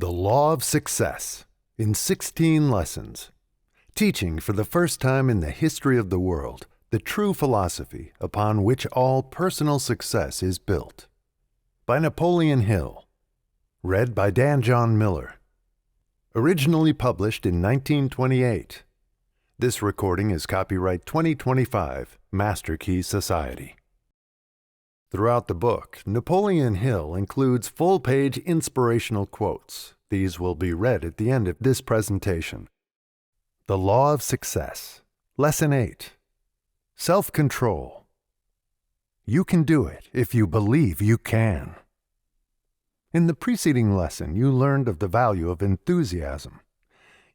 The Law of Success in 16 Lessons, teaching for the first time in the history of the world the true philosophy upon which all personal success is built. By Napoleon Hill. Read by Dan John Miller. Originally published in 1928. This recording is copyright 2025, Master Key Society. Throughout the book, Napoleon Hill includes full-page inspirational quotes. These will be read at the end of this presentation. The Law of Success. Lesson 8. Self-control. You can do it if you believe you can. In the preceding lesson, you learned of the value of enthusiasm.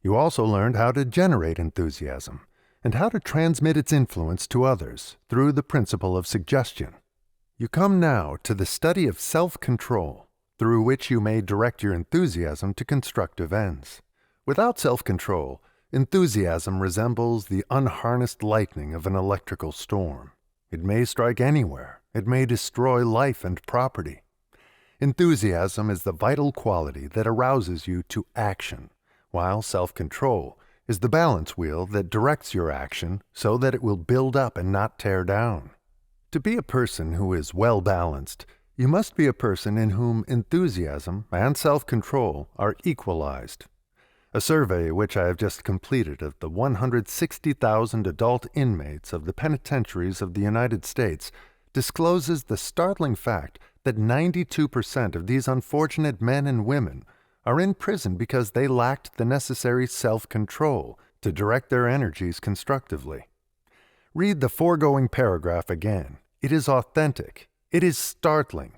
You also learned how to generate enthusiasm and how to transmit its influence to others through the principle of suggestion. You come now to the study of self-control, through which you may direct your enthusiasm to constructive ends. Without self-control, enthusiasm resembles the unharnessed lightning of an electrical storm. It may strike anywhere. It may destroy life and property. Enthusiasm is the vital quality that arouses you to action, while self-control is the balance wheel that directs your action so that it will build up and not tear down. To be a person who is well-balanced, you must be a person in whom enthusiasm and self-control are equalized. A survey which I have just completed of the 160,000 adult inmates of the penitentiaries of the United States discloses the startling fact that 92% of these unfortunate men and women are in prison because they lacked the necessary self-control to direct their energies constructively. Read the foregoing paragraph again. It is authentic. It is startling.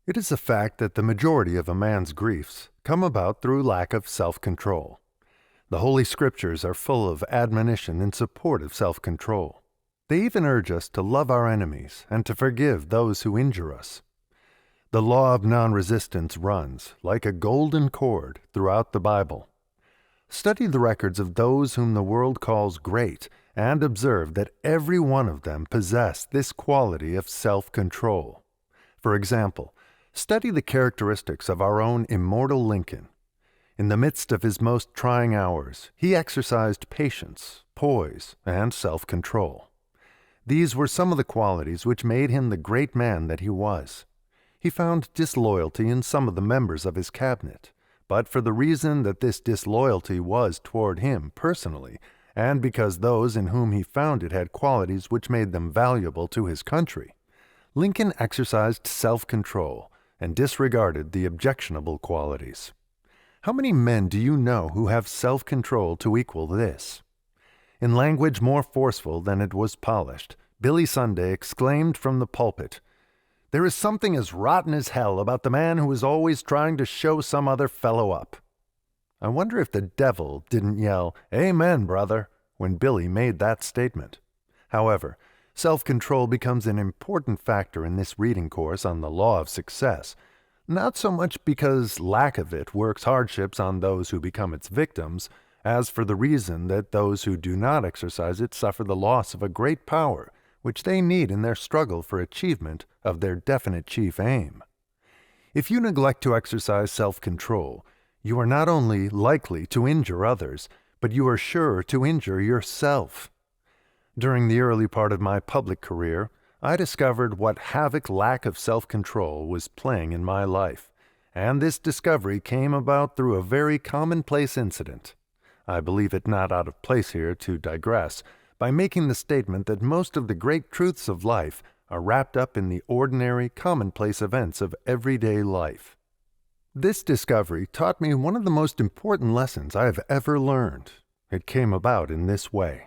It is a fact that the majority of a man's griefs come about through lack of self-control. The Holy Scriptures are full of admonition in support of self-control. They even urge us to love our enemies and to forgive those who injure us. The law of non-resistance runs, like a golden cord, throughout the Bible. Study the records of those whom the world calls great, and observe that every one of them possessed this quality of self-control. For example, study the characteristics of our own immortal Lincoln. In the midst of his most trying hours, he exercised patience, poise, and self-control. These were some of the qualities which made him the great man that he was. He found disloyalty in some of the members of his cabinet, but for the reason that this disloyalty was toward him personally, and because those in whom he found it had qualities which made them valuable to his country, Lincoln exercised self-control and disregarded the objectionable qualities. How many men do you know who have self-control to equal this? In language more forceful than it was polished, Billy Sunday exclaimed from the pulpit, "There is something as rotten as hell about the man who is always trying to show some other fellow up." I wonder if the devil didn't yell, "Amen, brother," when Billy made that statement. However, self-control becomes an important factor in this reading course on the law of success, not so much because lack of it works hardships on those who become its victims, as for the reason that those who do not exercise it suffer the loss of a great power which they need in their struggle for achievement of their definite chief aim. If you neglect to exercise self-control, you are not only likely to injure others, but you are sure to injure yourself. During the early part of my public career, I discovered what havoc lack of self-control was playing in my life, and this discovery came about through a very commonplace incident. I believe it not out of place here to digress by making the statement that most of the great truths of life are wrapped up in the ordinary, commonplace events of everyday life. This discovery taught me one of the most important lessons I have ever learned. It came about in this way.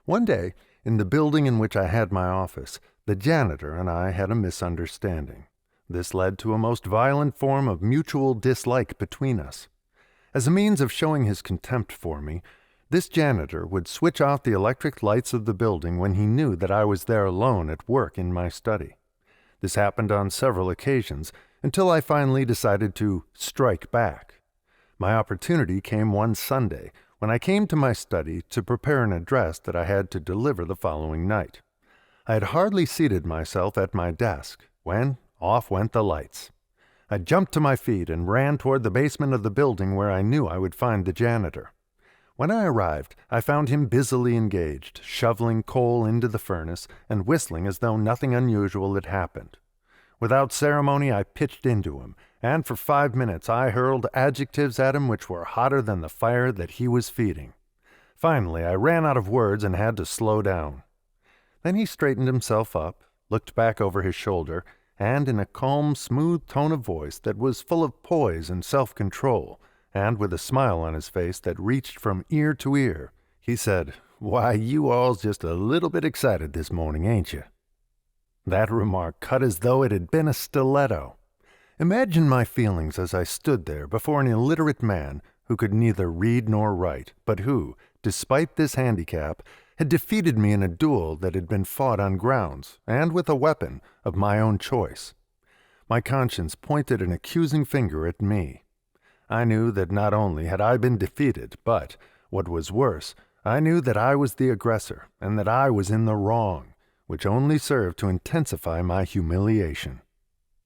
One day, in the building in which I had my office, the janitor and I had a misunderstanding. This led to a most violent form of mutual dislike between us. As a means of showing his contempt for me, this janitor would switch off the electric lights of the building when he knew that I was there alone at work in my study. This happened on several occasions, until I finally decided to strike back. My opportunity came one Sunday when I came to my study to prepare an address that I had to deliver the following night. I had hardly seated myself at my desk when off went the lights. I jumped to my feet and ran toward the basement of the building where I knew I would find the janitor. When I arrived, I found him busily engaged, shoveling coal into the furnace and whistling as though nothing unusual had happened. Without ceremony, I pitched into him, and for 5 minutes I hurled adjectives at him which were hotter than the fire that he was feeding. Finally, I ran out of words and had to slow down. Then he straightened himself up, looked back over his shoulder, and in a calm, smooth tone of voice that was full of poise and self-control, and with a smile on his face that reached from ear to ear, he said, "Why, you all's just a little bit excited this morning, ain't you?" That remark cut as though it had been a stiletto. Imagine my feelings as I stood there before an illiterate man who could neither read nor write, but who, despite this handicap, had defeated me in a duel that had been fought on grounds, and with a weapon, of my own choice. My conscience pointed an accusing finger at me. I knew that not only had I been defeated, but, what was worse, I knew that I was the aggressor, and that I was in the wrong, which only served to intensify my humiliation.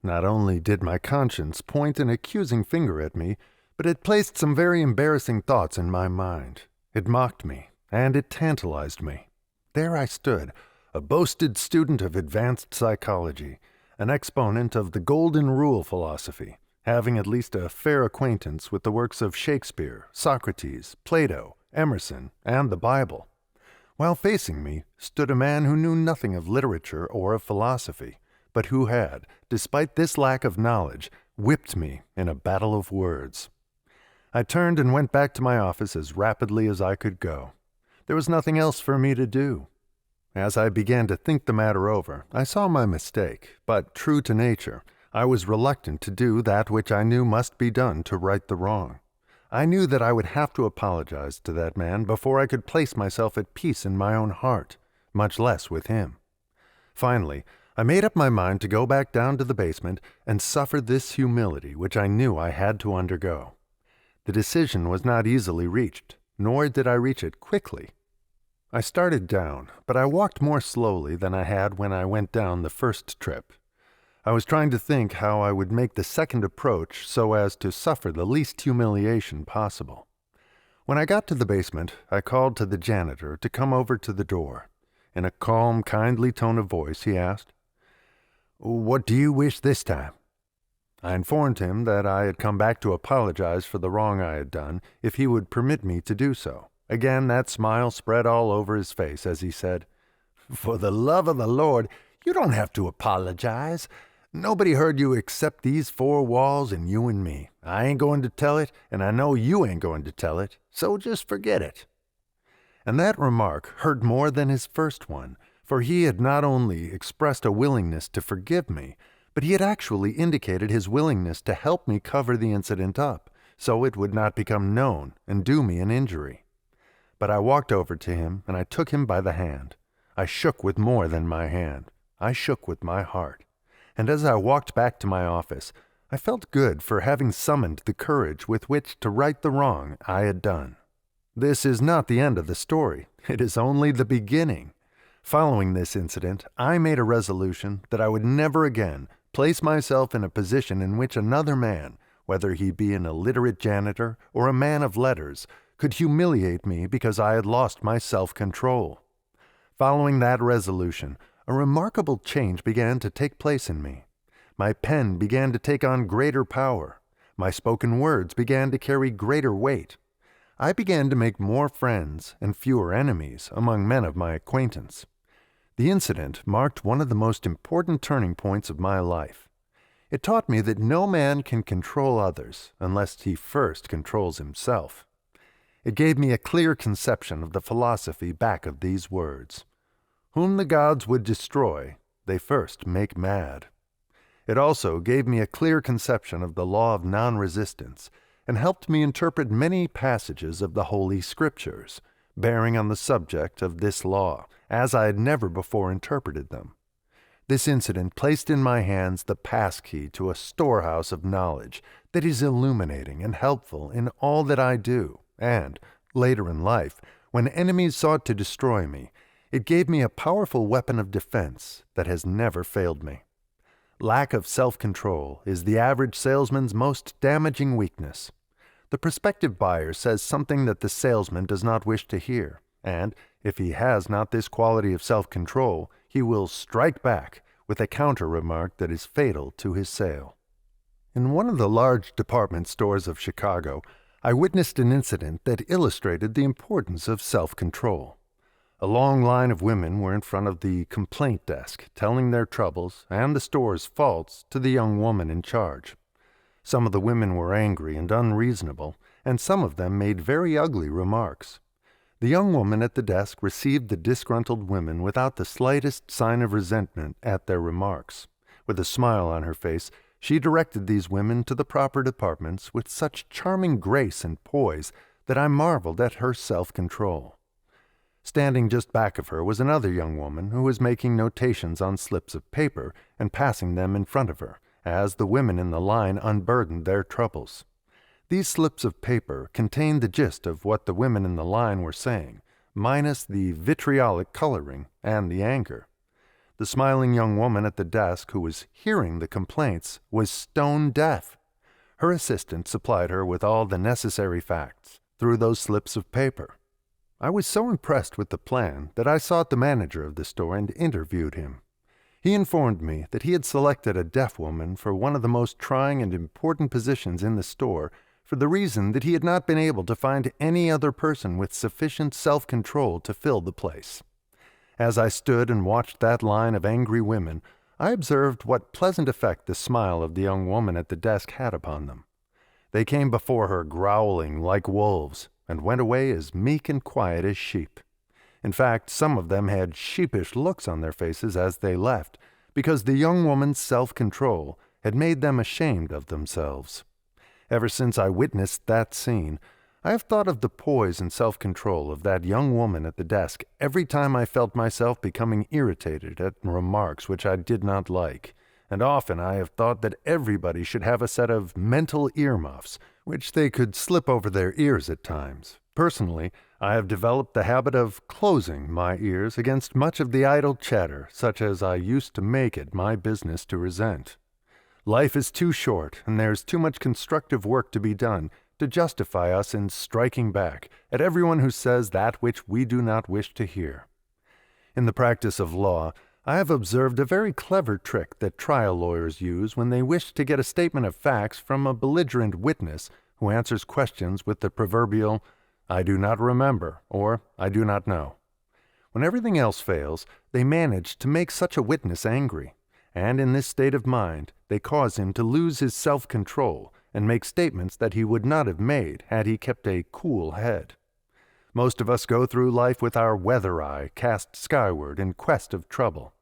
Not only did my conscience point an accusing finger at me, but it placed some very embarrassing thoughts in my mind. It mocked me, and it tantalized me. There I stood, a boasted student of advanced psychology, an exponent of the Golden Rule philosophy, having at least a fair acquaintance with the works of Shakespeare, Socrates, Plato, Emerson, and the Bible. While facing me stood a man who knew nothing of literature or of philosophy, but who had, despite this lack of knowledge, whipped me in a battle of words. I turned and went back to my office as rapidly as I could go. There was nothing else for me to do. As I began to think the matter over, I saw my mistake, but true to nature, I was reluctant to do that which I knew must be done to right the wrong. I knew that I would have to apologize to that man before I could place myself at peace in my own heart, much less with him. Finally, I made up my mind to go back down to the basement and suffer this humility which I knew I had to undergo. The decision was not easily reached, nor did I reach it quickly. I started down, but I walked more slowly than I had when I went down the first trip. I was trying to think how I would make the second approach so as to suffer the least humiliation possible. When I got to the basement, I called to the janitor to come over to the door. In a calm, kindly tone of voice, he asked, "What do you wish this time?" I informed him that I had come back to apologize for the wrong I had done, if he would permit me to do so. Again that smile spread all over his face as he said, "For the love of the Lord, you don't have to apologize. Nobody heard you except these four walls and you and me. I ain't going to tell it, and I know you ain't going to tell it, so just forget it." And that remark hurt more than his first one, for he had not only expressed a willingness to forgive me, but he had actually indicated his willingness to help me cover the incident up, so it would not become known and do me an injury. But I walked over to him, and I took him by the hand. I shook with more than my hand. I shook with my heart. And as I walked back to my office, I felt good for having summoned the courage with which to right the wrong I had done. This is not the end of the story. It is only the beginning. Following this incident, I made a resolution that I would never again place myself in a position in which another man, whether he be an illiterate janitor or a man of letters, could humiliate me because I had lost my self-control. Following that resolution, a remarkable change began to take place in me. My pen began to take on greater power. My spoken words began to carry greater weight. I began to make more friends and fewer enemies among men of my acquaintance. The incident marked one of the most important turning points of my life. It taught me that no man can control others unless he first controls himself. It gave me a clear conception of the philosophy back of these words. Whom the gods would destroy, they first make mad. It also gave me a clear conception of the law of non-resistance and helped me interpret many passages of the Holy Scriptures, bearing on the subject of this law, as I had never before interpreted them. This incident placed in my hands the passkey to a storehouse of knowledge that is illuminating and helpful in all that I do, and, later in life, when enemies sought to destroy me, it gave me a powerful weapon of defense that has never failed me. Lack of self-control is the average salesman's most damaging weakness. The prospective buyer says something that the salesman does not wish to hear, and if he has not this quality of self-control, he will strike back with a counter-remark that is fatal to his sale. In one of the large department stores of Chicago, I witnessed an incident that illustrated the importance of self-control. A long line of women were in front of the complaint desk, telling their troubles and the store's faults to the young woman in charge. Some of the women were angry and unreasonable, and some of them made very ugly remarks. The young woman at the desk received the disgruntled women without the slightest sign of resentment at their remarks. With a smile on her face, she directed these women to the proper departments with such charming grace and poise that I marveled at her self-control. Standing just back of her was another young woman who was making notations on slips of paper and passing them in front of her, as the women in the line unburdened their troubles. These slips of paper contained the gist of what the women in the line were saying, minus the vitriolic coloring and the anger. The smiling young woman at the desk who was hearing the complaints was stone deaf. Her assistant supplied her with all the necessary facts through those slips of paper. I was so impressed with the plan that I sought the manager of the store and interviewed him. He informed me that he had selected a deaf woman for one of the most trying and important positions in the store for the reason that he had not been able to find any other person with sufficient self-control to fill the place. As I stood and watched that line of angry women, I observed what pleasant effect the smile of the young woman at the desk had upon them. They came before her growling like wolves, and went away as meek and quiet as sheep. In fact, some of them had sheepish looks on their faces as they left, because the young woman's self-control had made them ashamed of themselves. Ever since I witnessed that scene, I have thought of the poise and self-control of that young woman at the desk every time I felt myself becoming irritated at remarks which I did not like, and often I have thought that everybody should have a set of mental earmuffs, which they could slip over their ears at times. Personally, I have developed the habit of closing my ears against much of the idle chatter such as I used to make it my business to resent. Life is too short, and there's too much constructive work to be done to justify us in striking back at everyone who says that which we do not wish to hear. In the practice of law, I have observed a very clever trick that trial lawyers use when they wish to get a statement of facts from a belligerent witness who answers questions with the proverbial, "I do not remember," or "I do not know." When everything else fails, they manage to make such a witness angry, and in this state of mind, they cause him to lose his self-control and make statements that he would not have made had he kept a cool head. Most of us go through life with our weather eye cast skyward in quest of trouble.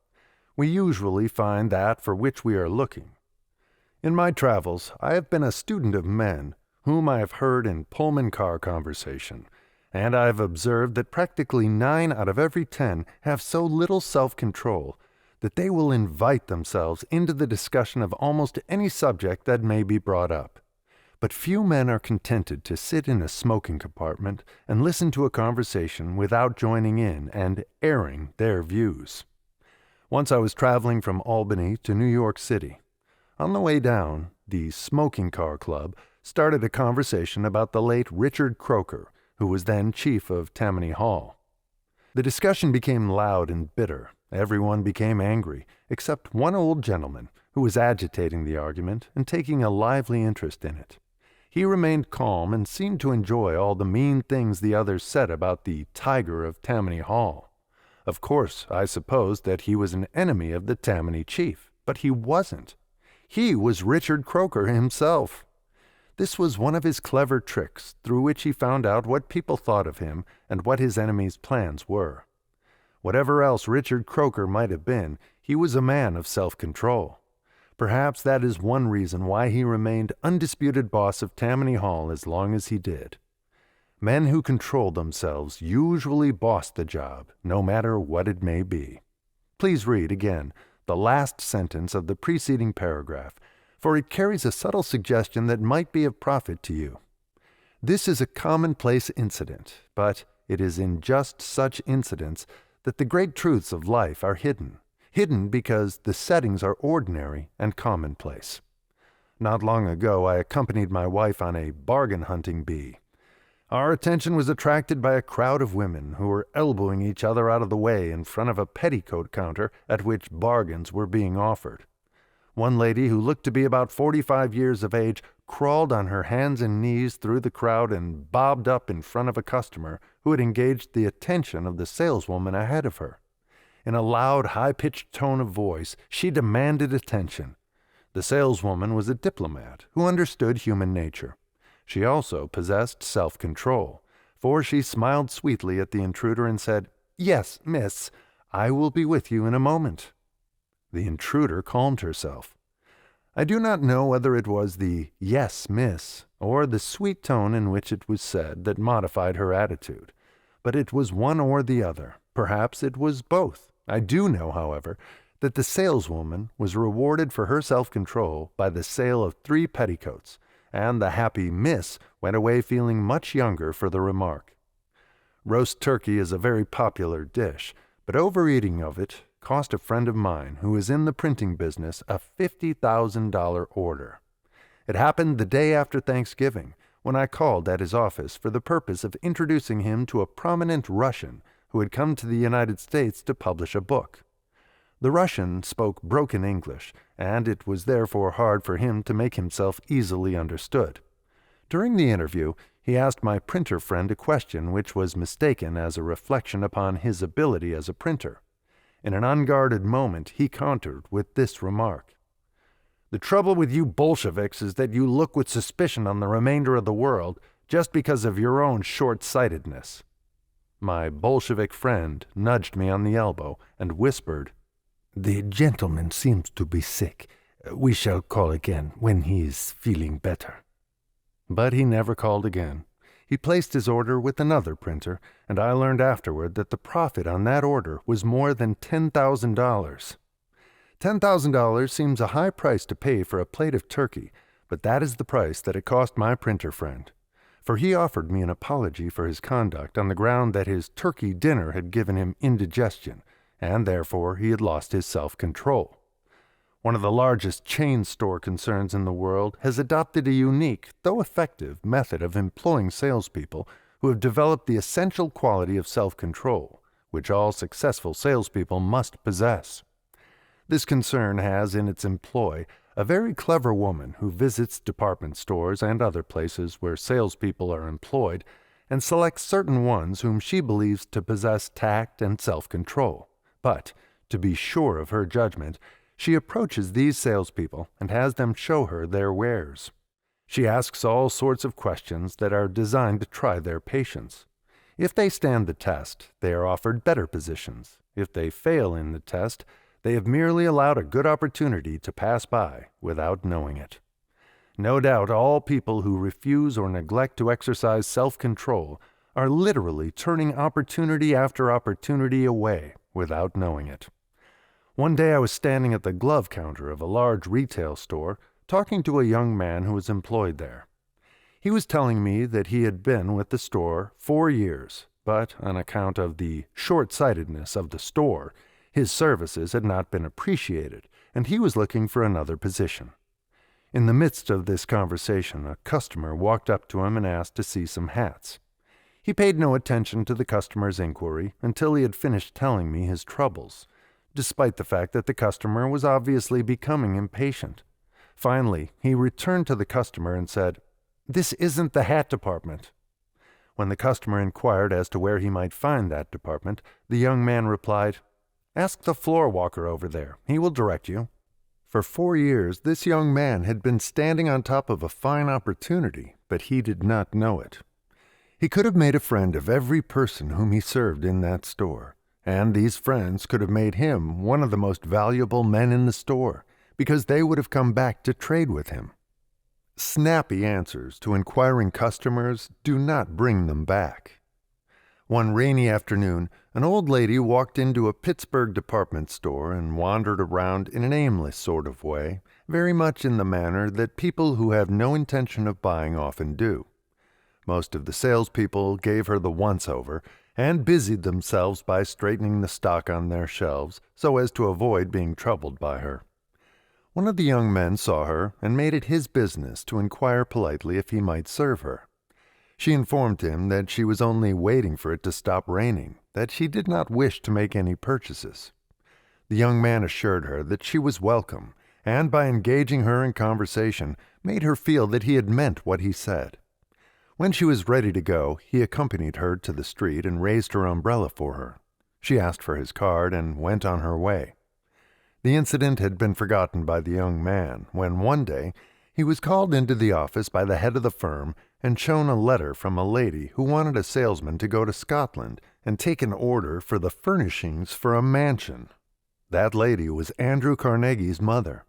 We usually find that for which we are looking. In my travels, I have been a student of men whom I have heard in Pullman car conversation, and I have observed that practically 9 out of every 10 have so little self-control that they will invite themselves into the discussion of almost any subject that may be brought up. But few men are contented to sit in a smoking compartment and listen to a conversation without joining in and airing their views. Once I was traveling from Albany to New York City. On the way down, the Smoking Car Club started a conversation about the late Richard Croker, who was then chief of Tammany Hall. The discussion became loud and bitter. Everyone became angry, except one old gentleman who was agitating the argument and taking a lively interest in it. He remained calm and seemed to enjoy all the mean things the others said about the Tiger of Tammany Hall. Of course, I supposed that he was an enemy of the Tammany chief, but he wasn't. He was Richard Croker himself. This was one of his clever tricks through which he found out what people thought of him and what his enemies' plans were. Whatever else Richard Croker might have been, he was a man of self-control. Perhaps that is one reason why he remained undisputed boss of Tammany Hall as long as he did. Men who control themselves usually boss the job, no matter what it may be. Please read again the last sentence of the preceding paragraph, for it carries a subtle suggestion that might be of profit to you. This is a commonplace incident, but it is in just such incidents that the great truths of life are hidden. hidden because the settings are ordinary and commonplace. Not long ago, I accompanied my wife on a bargain hunting bee. Our attention was attracted by a crowd of women who were elbowing each other out of the way in front of a petticoat counter at which bargains were being offered. One lady, who looked to be about 45 years of age, crawled on her hands and knees through the crowd and bobbed up in front of a customer who had engaged the attention of the saleswoman ahead of her. In a loud, high-pitched tone of voice, she demanded attention. The saleswoman was a diplomat who understood human nature. She also possessed self-control, for she smiled sweetly at the intruder and said, "Yes, miss, I will be with you in a moment." The intruder calmed herself. I do not know whether it was the "yes, miss," or the sweet tone in which it was said that modified her attitude, but it was one or the other. Perhaps it was both. I do know, however, that the saleswoman was rewarded for her self-control by the sale of 3 petticoats, and the happy miss went away feeling much younger for the remark. Roast turkey is a very popular dish, but overeating of it cost a friend of mine who is in the printing business a $50,000 order. It happened the day after Thanksgiving, when I called at his office for the purpose of introducing him to a prominent Russian who had come to the United States to publish a book. The Russian spoke broken English, and it was therefore hard for him to make himself easily understood. During the interview, he asked my printer friend a question which was mistaken as a reflection upon his ability as a printer. In an unguarded moment, he countered with this remark: "The trouble with you Bolsheviks is that you look with suspicion on the remainder of the world just because of your own short-sightedness." My Bolshevik friend nudged me on the elbow and whispered, "The gentleman seems to be sick. We shall call again when he is feeling better." But he never called again. He placed his order with another printer, and I learned afterward that the profit on that order was more than $10,000. $10,000 seems a high price to pay for a plate of turkey, but that is the price that it cost my printer friend. For he offered me an apology for his conduct on the ground that his turkey dinner had given him indigestion, and therefore he had lost his self-control. One of the largest chain store concerns in the world has adopted a unique, though effective, method of employing salespeople who have developed the essential quality of self-control, which all successful salespeople must possess. This concern has in its employ a very clever woman who visits department stores and other places where salespeople are employed and selects certain ones whom she believes to possess tact and self-control. But, to be sure of her judgment, she approaches these salespeople and has them show her their wares. She asks all sorts of questions that are designed to try their patience. If they stand the test, they are offered better positions. If they fail in the test, they have merely allowed a good opportunity to pass by without knowing it. No doubt all people who refuse or neglect to exercise self-control are literally turning opportunity after opportunity away without knowing it. One day I was standing at the glove counter of a large retail store talking to a young man who was employed there. He was telling me that he had been with the store 4 years, but on account of the short-sightedness of the store, his services had not been appreciated, and he was looking for another position. In the midst of this conversation, a customer walked up to him and asked to see some hats. He paid no attention to the customer's inquiry until he had finished telling me his troubles, despite the fact that the customer was obviously becoming impatient. Finally, he returned to the customer and said, "This isn't the hat department." When the customer inquired as to where he might find that department, the young man replied, "Ask the floor walker over there. He will direct you." For 4 years, this young man had been standing on top of a fine opportunity, but he did not know it. He could have made a friend of every person whom he served in that store, and these friends could have made him one of the most valuable men in the store, because they would have come back to trade with him. Snappy answers to inquiring customers do not bring them back. One rainy afternoon, an old lady walked into a Pittsburgh department store and wandered around in an aimless sort of way, very much in the manner that people who have no intention of buying often do. Most of the salespeople gave her the once-over, and busied themselves by straightening the stock on their shelves so as to avoid being troubled by her. One of the young men saw her and made it his business to inquire politely if he might serve her. She informed him that she was only waiting for it to stop raining, that she did not wish to make any purchases. The young man assured her that she was welcome, and by engaging her in conversation, made her feel that he had meant what he said. When she was ready to go, he accompanied her to the street and raised her umbrella for her. She asked for his card and went on her way. The incident had been forgotten by the young man when one day he was called into the office by the head of the firm and shown a letter from a lady who wanted a salesman to go to Scotland and take an order for the furnishings for a mansion. That lady was Andrew Carnegie's mother.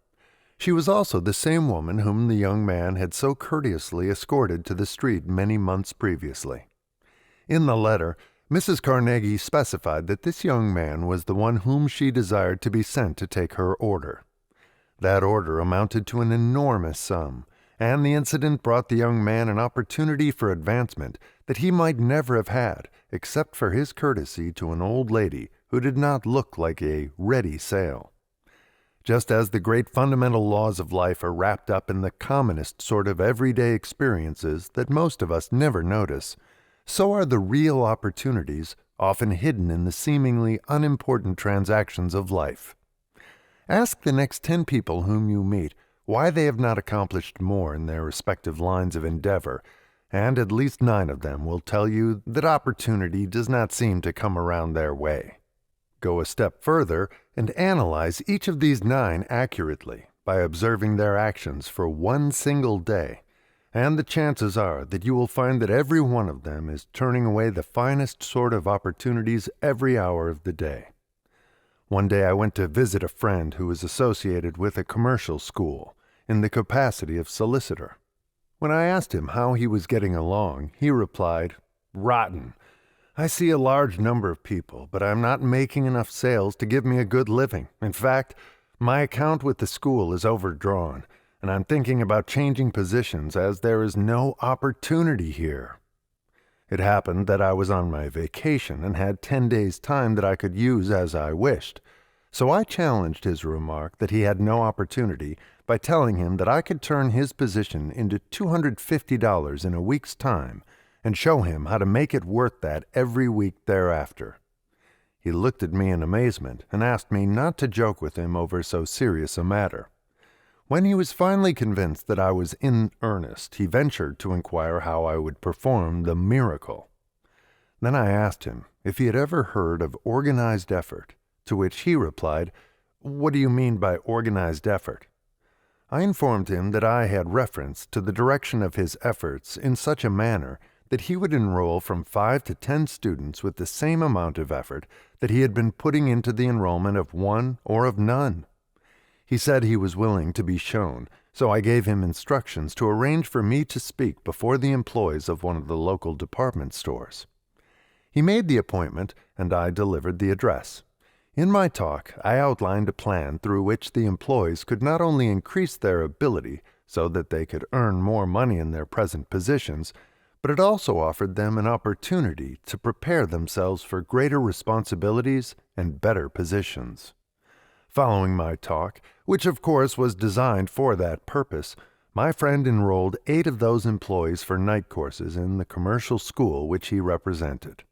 She was also the same woman whom the young man had so courteously escorted to the street many months previously. In the letter, Mrs. Carnegie specified that this young man was the one whom she desired to be sent to take her order. That order amounted to an enormous sum, and the incident brought the young man an opportunity for advancement that he might never have had except for his courtesy to an old lady who did not look like a ready sale. Just as the great fundamental laws of life are wrapped up in the commonest sort of everyday experiences that most of us never notice, so are the real opportunities often hidden in the seemingly unimportant transactions of life. Ask the next 10 people whom you meet why they have not accomplished more in their respective lines of endeavor, and at least 9 of them will tell you that opportunity does not seem to come around their way. Go a step further and analyze each of these 9 accurately by observing their actions for one single day, and the chances are that you will find that every one of them is turning away the finest sort of opportunities every hour of the day. One day I went to visit a friend who was associated with a commercial school in the capacity of solicitor. When I asked him how he was getting along, he replied, "Rotten. I see a large number of people, but I'm not making enough sales to give me a good living. In fact, my account with the school is overdrawn, and I'm thinking about changing positions as there is no opportunity here." It happened that I was on my vacation and had 10 days' time that I could use as I wished, so I challenged his remark that he had no opportunity by telling him that I could turn his position into $250 in a week's time and show him how to make it worth that every week thereafter. He looked at me in amazement and asked me not to joke with him over so serious a matter. When he was finally convinced that I was in earnest, he ventured to inquire how I would perform the miracle. Then I asked him if he had ever heard of organized effort, to which he replied, "What do you mean by organized effort?" I informed him that I had reference to the direction of his efforts in such a manner that he would enroll from 5 to 10 students with the same amount of effort that he had been putting into the enrollment of one or of none. He said he was willing to be shown, so I gave him instructions to arrange for me to speak before the employees of one of the local department stores. He made the appointment, and I delivered the address. In my talk, I outlined a plan through which the employees could not only increase their ability so that they could earn more money in their present positions, but it also offered them an opportunity to prepare themselves for greater responsibilities and better positions. Following my talk, which of course was designed for that purpose, my friend enrolled 8 of those employees for night courses in the commercial school which he represented.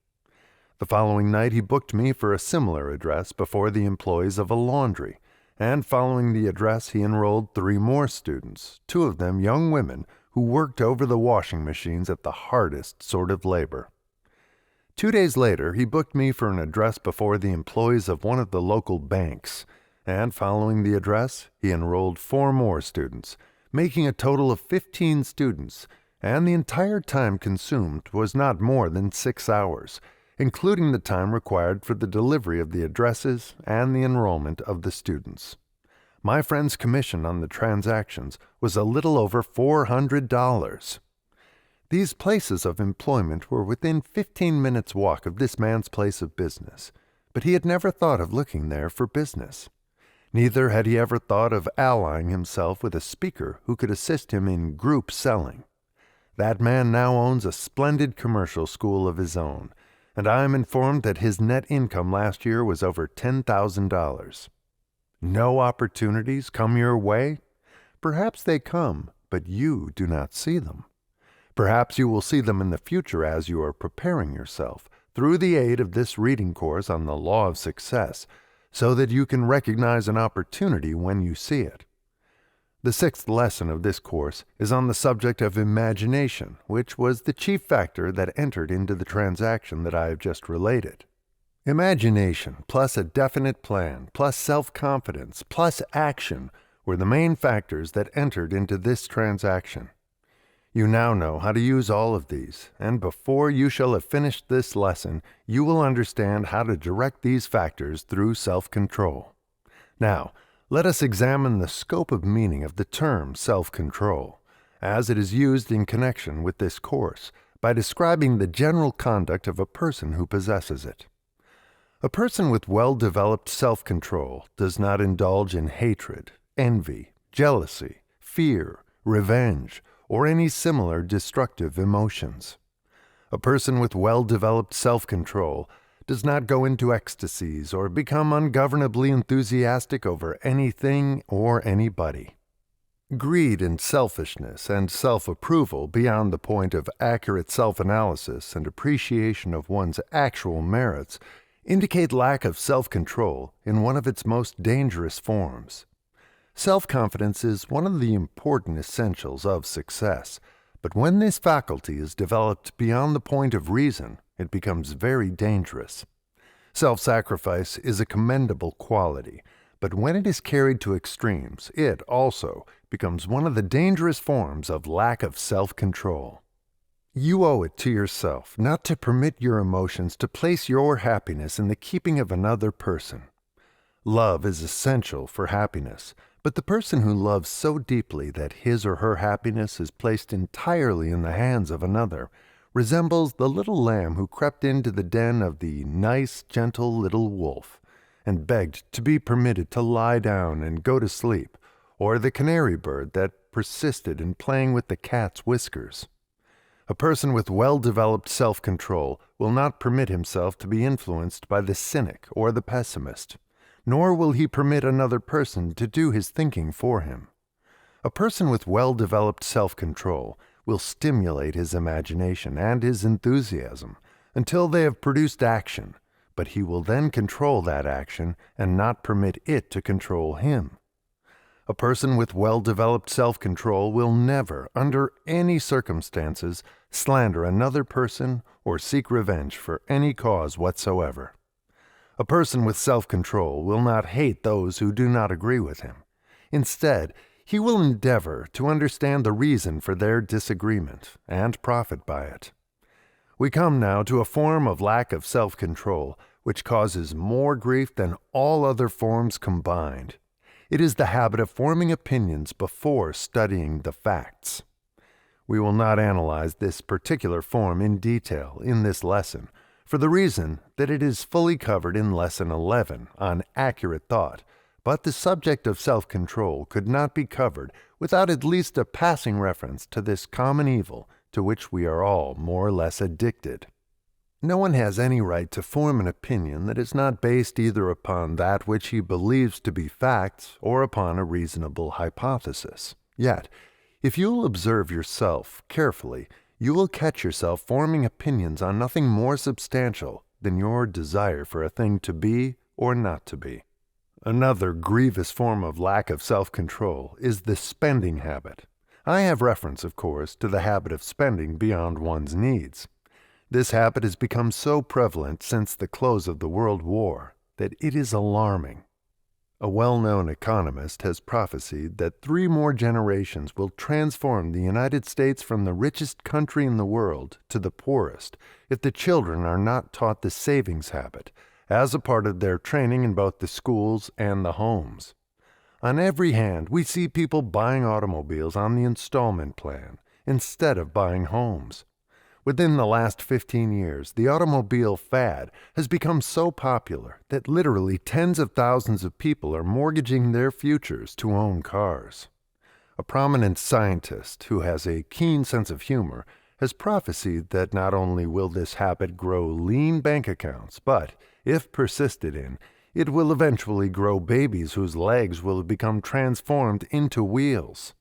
The following night he booked me for a similar address before the employees of a laundry, and following the address he enrolled 3 more students, 2 of them young women who worked over the washing machines at the hardest sort of labor. 2 days later he booked me for an address before the employees of one of the local banks, and following the address, he enrolled 4 more students, making a total of 15 students, and the entire time consumed was not more than 6 hours, including the time required for the delivery of the addresses and the enrollment of the students. My friend's commission on the transactions was a little over $400. These places of employment were within 15 minutes' walk of this man's place of business, but he had never thought of looking there for business. Neither had he ever thought of allying himself with a speaker who could assist him in group selling. That man now owns a splendid commercial school of his own, and I am informed that his net income last year was over $10,000. No opportunities come your way? Perhaps they come, but you do not see them. Perhaps you will see them in the future as you are preparing yourself through the aid of this reading course on the law of success, so that you can recognize an opportunity when you see it. The 6th lesson of this course is on the subject of imagination, which was the chief factor that entered into the transaction that I have just related. Imagination plus a definite plan plus self-confidence plus action were the main factors that entered into this transaction. You now know how to use all of these, and before you shall have finished this lesson, you will understand how to direct these factors through self-control. Now, let us examine the scope of meaning of the term self-control, as it is used in connection with this course, by describing the general conduct of a person who possesses it. A person with well-developed self-control does not indulge in hatred, envy, jealousy, fear, revenge, or any similar destructive emotions. A person with well-developed self-control does not go into ecstasies or become ungovernably enthusiastic over anything or anybody. Greed and selfishness and self-approval beyond the point of accurate self-analysis and appreciation of one's actual merits indicate lack of self-control in one of its most dangerous forms. Self-confidence is one of the important essentials of success, but when this faculty is developed beyond the point of reason, it becomes very dangerous. Self-sacrifice is a commendable quality, but when it is carried to extremes, it also becomes one of the dangerous forms of lack of self-control. You owe it to yourself not to permit your emotions to place your happiness in the keeping of another person. Love is essential for happiness, but the person who loves so deeply that his or her happiness is placed entirely in the hands of another resembles the little lamb who crept into the den of the nice, gentle little wolf and begged to be permitted to lie down and go to sleep, or the canary bird that persisted in playing with the cat's whiskers. A person with well-developed self-control will not permit himself to be influenced by the cynic or the pessimist, nor will he permit another person to do his thinking for him. A person with well-developed self-control will stimulate his imagination and his enthusiasm until they have produced action, but he will then control that action and not permit it to control him. A person with well-developed self-control will never, under any circumstances, slander another person or seek revenge for any cause whatsoever. A person with self-control will not hate those who do not agree with him. Instead, he will endeavor to understand the reason for their disagreement and profit by it. We come now to a form of lack of self-control which causes more grief than all other forms combined. It is the habit of forming opinions before studying the facts. We will not analyze this particular form in detail in this lesson, for the reason that it is fully covered in Lesson 11 on accurate thought, but the subject of self-control could not be covered without at least a passing reference to this common evil to which we are all more or less addicted. No one has any right to form an opinion that is not based either upon that which he believes to be facts or upon a reasonable hypothesis. Yet, if you will observe yourself carefully, you will catch yourself forming opinions on nothing more substantial than your desire for a thing to be or not to be. Another grievous form of lack of self-control is the spending habit. I have reference, of course, to the habit of spending beyond one's needs. This habit has become so prevalent since the close of the World War that it is alarming. A well-known economist has prophesied that 3 more generations will transform the United States from the richest country in the world to the poorest if the children are not taught the savings habit as a part of their training in both the schools and the homes. On every hand, we see people buying automobiles on the installment plan instead of buying homes. Within the last 15 years, the automobile fad has become so popular that literally tens of thousands of people are mortgaging their futures to own cars. A prominent scientist who has a keen sense of humor has prophesied that not only will this habit grow lean bank accounts, but, if persisted in, it will eventually grow babies whose legs will become transformed into wheels.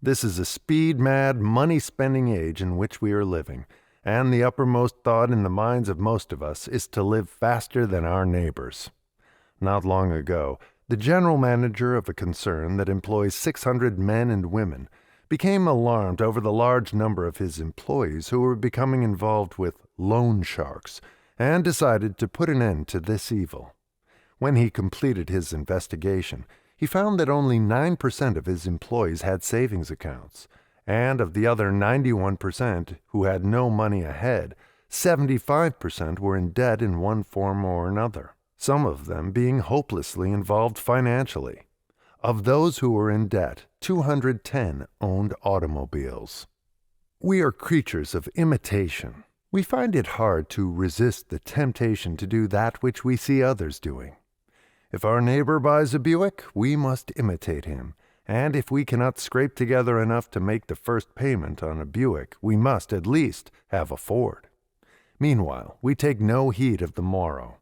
This is a speed-mad, money-spending age in which we are living, and the uppermost thought in the minds of most of us is to live faster than our neighbors. Not long ago, the general manager of a concern that employs 600 men and women became alarmed over the large number of his employees who were becoming involved with loan sharks and decided to put an end to this evil. When he completed his investigation, he found that only 9% of his employees had savings accounts, and of the other 91% who had no money ahead, 75% were in debt in one form or another, some of them being hopelessly involved financially. Of those who were in debt, 210 owned automobiles. We are creatures of imitation. We find it hard to resist the temptation to do that which we see others doing. If our neighbor buys a Buick, we must imitate him, and if we cannot scrape together enough to make the first payment on a Buick, we must at least have a Ford. Meanwhile, we take no heed of the morrow.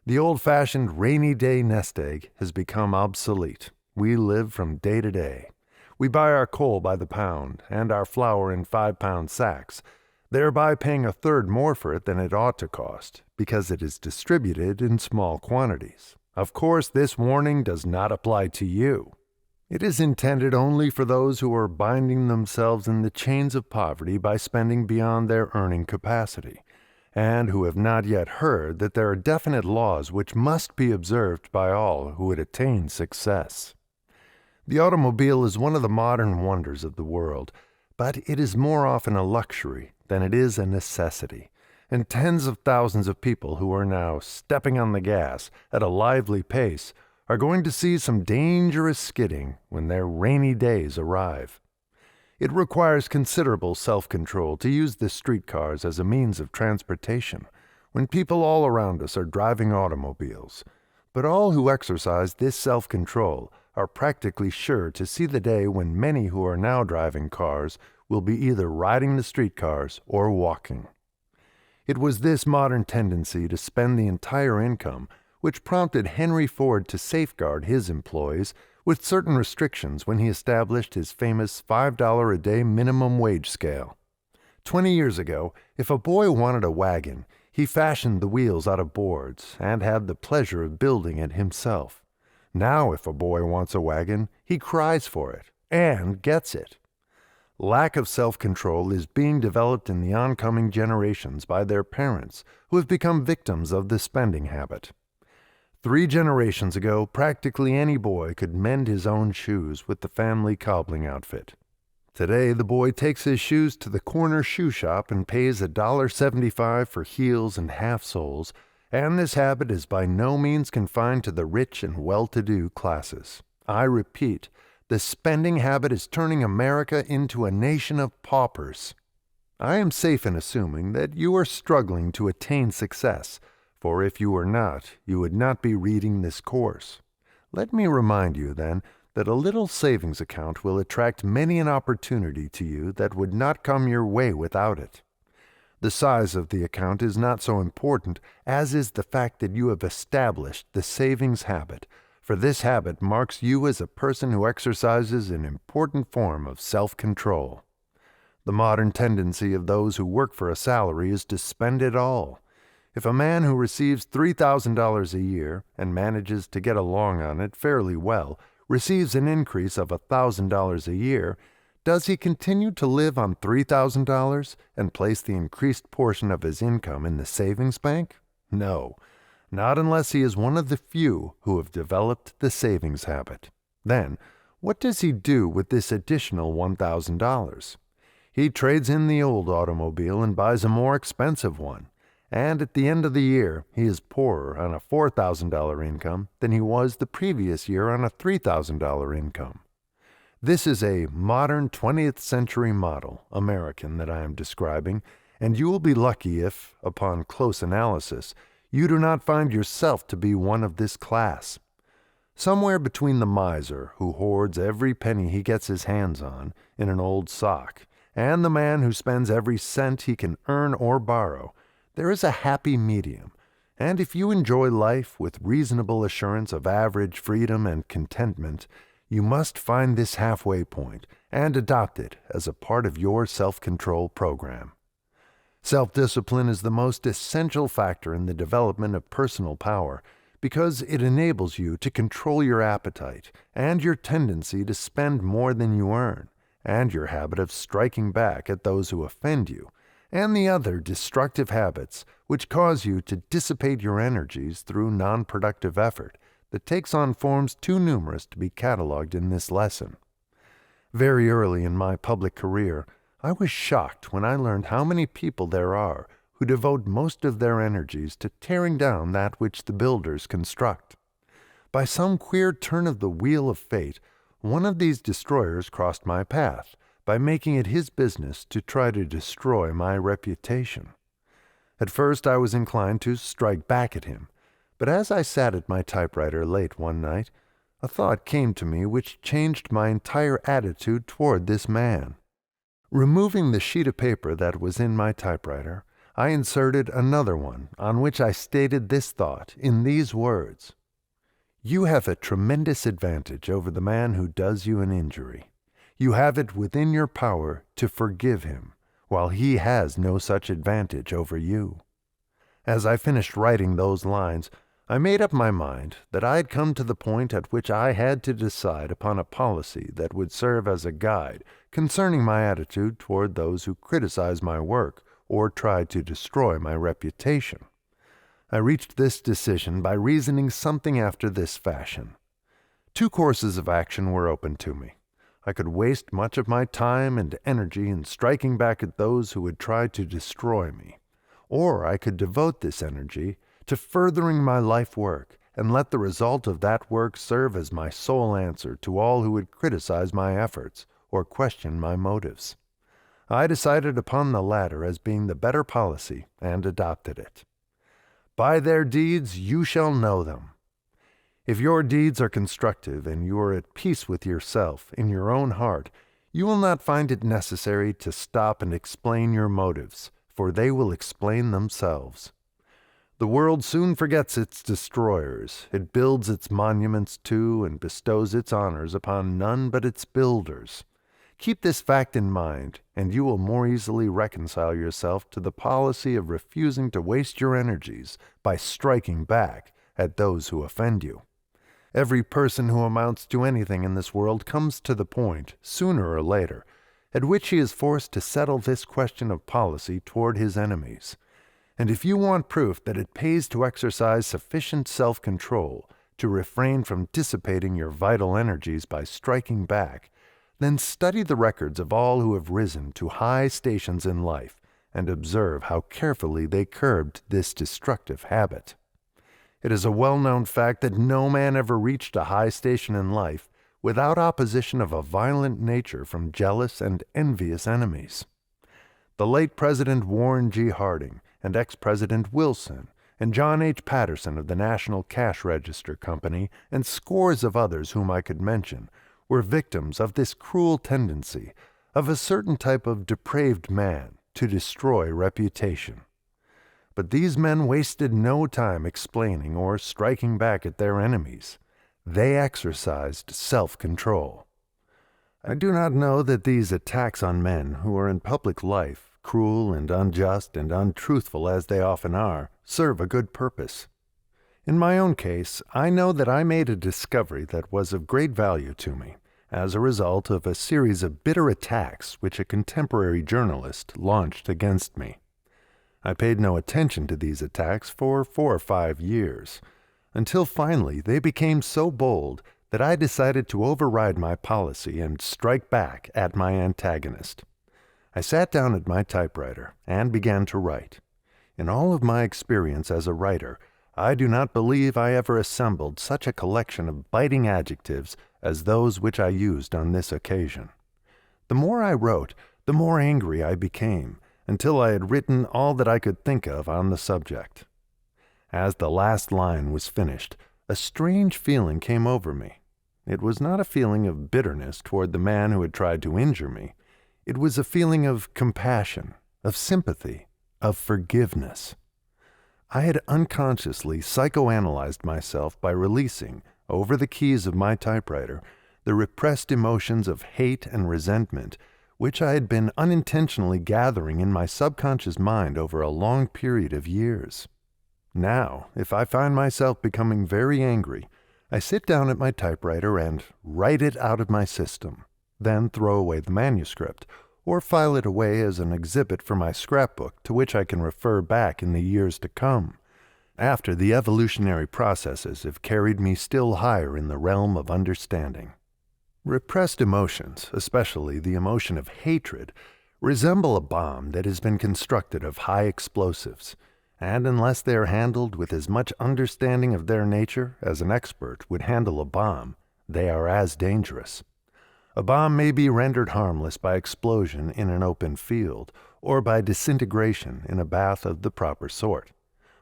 The old-fashioned rainy day nest egg has become obsolete. We live from day to day. We buy our coal by the pound and our flour in 5-pound sacks, thereby paying a third more for it than it ought to cost, because it is distributed in small quantities. Of course, this warning does not apply to you. It is intended only for those who are binding themselves in the chains of poverty by spending beyond their earning capacity, and who have not yet heard that there are definite laws which must be observed by all who would attain success. The automobile is one of the modern wonders of the world, but it is more often a luxury than it is a necessity, and tens of thousands of people who are now stepping on the gas at a lively pace are going to see some dangerous skidding when their rainy days arrive. It requires considerable self-control to use the streetcars as a means of transportation when people all around us are driving automobiles, but all who exercise this self-control are practically sure to see the day when many who are now driving cars will be either riding the streetcars or walking. It was this modern tendency to spend the entire income which prompted Henry Ford to safeguard his employees with certain restrictions when he established his famous $5 a day minimum wage scale. 20 years ago, if a boy wanted a wagon, he fashioned the wheels out of boards and had the pleasure of building it himself. Now, if a boy wants a wagon, he cries for it and gets it. Lack of self-control is being developed in the oncoming generations by their parents, who have become victims of the spending habit. 3 generations ago, practically any boy could mend his own shoes with the family cobbling outfit. Today, the boy takes his shoes to the corner shoe shop and pays $1.75 for heels and half-soles, and this habit is by no means confined to the rich and well-to-do classes. I repeat, the spending habit is turning America into a nation of paupers. I am safe in assuming that you are struggling to attain success, for if you were not, you would not be reading this course. Let me remind you, then, that a little savings account will attract many an opportunity to you that would not come your way without it. The size of the account is not so important as is the fact that you have established the savings habit, for this habit marks you as a person who exercises an important form of self-control. The modern tendency of those who work for a salary is to spend it all. If a man who receives $3,000 a year and manages to get along on it fairly well receives an increase of $1,000 a year, does he continue to live on $3,000 and place the increased portion of his income in the savings bank? No, not unless he is one of the few who have developed the savings habit. Then, what does he do with this additional $1,000? He trades in the old automobile and buys a more expensive one, and at the end of the year, he is poorer on a $4,000 income than he was the previous year on a $3,000 income. This is a modern 20th century model, American, that I am describing, and you will be lucky if, upon close analysis, you do not find yourself to be one of this class. Somewhere between the miser who hoards every penny he gets his hands on in an old sock and the man who spends every cent he can earn or borrow, there is a happy medium, and if you enjoy life with reasonable assurance of average freedom and contentment, you must find this halfway point and adopt it as a part of your self-control program. Self-discipline is the most essential factor in the development of personal power because it enables you to control your appetite and your tendency to spend more than you earn, and your habit of striking back at those who offend you, and the other destructive habits which cause you to dissipate your energies through non-productive effort that takes on forms too numerous to be cataloged in this lesson. Very early in my public career, I was shocked when I learned how many people there are who devote most of their energies to tearing down that which the builders construct. By some queer turn of the wheel of fate, one of these destroyers crossed my path by making it his business to try to destroy my reputation. At first I was inclined to strike back at him, but as I sat at my typewriter late one night, a thought came to me which changed my entire attitude toward this man. Removing the sheet of paper that was in my typewriter, I inserted another one on which I stated this thought in these words: "You have a tremendous advantage over the man who does you an injury. You have it within your power to forgive him, while he has no such advantage over you." As I finished writing those lines, I made up my mind that I had come to the point at which I had to decide upon a policy that would serve as a guide concerning my attitude toward those who criticize my work or try to destroy my reputation. I reached this decision by reasoning something after this fashion. Two courses of action were open to me. I could waste much of my time and energy in striking back at those who would try to destroy me, or I could devote this energy to furthering my life work and let the result of that work serve as my sole answer to all who would criticize my efforts or question my motives. I decided upon the latter as being the better policy and adopted it. By their deeds you shall know them. If your deeds are constructive and you are at peace with yourself in your own heart, you will not find it necessary to stop and explain your motives, for they will explain themselves. The world soon forgets its destroyers. It builds its monuments to and bestows its honors upon none but its builders. Keep this fact in mind, and you will more easily reconcile yourself to the policy of refusing to waste your energies by striking back at those who offend you. Every person who amounts to anything in this world comes to the point, sooner or later, at which he is forced to settle this question of policy toward his enemies. And if you want proof that it pays to exercise sufficient self-control to refrain from dissipating your vital energies by striking back, then study the records of all who have risen to high stations in life and observe how carefully they curbed this destructive habit. It is a well-known fact that no man ever reached a high station in life without opposition of a violent nature from jealous and envious enemies. The late President Warren G. Harding and ex-President Wilson and John H. Patterson of the National Cash Register Company and scores of others whom I could mention were victims of this cruel tendency of a certain type of depraved man to destroy reputation. But these men wasted no time explaining or striking back at their enemies. They exercised self-control. I do not know that these attacks on men who are in public life, cruel and unjust and untruthful as they often are, serve a good purpose. In my own case, I know that I made a discovery that was of great value to me, as a result of a series of bitter attacks which a contemporary journalist launched against me. I paid no attention to these attacks for 4 or 5 years, until finally they became so bold that I decided to override my policy and strike back at my antagonist. I sat down at my typewriter and began to write. In all of my experience as a writer, I do not believe I ever assembled such a collection of biting adjectives as those which I used on this occasion. The more I wrote, the more angry I became, until I had written all that I could think of on the subject. As the last line was finished, a strange feeling came over me. It was not a feeling of bitterness toward the man who had tried to injure me. It was a feeling of compassion, of sympathy, of forgiveness. I had unconsciously psychoanalyzed myself by releasing, over the keys of my typewriter, the repressed emotions of hate and resentment, which I had been unintentionally gathering in my subconscious mind over a long period of years. Now, if I find myself becoming very angry, I sit down at my typewriter and write it out of my system, then throw away the manuscript, or file it away as an exhibit for my scrapbook to which I can refer back in the years to come, after the evolutionary processes have carried me still higher in the realm of understanding. Repressed emotions, especially the emotion of hatred, resemble a bomb that has been constructed of high explosives, and unless they are handled with as much understanding of their nature as an expert would handle a bomb, they are as dangerous. A bomb may be rendered harmless by explosion in an open field, or by disintegration in a bath of the proper sort.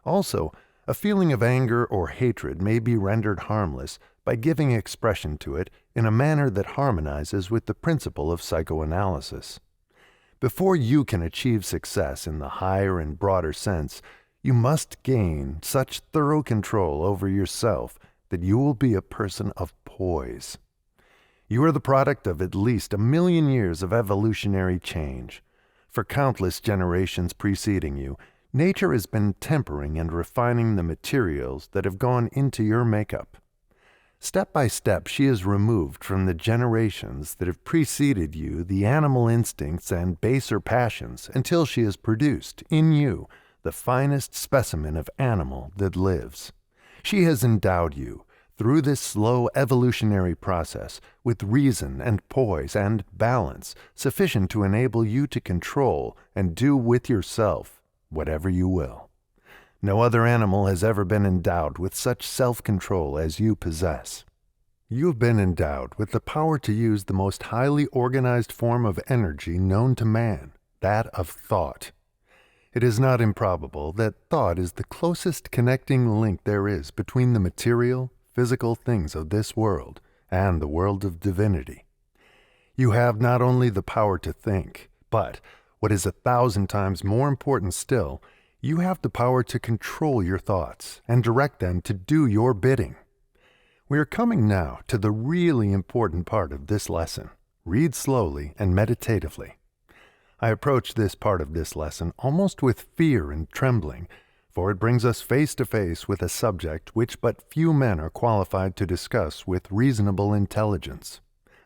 Also, a feeling of anger or hatred may be rendered harmless by giving expression to it in a manner that harmonizes with the principle of psychoanalysis. Before you can achieve success in the higher and broader sense, you must gain such thorough control over yourself that you will be a person of poise. You are the product of at least 1,000,000 years of evolutionary change. For countless generations preceding you, nature has been tempering and refining the materials that have gone into your makeup. Step by step, she has removed from the generations that have preceded you the animal instincts and baser passions until she has produced, in you, the finest specimen of animal that lives. She has endowed you, through this slow evolutionary process, with reason and poise and balance sufficient to enable you to control and do with yourself whatever you will. No other animal has ever been endowed with such self-control as you possess. You have been endowed with the power to use the most highly organized form of energy known to man, that of thought. It is not improbable that thought is the closest connecting link there is between the material, physical things of this world and the world of divinity. You have not only the power to think, but, what is 1,000 times more important still, you have the power to control your thoughts and direct them to do your bidding. We are coming now to the really important part of this lesson. Read slowly and meditatively. I approach this part of this lesson almost with fear and trembling, for it brings us face to face with a subject which but few men are qualified to discuss with reasonable intelligence.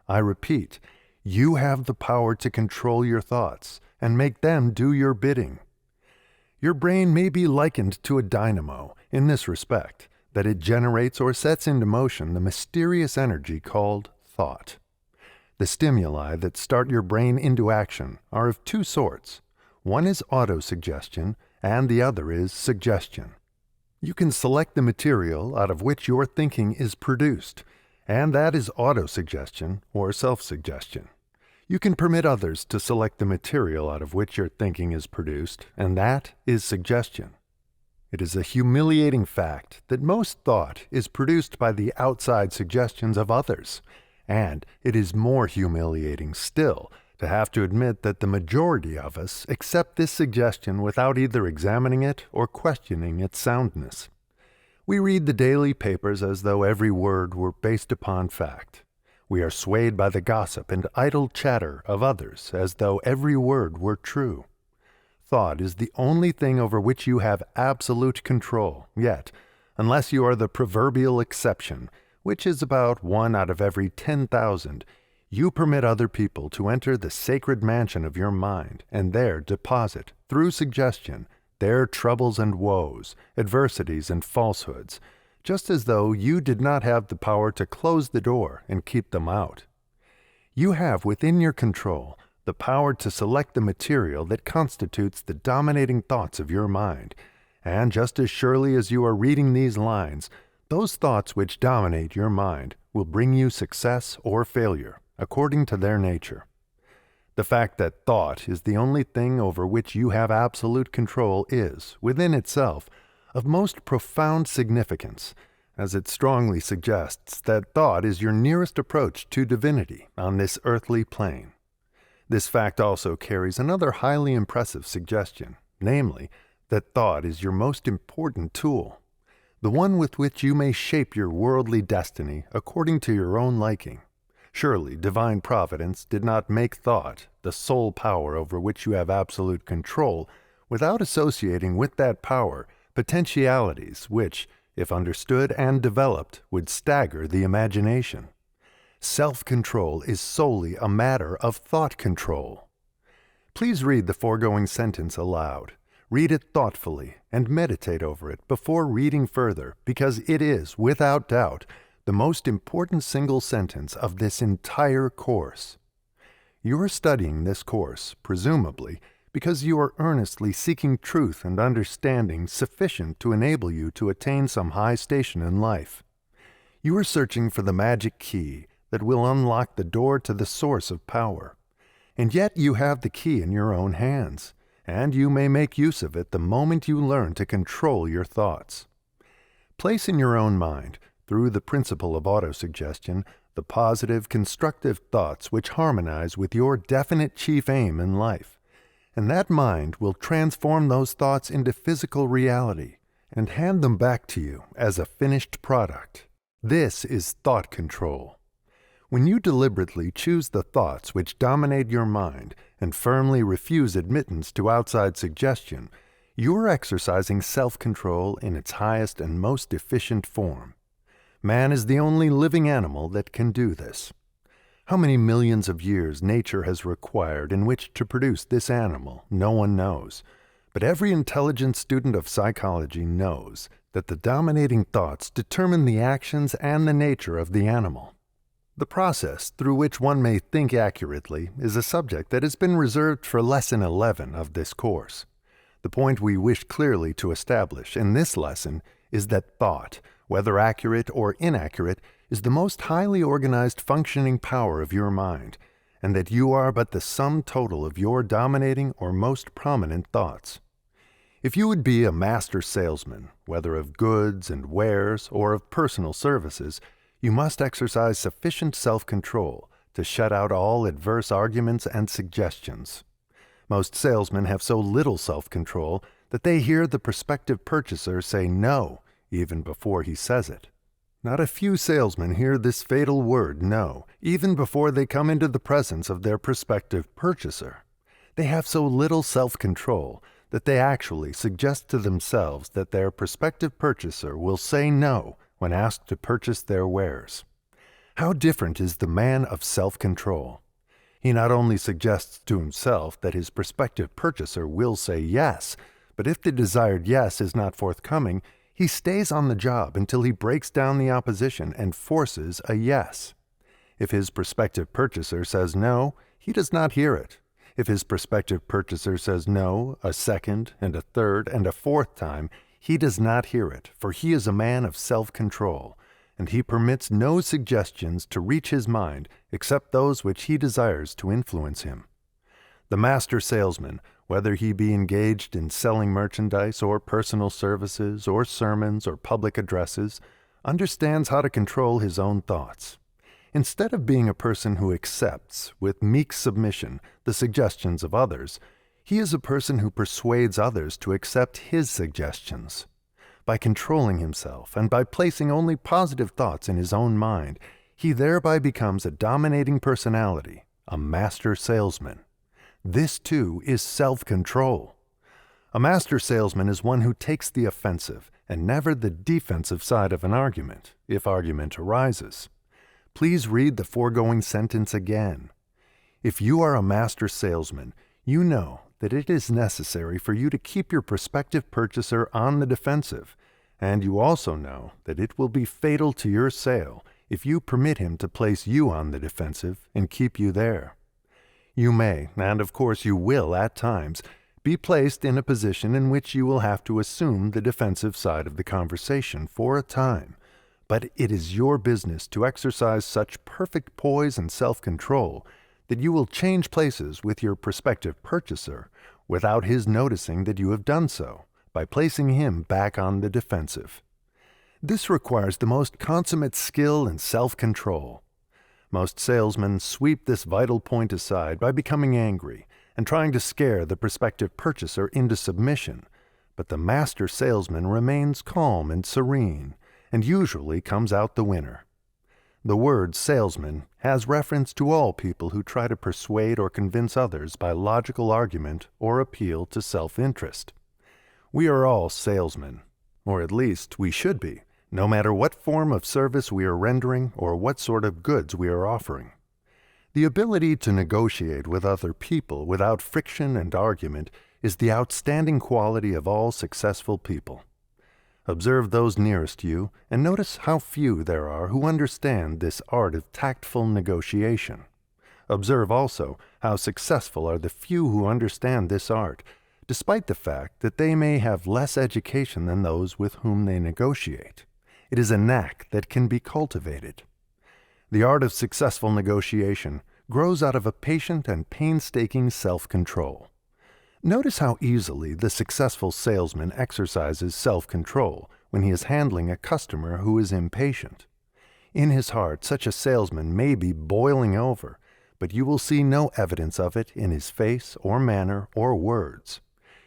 I repeat, you have the power to control your thoughts and make them do your bidding. Your brain may be likened to a dynamo in this respect, that it generates or sets into motion the mysterious energy called thought. The stimuli that start your brain into action are of two sorts. One is autosuggestion, and the other is suggestion. You can select the material out of which your thinking is produced, and that is autosuggestion or self-suggestion. You can permit others to select the material out of which your thinking is produced, and that is suggestion. It is a humiliating fact that most thought is produced by the outside suggestions of others, and it is more humiliating still to have to admit that the majority of us accept this suggestion without either examining it or questioning its soundness. We read the daily papers as though every word were based upon fact. We are swayed by the gossip and idle chatter of others as though every word were true. Thought is the only thing over which you have absolute control, yet, unless you are the proverbial exception, which is about 1 out of every 10,000, you permit other people to enter the sacred mansion of your mind and there deposit, through suggestion, their troubles and woes, adversities and falsehoods, just as though you did not have the power to close the door and keep them out. You have within your control the power to select the material that constitutes the dominating thoughts of your mind, and just as surely as you are reading these lines, those thoughts which dominate your mind will bring you success or failure, according to their nature. The fact that thought is the only thing over which you have absolute control is, within itself, of most profound significance, as it strongly suggests that thought is your nearest approach to divinity on this earthly plane. This fact also carries another highly impressive suggestion, namely, that thought is your most important tool, the one with which you may shape your worldly destiny according to your own liking. Surely divine providence did not make thought the sole power over which you have absolute control without associating with that power potentialities which, if understood and developed, would stagger the imagination. Self-control is solely a matter of thought control. Please read the foregoing sentence aloud. Read it thoughtfully and meditate over it before reading further, because it is, without doubt, the most important single sentence of this entire course. You are studying this course, presumably, because you are earnestly seeking truth and understanding sufficient to enable you to attain some high station in life. You are searching for the magic key that will unlock the door to the source of power. And yet you have the key in your own hands, and you may make use of it the moment you learn to control your thoughts. Place in your own mind, through the principle of autosuggestion, the positive, constructive thoughts which harmonize with your definite chief aim in life, and that mind will transform those thoughts into physical reality and hand them back to you as a finished product. This is thought control. When you deliberately choose the thoughts which dominate your mind and firmly refuse admittance to outside suggestion, you are exercising self-control in its highest and most efficient form. Man is the only living animal that can do this. How many millions of years nature has required in which to produce this animal, no one knows. But every intelligent student of psychology knows that the dominating thoughts determine the actions and the nature of the animal. The process through which one may think accurately is a subject that has been reserved for Lesson 11 of this course. The point we wish clearly to establish in this lesson is that thought, whether accurate or inaccurate, is the most highly organized functioning power of your mind, and that you are but the sum total of your dominating or most prominent thoughts. If you would be a master salesman, whether of goods and wares or of personal services, you must exercise sufficient self-control to shut out all adverse arguments and suggestions. Most salesmen have so little self-control that they hear the prospective purchaser say no even before he says it. Not a few salesmen hear this fatal word no even before they come into the presence of their prospective purchaser. They have so little self-control that they actually suggest to themselves that their prospective purchaser will say no when asked to purchase their wares. How different is the man of self-control! He not only suggests to himself that his prospective purchaser will say yes, but if the desired yes is not forthcoming, he stays on the job until he breaks down the opposition and forces a yes. If his prospective purchaser says no, he does not hear it. If his prospective purchaser says no a second and a third and a fourth time, he does not hear it, for he is a man of self-control, and he permits no suggestions to reach his mind except those which he desires to influence him. The master salesman, whether he be engaged in selling merchandise or personal services or sermons or public addresses, understands how to control his own thoughts. Instead of being a person who accepts, with meek submission, the suggestions of others, he is a person who persuades others to accept his suggestions. By controlling himself and by placing only positive thoughts in his own mind, he thereby becomes a dominating personality, a master salesman. This, too, is self-control. A master salesman is one who takes the offensive and never the defensive side of an argument, if argument arises. Please read the foregoing sentence again. If you are a master salesman, you know that it is necessary for you to keep your prospective purchaser on the defensive, and you also know that it will be fatal to your sale if you permit him to place you on the defensive and keep you there. You may, and of course you will at times, be placed in a position in which you will have to assume the defensive side of the conversation for a time, but it is your business to exercise such perfect poise and self-control that you will change places with your prospective purchaser without his noticing that you have done so, by placing him back on the defensive. This requires the most consummate skill and self-control. Most salesmen sweep this vital point aside by becoming angry and trying to scare the prospective purchaser into submission, but the master salesman remains calm and serene and usually comes out the winner. The word salesman has reference to all people who try to persuade or convince others by logical argument or appeal to self-interest. We are all salesmen, or at least we should be, no matter what form of service we are rendering or what sort of goods we are offering. The ability to negotiate with other people without friction and argument is the outstanding quality of all successful people. Observe those nearest you and notice how few there are who understand this art of tactful negotiation. Observe also how successful are the few who understand this art, despite the fact that they may have less education than those with whom they negotiate. It is a knack that can be cultivated. The art of successful negotiation grows out of a patient and painstaking self-control. Notice how easily the successful salesman exercises self-control when he is handling a customer who is impatient. In his heart, such a salesman may be boiling over, but you will see no evidence of it in his face or manner or words.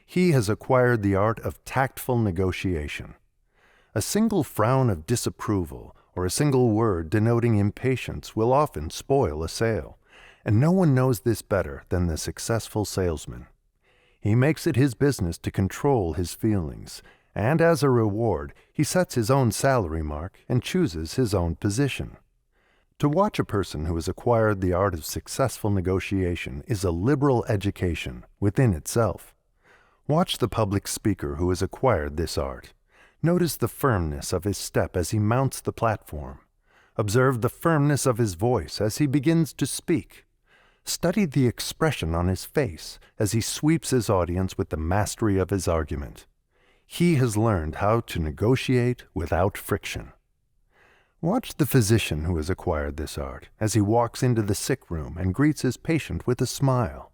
He has acquired the art of tactful negotiation. A single frown of disapproval or a single word denoting impatience will often spoil a sale, and no one knows this better than the successful salesman. He makes it his business to control his feelings, and as a reward, he sets his own salary mark and chooses his own position. To watch a person who has acquired the art of successful negotiation is a liberal education within itself. Watch the public speaker who has acquired this art. Notice the firmness of his step as he mounts the platform. Observe the firmness of his voice as he begins to speak. Study the expression on his face as he sweeps his audience with the mastery of his argument. He has learned how to negotiate without friction. Watch the physician who has acquired this art as he walks into the sick room and greets his patient with a smile.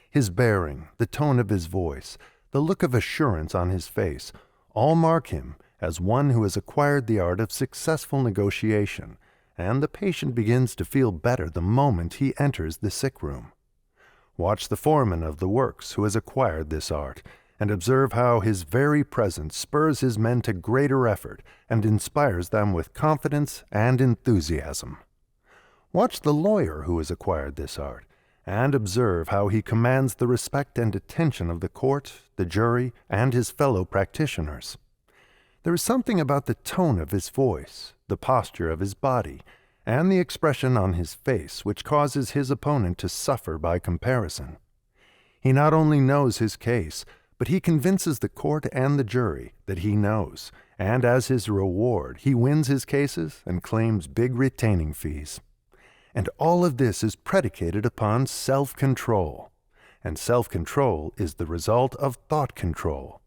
His bearing, the tone of his voice, the look of assurance on his face, all mark him as one who has acquired the art of successful negotiation, and the patient begins to feel better the moment he enters the sick room. Watch the foreman of the works who has acquired this art, and observe how his very presence spurs his men to greater effort and inspires them with confidence and enthusiasm. Watch the lawyer who has acquired this art, and observe how he commands the respect and attention of the court, the jury, and his fellow practitioners. There is something about the tone of his voice, the posture of his body, and the expression on his face which causes his opponent to suffer by comparison. He not only knows his case, but he convinces the court and the jury that he knows, and as his reward he wins his cases and claims big retaining fees. And all of this is predicated upon self-control, and self-control is the result of thought control.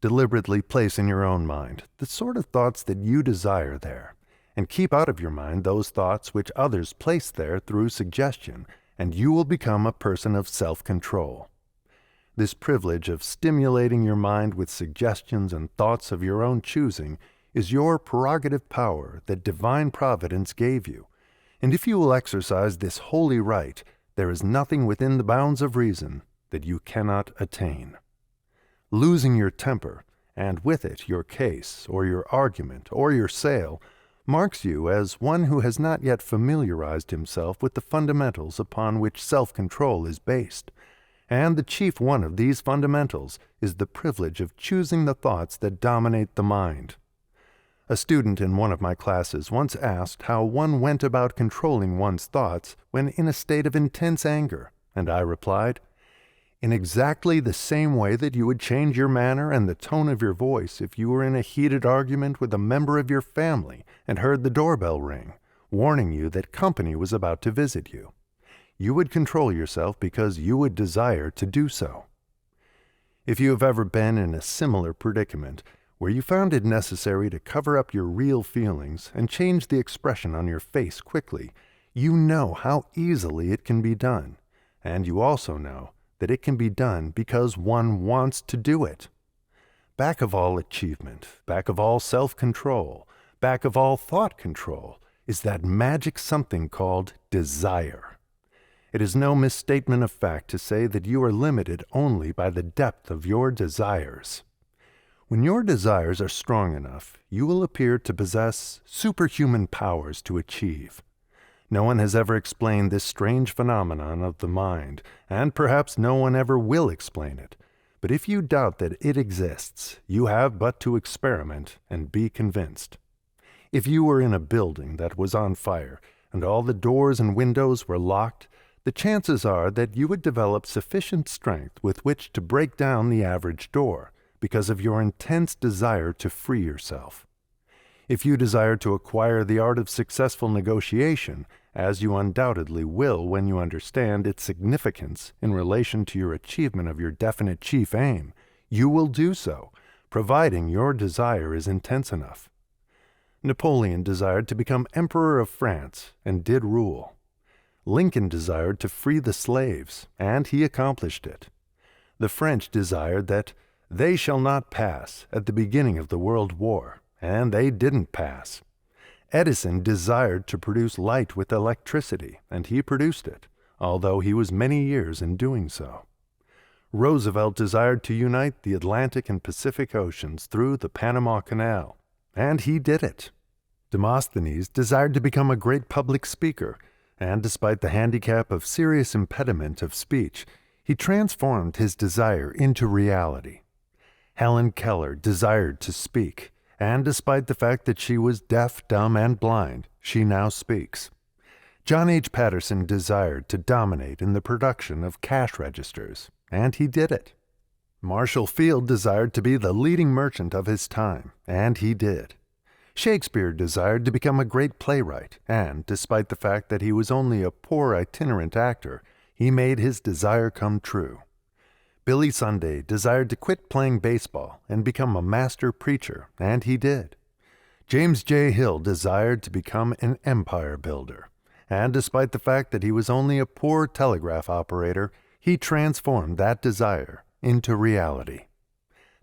Deliberately place in your own mind the sort of thoughts that you desire there, and keep out of your mind those thoughts which others place there through suggestion, and you will become a person of self-control. This privilege of stimulating your mind with suggestions and thoughts of your own choosing is your prerogative power that divine providence gave you, and if you will exercise this holy right, there is nothing within the bounds of reason that you cannot attain. Losing your temper, and with it your case, or your argument, or your sale, marks you as one who has not yet familiarized himself with the fundamentals upon which self-control is based, and the chief one of these fundamentals is the privilege of choosing the thoughts that dominate the mind. A student in one of my classes once asked how one went about controlling one's thoughts when in a state of intense anger, and I replied, "In exactly the same way that you would change your manner and the tone of your voice if you were in a heated argument with a member of your family and heard the doorbell ring, warning you that company was about to visit you. You would control yourself because you would desire to do so." If you have ever been in a similar predicament, where you found it necessary to cover up your real feelings and change the expression on your face quickly, you know how easily it can be done, and you also know that it can be done because one wants to do it. Back of all achievement, back of all self-control, back of all thought control, is that magic something called desire. It is no misstatement of fact to say that you are limited only by the depth of your desires. When your desires are strong enough, you will appear to possess superhuman powers to achieve. No one has ever explained this strange phenomenon of the mind, and perhaps no one ever will explain it. But if you doubt that it exists, you have but to experiment and be convinced. If you were in a building that was on fire and all the doors and windows were locked, the chances are that you would develop sufficient strength with which to break down the average door because of your intense desire to free yourself. If you desire to acquire the art of successful negotiation, as you undoubtedly will when you understand its significance in relation to your achievement of your definite chief aim, you will do so, providing your desire is intense enough. Napoleon desired to become Emperor of France and did rule. Lincoln desired to free the slaves, and he accomplished it. The French desired that they shall not pass at the beginning of the World War, and they didn't pass. Edison desired to produce light with electricity, and he produced it, although he was many years in doing so. Roosevelt desired to unite the Atlantic and Pacific Oceans through the Panama Canal, and he did it. Demosthenes desired to become a great public speaker, and despite the handicap of serious impediment of speech, he transformed his desire into reality. Helen Keller desired to speak, and despite the fact that she was deaf, dumb, and blind, she now speaks. John H. Patterson desired to dominate in the production of cash registers, and he did it. Marshall Field desired to be the leading merchant of his time, and he did. Shakespeare desired to become a great playwright, and despite the fact that he was only a poor itinerant actor, he made his desire come true. Billy Sunday desired to quit playing baseball and become a master preacher, and he did. James J. Hill desired to become an empire builder, and despite the fact that he was only a poor telegraph operator, he transformed that desire into reality.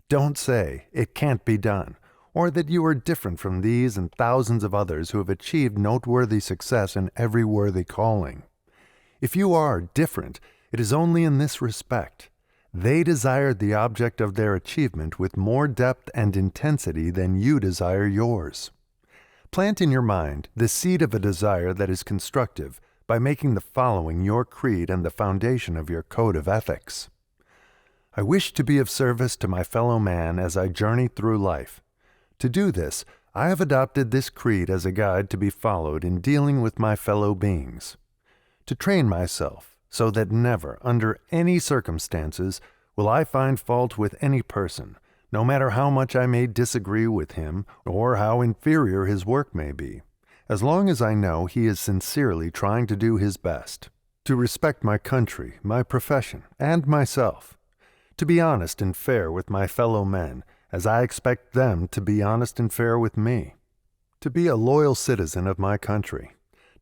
Don't say it can't be done, or that you are different from these and thousands of others who have achieved noteworthy success in every worthy calling. If you are different, it is only in this respect. They desired the object of their achievement with more depth and intensity than you desire yours. Plant in your mind the seed of a desire that is constructive by making the following your creed and the foundation of your code of ethics. I wish to be of service to my fellow man as I journey through life. To do this, I have adopted this creed as a guide to be followed in dealing with my fellow beings. To train myself, so that never, under any circumstances, will I find fault with any person, no matter how much I may disagree with him or how inferior his work may be, as long as I know he is sincerely trying to do his best. To respect my country, my profession, and myself. To be honest and fair with my fellow men, as I expect them to be honest and fair with me. To be a loyal citizen of my country.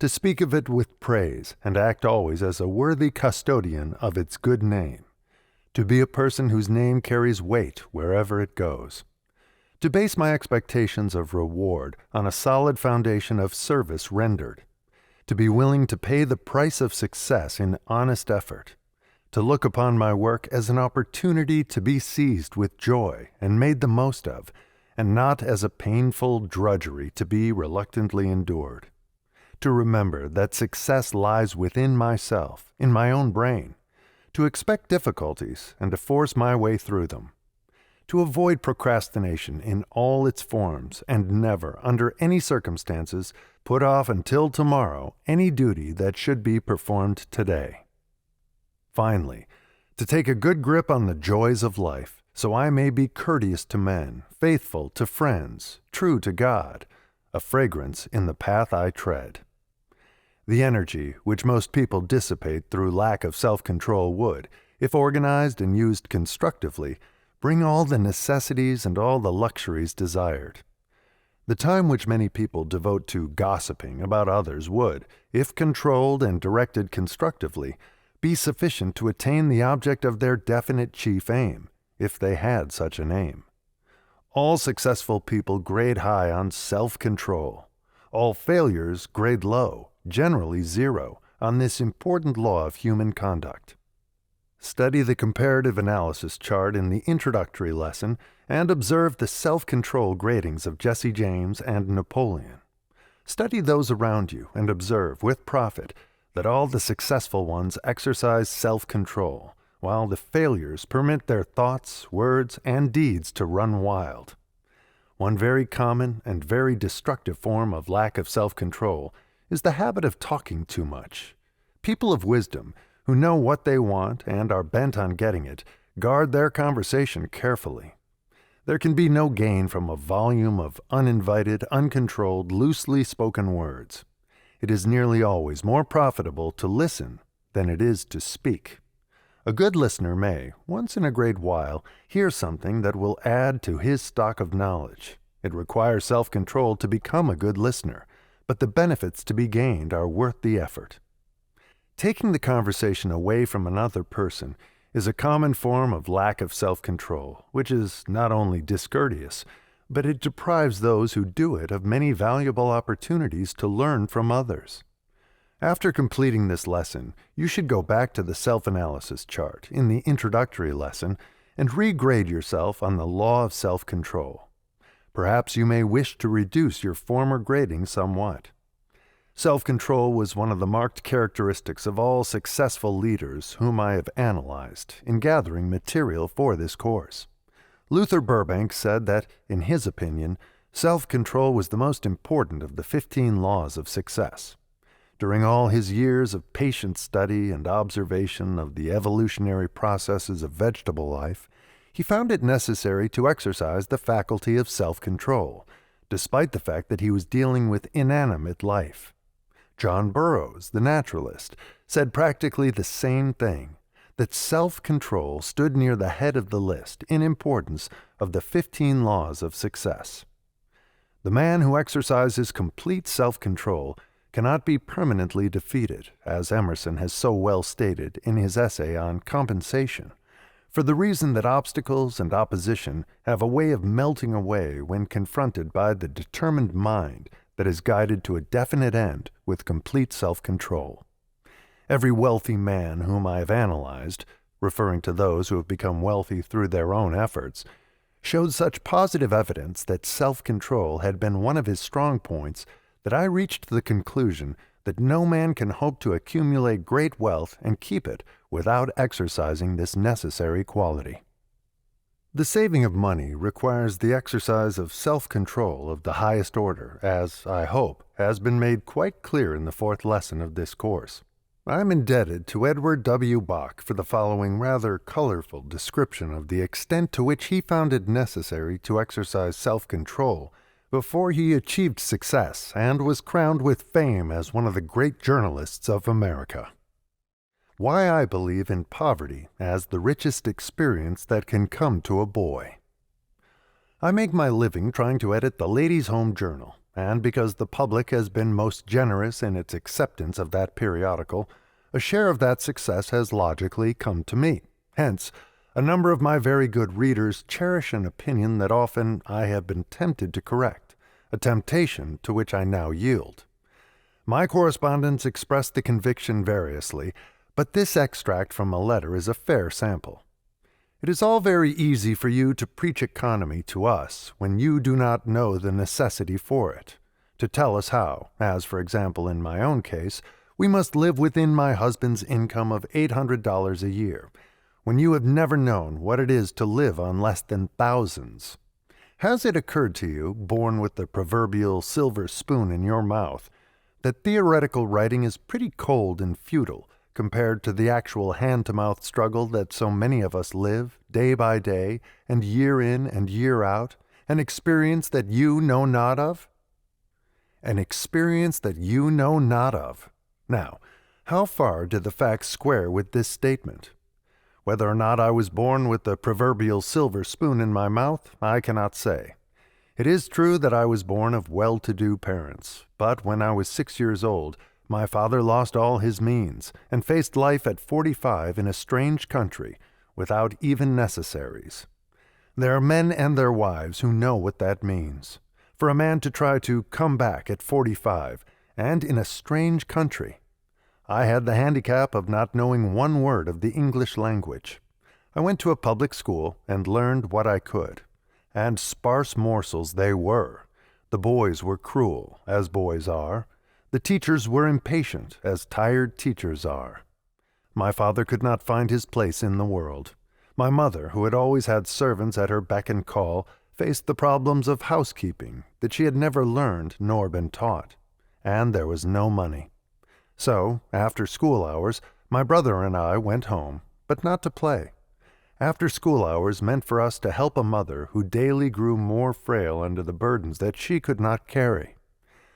To speak of it with praise, and act always as a worthy custodian of its good name. To be a person whose name carries weight wherever it goes. To base my expectations of reward on a solid foundation of service rendered. To be willing to pay the price of success in honest effort. To look upon my work as an opportunity to be seized with joy and made the most of, and not as a painful drudgery to be reluctantly endured. To remember that success lies within myself, in my own brain, to expect difficulties and to force my way through them, to avoid procrastination in all its forms and never, under any circumstances, put off until tomorrow any duty that should be performed today. Finally, to take a good grip on the joys of life, so I may be courteous to men, faithful to friends, true to God, a fragrance in the path I tread. The energy which most people dissipate through lack of self-control would, if organized and used constructively, bring all the necessities and all the luxuries desired. The time which many people devote to gossiping about others would, if controlled and directed constructively, be sufficient to attain the object of their definite chief aim, if they had such an aim. All successful people grade high on self-control. All failures grade low, generally 0, on this important law of human conduct. Study the comparative analysis chart in the introductory lesson and observe the self-control gradings of Jesse James and Napoleon. Study those around you and observe, with profit, that all the successful ones exercise self-control, while the failures permit their thoughts, words, and deeds to run wild. One very common and very destructive form of lack of self-control is the habit of talking too much. People of wisdom, who know what they want and are bent on getting it, guard their conversation carefully. There can be no gain from a volume of uninvited, uncontrolled, loosely spoken words. It is nearly always more profitable to listen than it is to speak. A good listener may, once in a great while, hear something that will add to his stock of knowledge. It requires self-control to become a good listener, but the benefits to be gained are worth the effort. Taking the conversation away from another person is a common form of lack of self-control, which is not only discourteous, but it deprives those who do it of many valuable opportunities to learn from others. After completing this lesson, you should go back to the self-analysis chart in the introductory lesson and regrade yourself on the law of self-control. Perhaps you may wish to reduce your former grading somewhat. Self-control was one of the marked characteristics of all successful leaders whom I have analyzed in gathering material for this course. Luther Burbank said that, in his opinion, self-control was the most important of the 15 laws of success. During all his years of patient study and observation of the evolutionary processes of vegetable life, he found it necessary to exercise the faculty of self-control, despite the fact that he was dealing with inanimate life. John Burroughs, the naturalist, said practically the same thing, that self-control stood near the head of the list in importance of the 15 laws of success. The man who exercises complete self-control cannot be permanently defeated, as Emerson has so well stated in his essay on compensation, for the reason that obstacles and opposition have a way of melting away when confronted by the determined mind that is guided to a definite end with complete self-control. Every wealthy man whom I have analyzed, referring to those who have become wealthy through their own efforts, showed such positive evidence that self-control had been one of his strong points that I reached the conclusion that no man can hope to accumulate great wealth and keep it without exercising this necessary quality. The saving of money requires the exercise of self-control of the highest order, as, I hope, has been made quite clear in the 4th lesson of this course. I am indebted to Edward W. Bach for the following rather colorful description of the extent to which he found it necessary to exercise self-control before he achieved success and was crowned with fame as one of the great journalists of America. Why I believe in poverty as the richest experience that can come to a boy. I make my living trying to edit the Ladies' Home Journal, and because the public has been most generous in its acceptance of that periodical, a share of that success has logically come to me. Hence, a number of my very good readers cherish an opinion that often I have been tempted to correct, a temptation to which I now yield. My correspondents express the conviction variously, but this extract from a letter is a fair sample. It is all very easy for you to preach economy to us when you do not know the necessity for it, to tell us how, as for example in my own case, we must live within my husband's income of $800 a year, when you have never known what it is to live on less than thousands. Has it occurred to you, born with the proverbial silver spoon in your mouth, that theoretical writing is pretty cold and futile compared to the actual hand-to-mouth struggle that so many of us live, day by day, and year in and year out, an experience that you know not of? An experience that you know not of. Now, how far do the facts square with this statement? Whether or not I was born with the proverbial silver spoon in my mouth, I cannot say. It is true that I was born of well-to-do parents, but when I was 6 years old, my father lost all his means and faced life at 45 in a strange country without even necessaries. There are men and their wives who know what that means. for a man to try to come back at 45 and in a strange country. I had the handicap of not knowing one word of the English language. I went to a public school and learned what I could. And sparse morsels they were. The boys were cruel, as boys are. The teachers were impatient, as tired teachers are. My father could not find his place in the world. My mother, who had always had servants at her beck and call, faced the problems of housekeeping that she had never learned nor been taught. And there was no money. So, after school hours, my brother and I went home, but not to play. After school hours meant for us to help a mother who daily grew more frail under the burdens that she could not carry.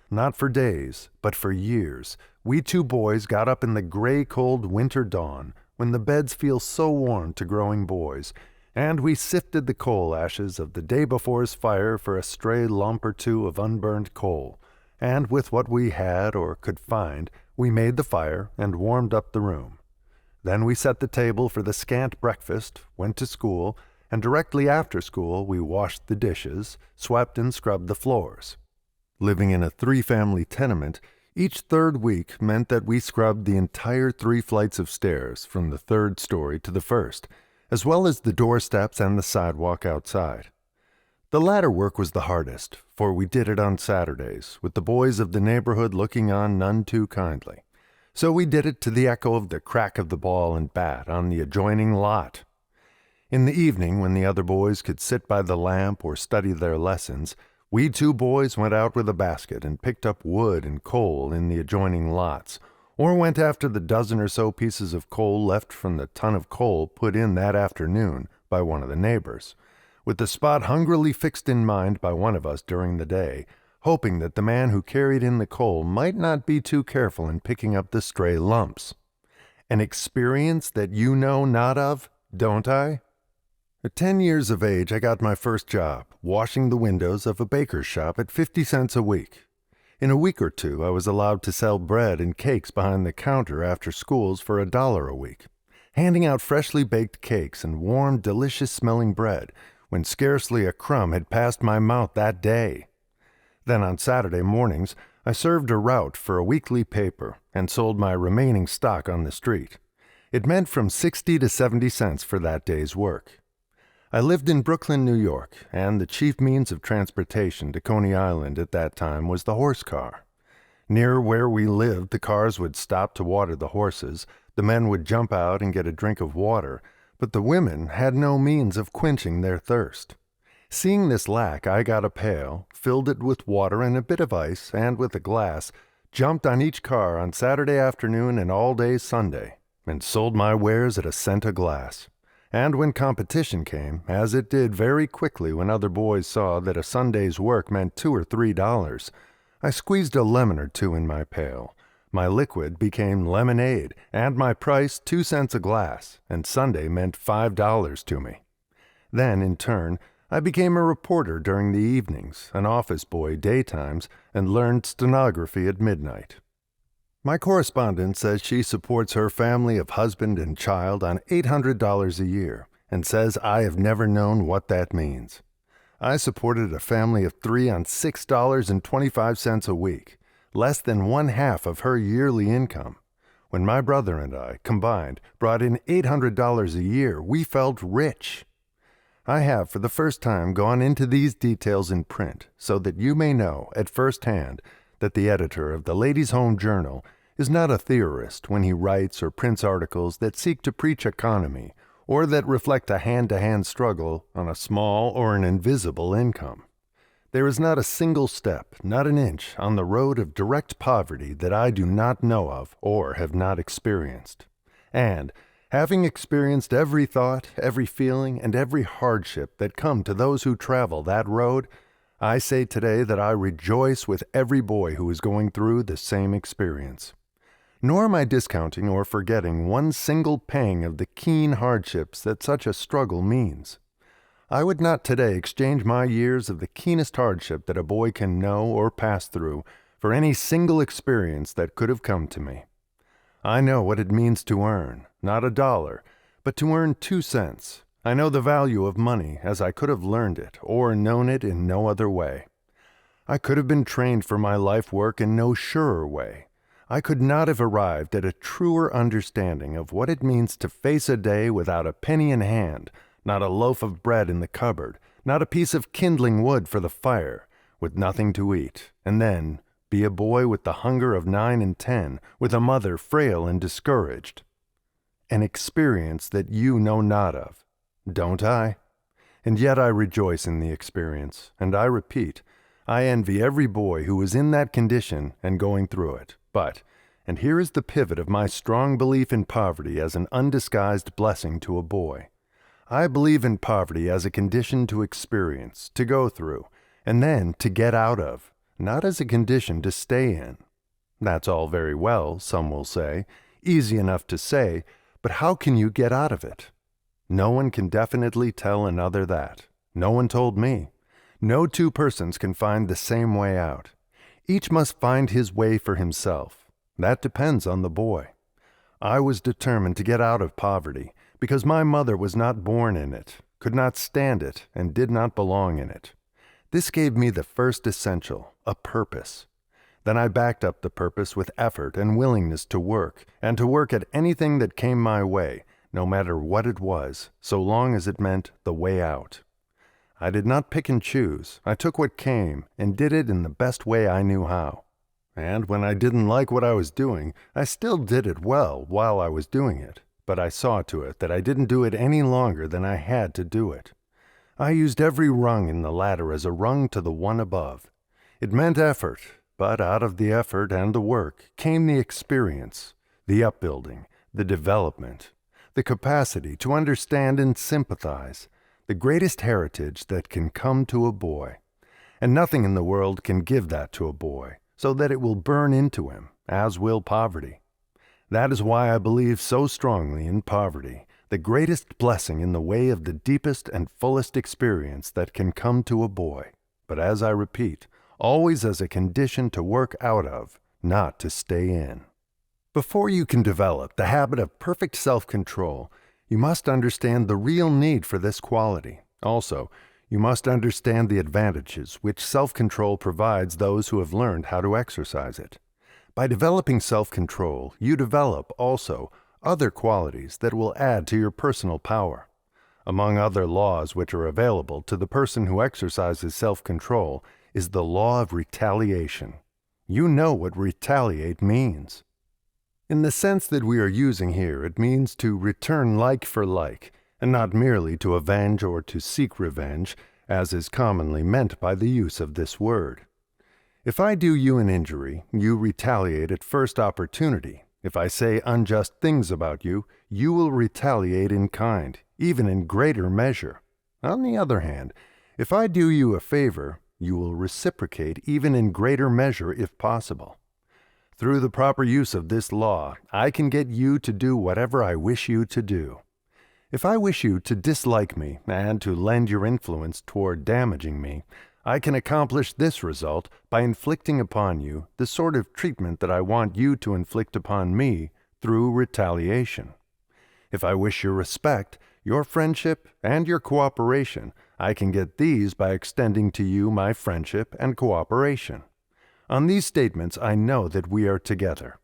Not for days, but for years, we two boys got up in the gray, cold winter dawn, when the beds feel so warm to growing boys, and we sifted the coal ashes of the day before's fire for a stray lump or two of unburned coal, and with what we had or could find, we made the fire and warmed up the room. Then we set the table for the scant breakfast, went to school, and directly after school we washed the dishes, swept and scrubbed the floors. Living in a 3-family tenement, each third week meant that we scrubbed the entire 3 flights of stairs from the 3rd story to the 1st, as well as the doorsteps and the sidewalk outside. The latter work was the hardest, for we did it on Saturdays, with the boys of the neighborhood looking on none too kindly. So we did it to the echo of the crack of the ball and bat on the adjoining lot. In the evening, when the other boys could sit by the lamp or study their lessons, we two boys went out with a basket and picked up wood and coal in the adjoining lots, or went after the dozen or so pieces of coal left from the ton of coal put in that afternoon by one of the neighbors, with the spot hungrily fixed in mind by one of us during the day, hoping that the man who carried in the coal might not be too careful in picking up the stray lumps. An experience that you know not of, don't I? At 10 years of age, I got my first job, washing the windows of a baker's shop at 50 cents a week. In a week or two, I was allowed to sell bread and cakes behind the counter after schools for $1 a week, handing out freshly baked cakes and warm, delicious-smelling bread when scarcely a crumb had passed my mouth that day. Then on Saturday mornings, I served a route for a weekly paper and sold my remaining stock on the street. It meant from 60 to 70 cents for that day's work. I lived in Brooklyn, New York, and the chief means of transportation to Coney Island at that time was the horse car. Near where we lived, the cars would stop to water the horses, the men would jump out and get a drink of water, but the women had no means of quenching their thirst. Seeing this lack, I got a pail, filled it with water and a bit of ice, and with a glass, jumped on each car on Saturday afternoon and all day Sunday, and sold my wares at a cent a glass. And when competition came, as it did very quickly when other boys saw that a Sunday's work meant $2 or $3, I squeezed a lemon or two in my pail. My liquid became lemonade, and my price 2 cents a glass, and Sunday meant $5 to me. Then, in turn, I became a reporter during the evenings, an office boy daytimes, and learned stenography at midnight. My correspondent says she supports her family of husband and child on $800 a year, and says I have never known what that means. I supported a family of 3 on $6.25 a week, less than 1/2 of her yearly income. When my brother and I, combined, brought in $800 a year, we felt rich. I have for the first time gone into these details in print so that you may know at first hand that the editor of the Ladies' Home Journal is not a theorist when he writes or prints articles that seek to preach economy or that reflect a hand-to-hand struggle on a small or an invisible income. There is not a single step, not an inch, on the road of direct poverty that I do not know of or have not experienced. And, having experienced every thought, every feeling, and every hardship that come to those who travel that road, I say today that I rejoice with every boy who is going through the same experience. Nor am I discounting or forgetting one single pang of the keen hardships that such a struggle means. I would not today exchange my years of the keenest hardship that a boy can know or pass through for any single experience that could have come to me. I know what it means to earn, not $1, but to earn 2 cents. I know the value of money as I could have learned it or known it in no other way. I could have been trained for my life work in no surer way. I could not have arrived at a truer understanding of what it means to face a day without a penny in hand, not a loaf of bread in the cupboard, not a piece of kindling wood for the fire, with nothing to eat, and then be a boy with the hunger of 9 and 10, with a mother frail and discouraged. An experience that you know not of, don't I? And yet I rejoice in the experience, and I repeat, I envy every boy who is in that condition and going through it. But, and here is the pivot of my strong belief in poverty as an undisguised blessing to a boy. I believe in poverty as a condition to experience, to go through, and then to get out of, not as a condition to stay in. That's all very well, some will say, easy enough to say, but how can you get out of it? No one can definitely tell another that. No one told me. No two persons can find the same way out. Each must find his way for himself. That depends on the boy. I was determined to get out of poverty because my mother was not born in it, could not stand it, and did not belong in it. This gave me the first essential, a purpose. Then I backed up the purpose with effort and willingness to work, and to work at anything that came my way, no matter what it was, so long as it meant the way out. I did not pick and choose. I took what came and did it in the best way I knew how. And when I didn't like what I was doing, I still did it well while I was doing it, but I saw to it that I didn't do it any longer than I had to do it. I used every rung in the ladder as a rung to the one above. It meant effort, but out of the effort and the work came the experience, the upbuilding, the development, the capacity to understand and sympathize, the greatest heritage that can come to a boy. And nothing in the world can give that to a boy, so that it will burn into him, as will poverty. That is why I believe so strongly in poverty, the greatest blessing in the way of the deepest and fullest experience that can come to a boy, but as I repeat, always as a condition to work out of, not to stay in. Before you can develop the habit of perfect self-control, you must understand the real need for this quality. Also, you must understand the advantages which self-control provides those who have learned how to exercise it. By developing self-control, you develop, also, other qualities that will add to your personal power. Among other laws which are available to the person who exercises self-control is the law of retaliation. You know what retaliate means. In the sense that we are using here, it means to return like for like, and not merely to avenge or to seek revenge, as is commonly meant by the use of this word. If I do you an injury, you retaliate at first opportunity. If I say unjust things about you, you will retaliate in kind, even in greater measure. On the other hand, if I do you a favor, you will reciprocate even in greater measure if possible. Through the proper use of this law, I can get you to do whatever I wish you to do. If I wish you to dislike me and to lend your influence toward damaging me, I can accomplish this result by inflicting upon you the sort of treatment that I want you to inflict upon me through retaliation. If I wish your respect, your friendship, and your cooperation, I can get these by extending to you my friendship and cooperation. On these statements, I know that we are together.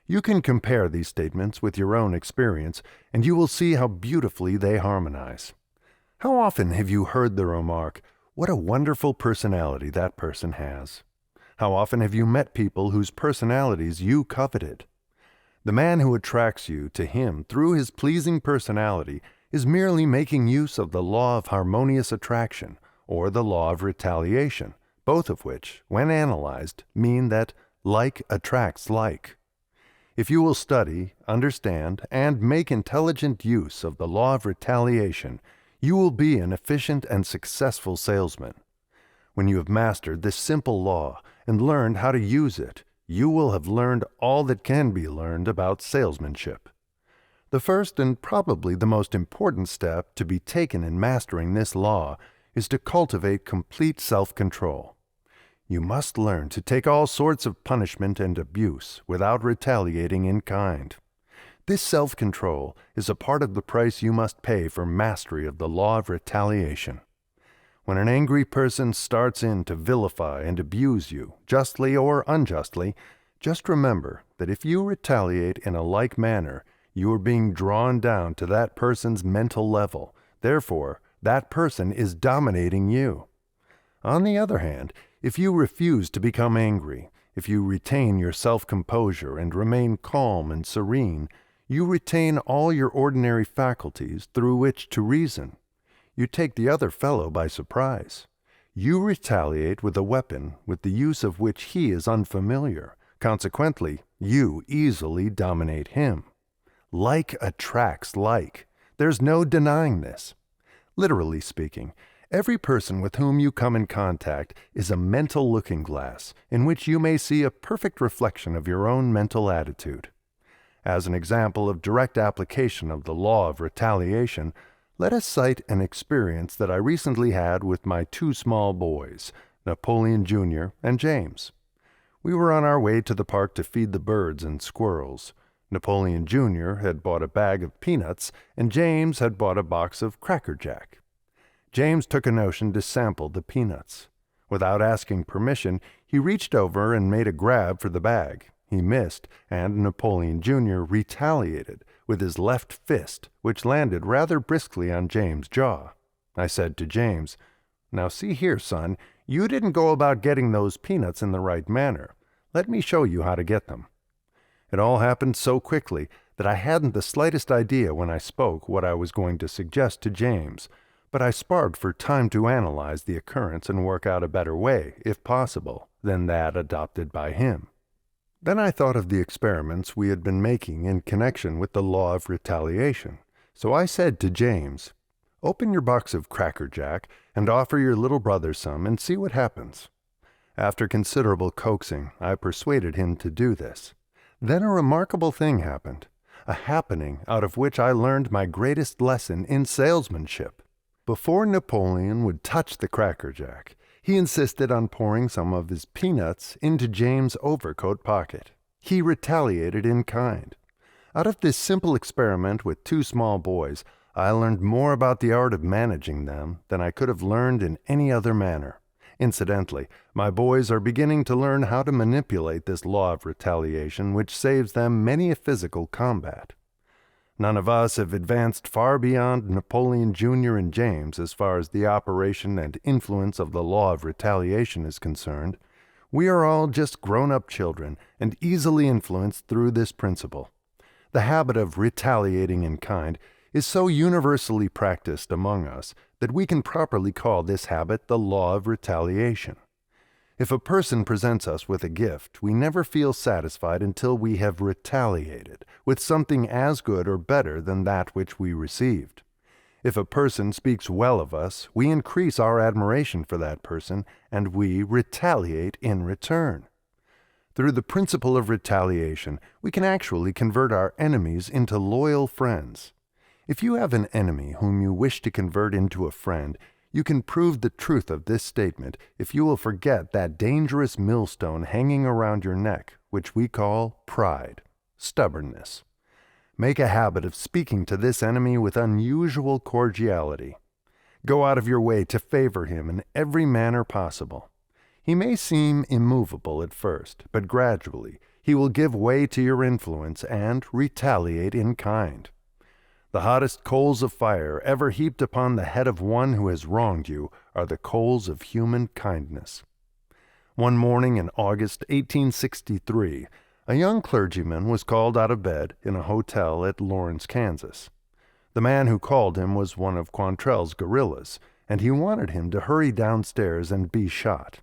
You can compare these statements with your own experience, and you will see how beautifully they harmonize. How often have you heard the remark, "What a wonderful personality that person has"? How often have you met people whose personalities you coveted? The man who attracts you to him through his pleasing personality is merely making use of the law of harmonious attraction, or the law of retaliation, both of which, when analyzed, mean that like attracts like. If you will study, understand, and make intelligent use of the law of retaliation, you will be an efficient and successful salesman. When you have mastered this simple law and learned how to use it, you will have learned all that can be learned about salesmanship. The first and probably the most important step to be taken in mastering this law is to cultivate complete self-control. You must learn to take all sorts of punishment and abuse without retaliating in kind. This self-control is a part of the price you must pay for mastery of the law of retaliation. When an angry person starts in to vilify and abuse you, justly or unjustly, just remember that if you retaliate in a like manner, you are being drawn down to that person's mental level. Therefore, that person is dominating you. On the other hand, if you refuse to become angry, if you retain your self-composure and remain calm and serene, you retain all your ordinary faculties through which to reason. You take the other fellow by surprise. You retaliate with a weapon with the use of which he is unfamiliar. Consequently, you easily dominate him. Like attracts like. There's no denying this. Literally speaking, every person with whom you come in contact is a mental looking glass in which you may see a perfect reflection of your own mental attitude. As an example of direct application of the law of retaliation, let us cite an experience that I recently had with my two small boys, Napoleon Jr. and James. We were on our way to the park to feed the birds and squirrels. Napoleon Jr. had bought a bag of peanuts, and James had bought a box of Cracker Jack. James took a notion to sample the peanuts. Without asking permission, he reached over and made a grab for the bag. He missed, and Napoleon Jr. retaliated with his left fist, which landed rather briskly on James' jaw. I said to James, "Now see here, son, you didn't go about getting those peanuts in the right manner. Let me show you how to get them." It all happened so quickly that I hadn't the slightest idea when I spoke what I was going to suggest to James, but I sparred for time to analyze the occurrence and work out a better way, if possible, than that adopted by him. Then I thought of the experiments we had been making in connection with the law of retaliation. So I said to James, "Open your box of Cracker Jack and offer your little brother some and see what happens." After considerable coaxing, I persuaded him to do this. Then a remarkable thing happened, a happening out of which I learned my greatest lesson in salesmanship. Before Napoleon would touch the Cracker Jack, he insisted on pouring some of his peanuts into James' overcoat pocket. He retaliated in kind. Out of this simple experiment with two small boys, I learned more about the art of managing them than I could have learned in any other manner. Incidentally, my boys are beginning to learn how to manipulate this law of retaliation, which saves them many a physical combat. None of us have advanced far beyond Napoleon Jr. and James as far as the operation and influence of the law of retaliation is concerned. We are all just grown-up children and easily influenced through this principle. The habit of retaliating in kind is so universally practiced among us that we can properly call this habit the law of retaliation. If a person presents us with a gift, we never feel satisfied until we have retaliated with something as good or better than that which we received. If a person speaks well of us, we increase our admiration for that person, and we retaliate in return. Through the principle of retaliation, we can actually convert our enemies into loyal friends. If you have an enemy whom you wish to convert into a friend, you can prove the truth of this statement if you will forget that dangerous millstone hanging around your neck, which we call pride, stubbornness. Make a habit of speaking to this enemy with unusual cordiality. Go out of your way to favor him in every manner possible. He may seem immovable at first, but gradually he will give way to your influence and retaliate in kind. The hottest coals of fire ever heaped upon the head of one who has wronged you are the coals of human kindness. One morning in August 1863, a young clergyman was called out of bed in a hotel at Lawrence, Kansas. The man who called him was one of Quantrell's guerrillas, and he wanted him to hurry downstairs and be shot.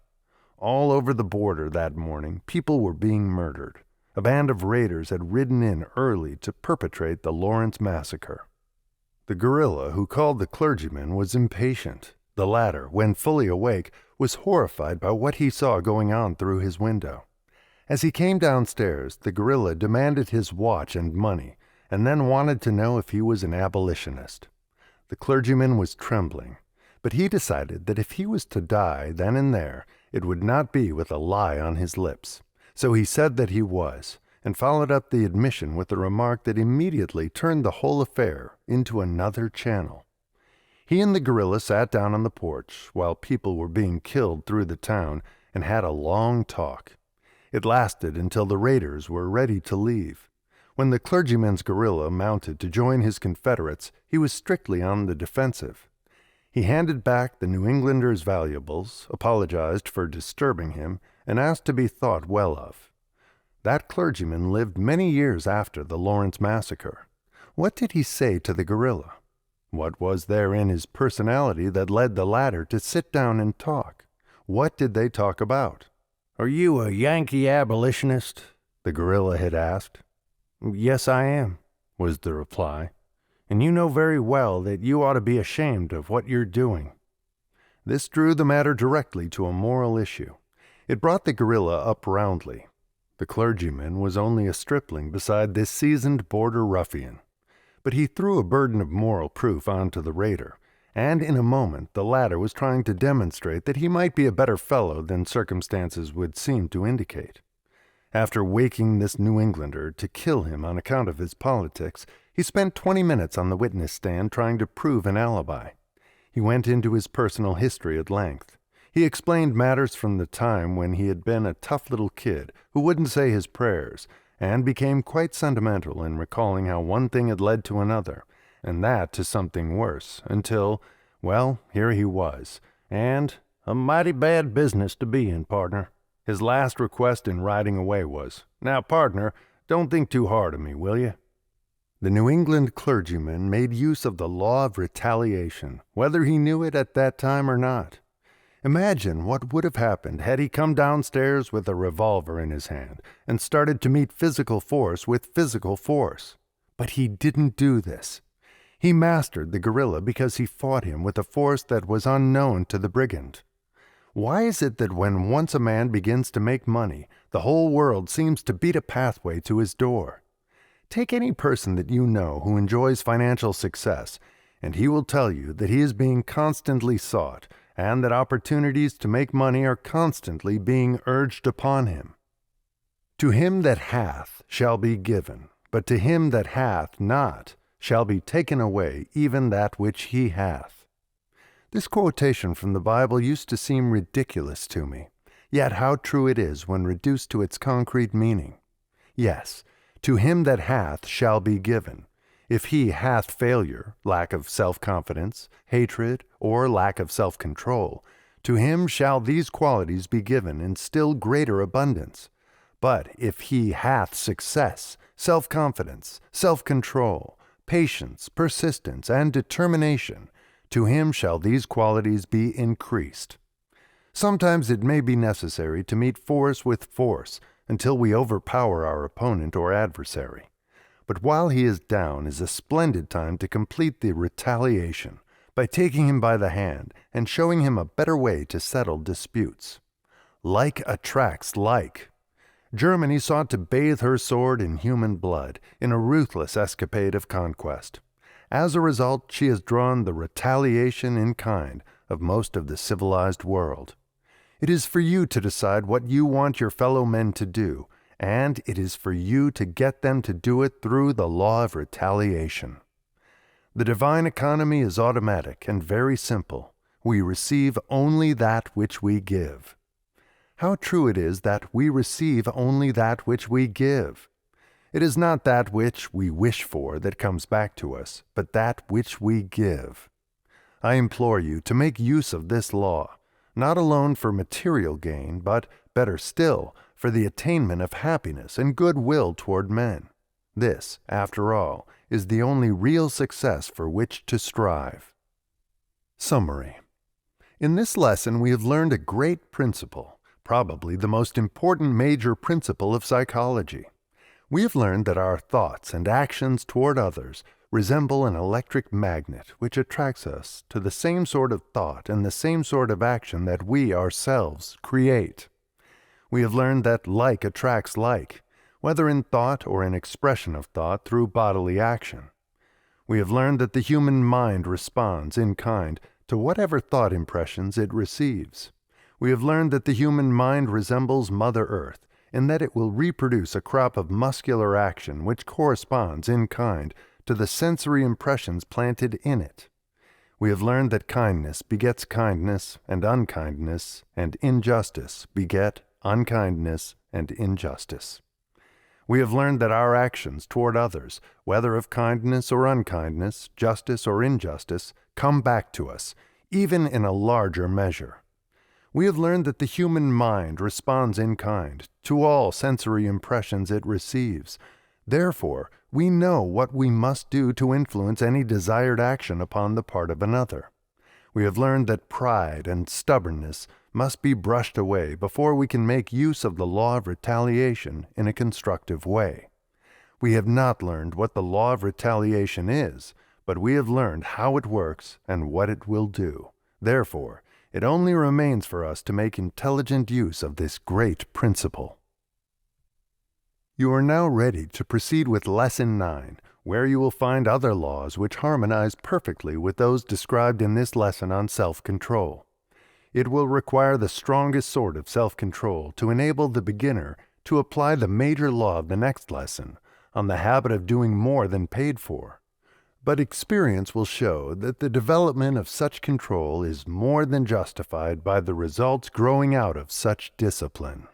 All over the border that morning, people were being murdered. A band of raiders had ridden in early to perpetrate the Lawrence massacre. The guerrilla who called the clergyman was impatient. The latter, when fully awake, was horrified by what he saw going on through his window. As he came downstairs, the guerrilla demanded his watch and money, and then wanted to know if he was an abolitionist. The clergyman was trembling, but he decided that if he was to die then and there, it would not be with a lie on his lips. So he said that he was, and followed up the admission with a remark that immediately turned the whole affair into another channel. He and the gorilla sat down on the porch while people were being killed through the town and had a long talk. It lasted until the raiders were ready to leave. When the clergyman's gorilla mounted to join his Confederates, he was strictly on the defensive. He handed back the New Englander's valuables, apologized for disturbing him, and asked to be thought well of. That clergyman lived many years after the Lawrence massacre. What did he say to the gorilla? What was there in his personality that led the latter to sit down and talk? What did they talk about? "Are you a Yankee abolitionist?" the gorilla had asked. "Yes, I am," was the reply. "And you know very well that you ought to be ashamed of what you're doing." This drew the matter directly to a moral issue. It brought the gorilla up roundly. The clergyman was only a stripling beside this seasoned border ruffian. But he threw a burden of moral proof onto the raider, and in a moment the latter was trying to demonstrate that he might be a better fellow than circumstances would seem to indicate. After waking this New Englander to kill him on account of his politics, he spent 20 minutes on the witness stand trying to prove an alibi. He went into his personal history at length. He explained matters from the time when he had been a tough little kid who wouldn't say his prayers, and became quite sentimental in recalling how one thing had led to another, and that to something worse, until, well, here he was, and a mighty bad business to be in, partner. His last request in riding away was, "Now, partner, don't think too hard of me, will you?" The New England clergyman made use of the law of retaliation, whether he knew it at that time or not. Imagine what would have happened had he come downstairs with a revolver in his hand and started to meet physical force with physical force. But he didn't do this. He mastered the gorilla because he fought him with a force that was unknown to the brigand. Why is it that when once a man begins to make money, the whole world seems to beat a pathway to his door? Take any person that you know who enjoys financial success, and he will tell you that he is being constantly sought, and that opportunities to make money are constantly being urged upon him. To him that hath shall be given, but to him that hath not shall be taken away even that which he hath. This quotation from the Bible used to seem ridiculous to me, yet how true it is when reduced to its concrete meaning. Yes, to him that hath shall be given. If he hath failure, lack of self-confidence, hatred, or lack of self-control, to him shall these qualities be given in still greater abundance. But if he hath success, self-confidence, self-control, patience, persistence, and determination, to him shall these qualities be increased. Sometimes it may be necessary to meet force with force until we overpower our opponent or adversary. But while he is down is a splendid time to complete the retaliation by taking him by the hand and showing him a better way to settle disputes. Like attracts like. Germany sought to bathe her sword in human blood in a ruthless escapade of conquest. As a result, she has drawn the retaliation in kind of most of the civilized world. It is for you to decide what you want your fellow men to do, and it is for you to get them to do it through the law of retaliation. The divine economy is automatic and very simple. We receive only that which we give. How true it is that we receive only that which we give. It is not that which we wish for that comes back to us, but that which we give. I implore you to make use of this law, not alone for material gain, but, better still, for the attainment of happiness and goodwill toward men. This, after all, is the only real success for which to strive. Summary. In this lesson we have learned a great principle, probably the most important major principle of psychology. We have learned that our thoughts and actions toward others resemble an electric magnet which attracts us to the same sort of thought and the same sort of action that we ourselves create. We have learned that like attracts like, whether in thought or in expression of thought through bodily action. We have learned that the human mind responds in kind to whatever thought impressions it receives. We have learned that the human mind resembles Mother Earth in that it will reproduce a crop of muscular action which corresponds in kind to the sensory impressions planted in it. We have learned that kindness begets kindness, and unkindness and injustice beget unkindness and injustice. We have learned that our actions toward others, whether of kindness or unkindness, justice or injustice, come back to us, even in a larger measure. We have learned that the human mind responds in kind to all sensory impressions it receives. Therefore, we know what we must do to influence any desired action upon the part of another. We have learned that pride and stubbornness must be brushed away before we can make use of the law of retaliation in a constructive way. We have not learned what the law of retaliation is, but we have learned how it works and what it will do. Therefore, it only remains for us to make intelligent use of this great principle. You are now ready to proceed with Lesson 9, where you will find other laws which harmonize perfectly with those described in this lesson on self-control. It will require the strongest sort of self-control to enable the beginner to apply the major law of the next lesson on the habit of doing more than paid for. But experience will show that the development of such control is more than justified by the results growing out of such discipline.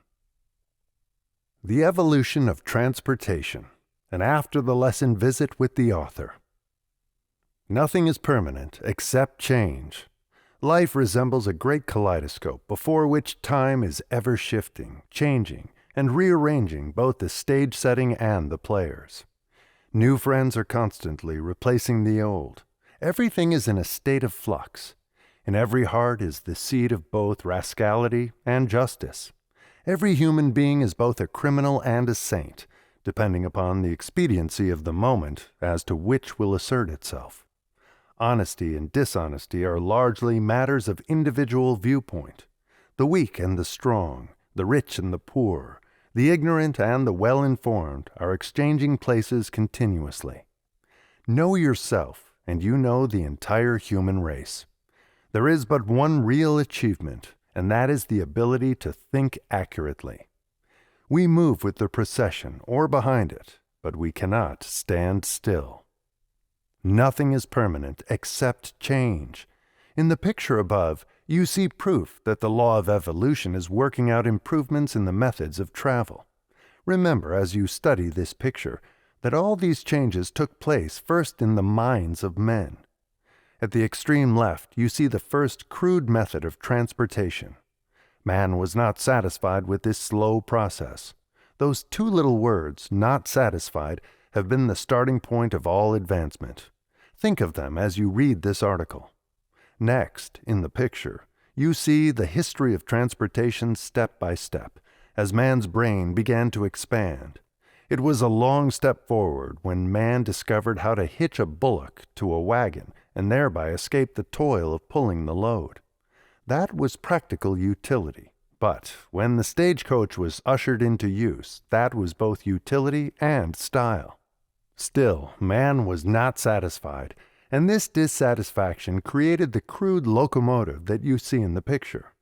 The evolution of transportation, and after the lesson visit with the author. Nothing is permanent except change. Life resembles a great kaleidoscope before which time is ever shifting, changing, and rearranging both the stage setting and the players. New friends are constantly replacing the old. Everything is in a state of flux. In every heart is the seed of both rascality and justice. Every human being is both a criminal and a saint, depending upon the expediency of the moment as to which will assert itself. Honesty and dishonesty are largely matters of individual viewpoint. The weak and the strong, the rich and the poor, the ignorant and the well-informed are exchanging places continuously. Know yourself, and you know the entire human race. There is but one real achievement, and that is the ability to think accurately. We move with the procession or behind it, but we cannot stand still. Nothing is permanent except change. In the picture above, you see proof that the law of evolution is working out improvements in the methods of travel. Remember, as you study this picture, that all these changes took place first in the minds of men. At the extreme left, you see the first crude method of transportation. Man was not satisfied with this slow process. Those two little words, not satisfied, have been the starting point of all advancement. Think of them as you read this article. Next, in the picture, you see the history of transportation step by step, as man's brain began to expand. It was a long step forward when man discovered how to hitch a bullock to a wagon and thereby escape the toil of pulling the load. That was practical utility. But when the stagecoach was ushered into use, that was both utility and style. Still, man was not satisfied, and this dissatisfaction created the crude locomotive that you see in the picture.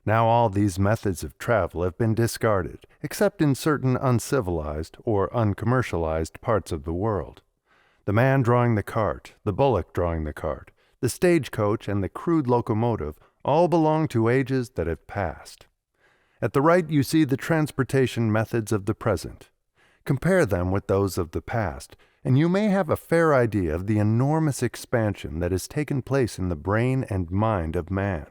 Now all these methods of travel have been discarded, except in certain uncivilized or uncommercialized parts of the world. The man drawing the cart, the bullock drawing the cart, the stagecoach, and the crude locomotive all belong to ages that have passed. At the right you see the transportation methods of the present. Compare them with those of the past, and you may have a fair idea of the enormous expansion that has taken place in the brain and mind of man.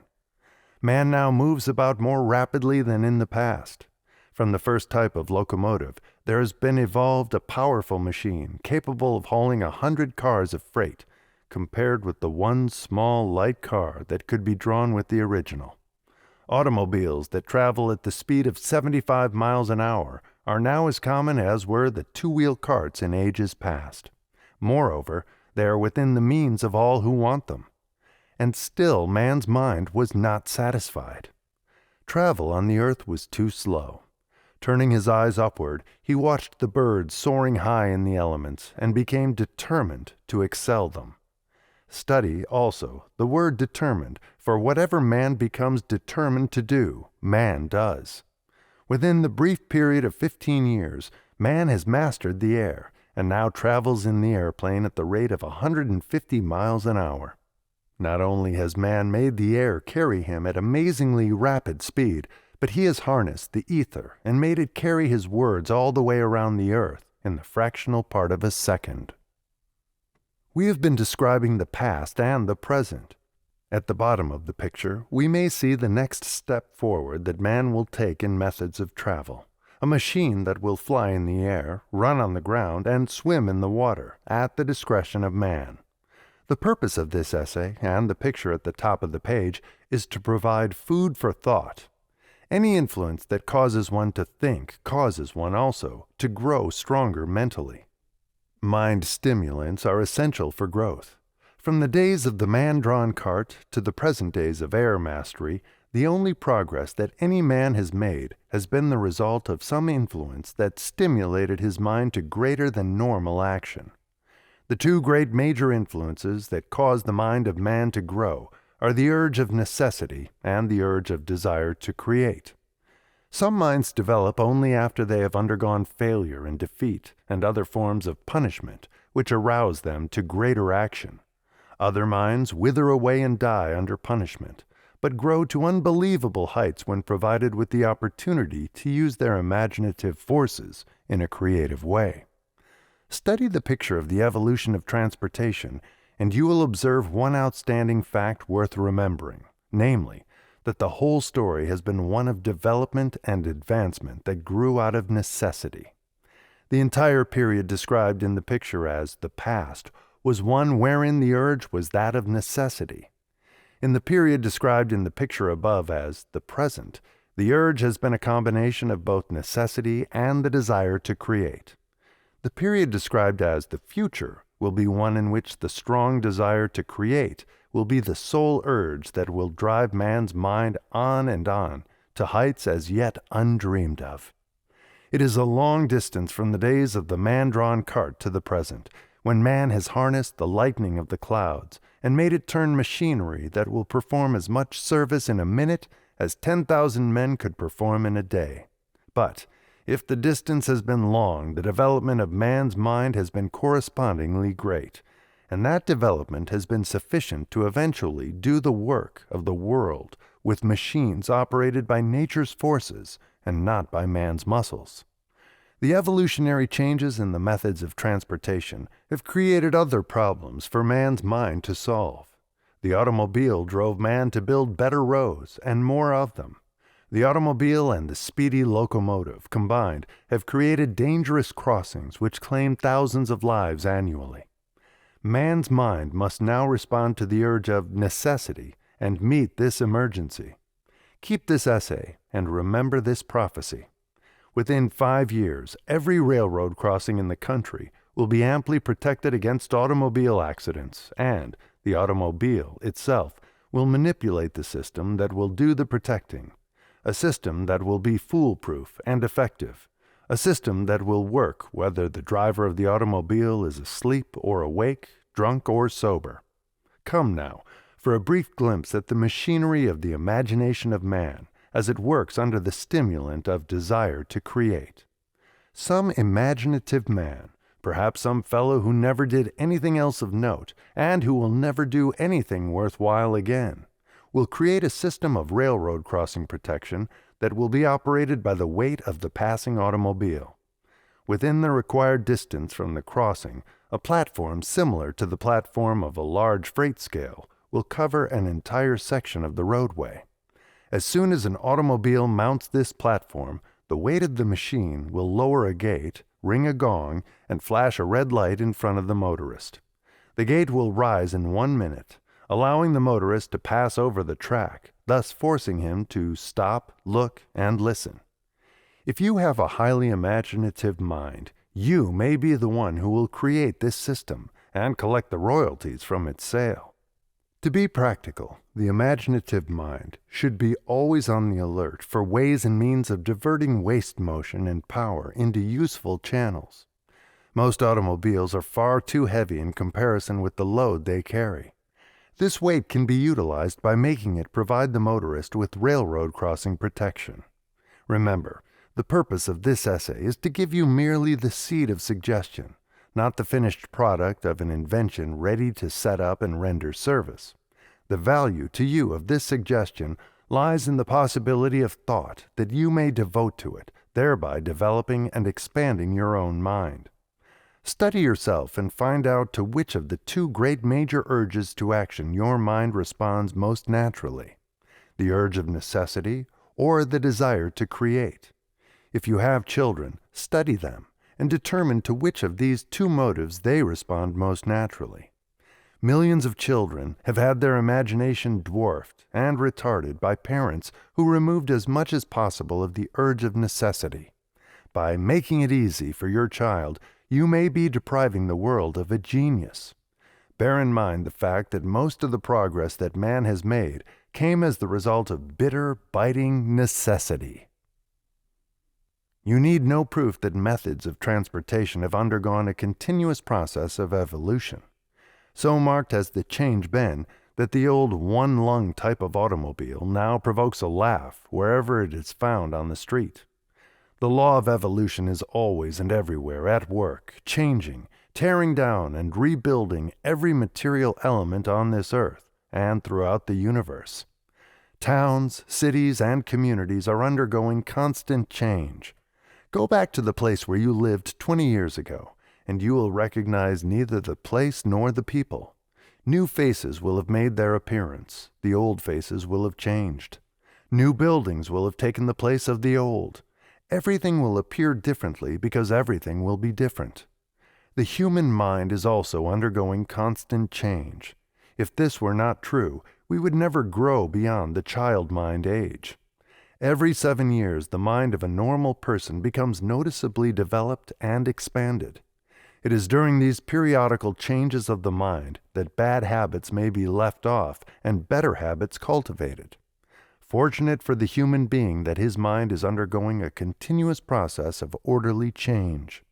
Man now moves about more rapidly than in the past. From the first type of locomotive, there has been evolved a powerful machine capable of hauling 100 cars of freight, compared with the one small light car that could be drawn with the original. Automobiles that travel at the speed of 75 miles an hour are now as common as were the two-wheel carts in ages past. Moreover, they are within the means of all who want them. And still man's mind was not satisfied. Travel on the earth was too slow. Turning his eyes upward, he watched the birds soaring high in the elements and became determined to excel them. Study also the word determined, for whatever man becomes determined to do, man does. Within the brief period of 15 years, man has mastered the air and now travels in the airplane at the rate of 150 miles an hour. Not only has man made the air carry him at amazingly rapid speed, but he has harnessed the ether and made it carry his words all the way around the earth in the fractional part of a second. We have been describing the past and the present. At the bottom of the picture, we may see the next step forward that man will take in methods of travel. A machine that will fly in the air, run on the ground, and swim in the water at the discretion of man. The purpose of this essay, and the picture at the top of the page, is to provide food for thought. Any influence that causes one to think causes one also to grow stronger mentally. Mind stimulants are essential for growth. From the days of the man-drawn cart to the present days of air mastery, the only progress that any man has made has been the result of some influence that stimulated his mind to greater than normal action. The two great major influences that cause the mind of man to grow are the urge of necessity and the urge of desire to create. Some minds develop only after they have undergone failure and defeat and other forms of punishment which arouse them to greater action. Other minds wither away and die under punishment, but grow to unbelievable heights when provided with the opportunity to use their imaginative forces in a creative way. Study the picture of the evolution of transportation, and you will observe one outstanding fact worth remembering, namely, that the whole story has been one of development and advancement that grew out of necessity. The entire period described in the picture as the past was one wherein the urge was that of necessity. In the period described in the picture above as the present, the urge has been a combination of both necessity and the desire to create. The period described as the future will be one in which the strong desire to create will be the sole urge that will drive man's mind on and on to heights as yet undreamed of. It is a long distance from the days of the man-drawn cart to the present, when man has harnessed the lightning of the clouds and made it turn machinery that will perform as much service in a minute as 10,000 men could perform in a day. But if the distance has been long, the development of man's mind has been correspondingly great, and that development has been sufficient to eventually do the work of the world with machines operated by nature's forces and not by man's muscles. The evolutionary changes in the methods of transportation have created other problems for man's mind to solve. The automobile drove man to build better roads and more of them. The automobile and the speedy locomotive combined have created dangerous crossings which claim thousands of lives annually. Man's mind must now respond to the urge of necessity and meet this emergency. Keep this essay and remember this prophecy. Within 5 years, every railroad crossing in the country will be amply protected against automobile accidents, and the automobile itself will manipulate the system that will do the protecting, a system that will be foolproof and effective, a system that will work whether the driver of the automobile is asleep or awake, drunk or sober. Come now, for a brief glimpse at the machinery of the imagination of man, as it works under the stimulant of desire to create. Some imaginative man, perhaps some fellow who never did anything else of note, and who will never do anything worthwhile again, will create a system of railroad crossing protection that will be operated by the weight of the passing automobile. Within the required distance from the crossing, a platform similar to the platform of a large freight scale will cover an entire section of the roadway. As soon as an automobile mounts this platform, the weight of the machine will lower a gate, ring a gong, and flash a red light in front of the motorist. The gate will rise in 1 minute, allowing the motorist to pass over the track, thus forcing him to stop, look, and listen. If you have a highly imaginative mind, you may be the one who will create this system and collect the royalties from its sale. To be practical, the imaginative mind should be always on the alert for ways and means of diverting waste motion and power into useful channels. Most automobiles are far too heavy in comparison with the load they carry. This weight can be utilized by making it provide the motorist with railroad crossing protection. Remember, the purpose of this essay is to give you merely the seed of suggestion, not the finished product of an invention ready to set up and render service. The value to you of this suggestion lies in the possibility of thought that you may devote to it, thereby developing and expanding your own mind. Study yourself and find out to which of the two great major urges to action your mind responds most naturally, the urge of necessity or the desire to create. If you have children, study them and determine to which of these two motives they respond most naturally. Millions of children have had their imagination dwarfed and retarded by parents who removed as much as possible of the urge of necessity. By making it easy for your child, you may be depriving the world of a genius. Bear in mind the fact that most of the progress that man has made came as the result of bitter, biting necessity. You need no proof that methods of transportation have undergone a continuous process of evolution. So marked has the change been that the old one-lung type of automobile now provokes a laugh wherever it is found on the street. The law of evolution is always and everywhere at work, changing, tearing down, and rebuilding every material element on this earth and throughout the universe. Towns, cities, and communities are undergoing constant change. Go back to the place where you lived 20 years ago, and you will recognize neither the place nor the people. New faces will have made their appearance. The old faces will have changed. New buildings will have taken the place of the old. Everything will appear differently because everything will be different. The human mind is also undergoing constant change. If this were not true, we would never grow beyond the child mind age. Every 7 years, the mind of a normal person becomes noticeably developed and expanded. It is during these periodical changes of the mind that bad habits may be left off and better habits cultivated. Fortunate for the human being that his mind is undergoing a continuous process of orderly change.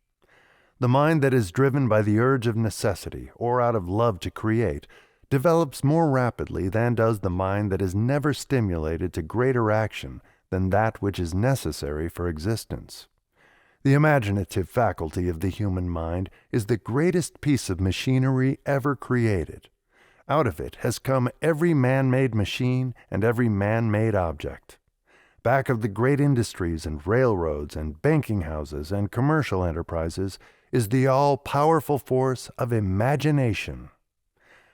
The mind that is driven by the urge of necessity or out of love to create develops more rapidly than does the mind that is never stimulated to greater action than that which is necessary for existence. The imaginative faculty of the human mind is the greatest piece of machinery ever created. Out of it has come every man-made machine and every man-made object. Back of the great industries and railroads and banking houses and commercial enterprises is the all-powerful force of imagination.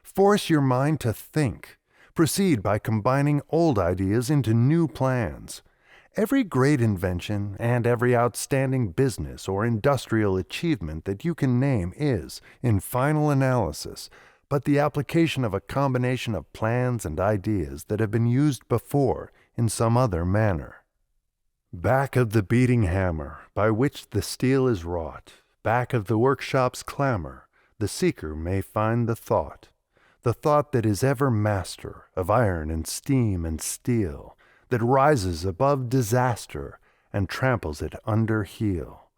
Force your mind to think. Proceed by combining old ideas into new plans. Every great invention and every outstanding business or industrial achievement that you can name is, in final analysis, but the application of a combination of plans and ideas that have been used before in some other manner. Back of the beating hammer by which the steel is wrought, back of the workshop's clamor, the seeker may find the thought that is ever master of iron and steam and steel, that rises above disaster and tramples it under heel.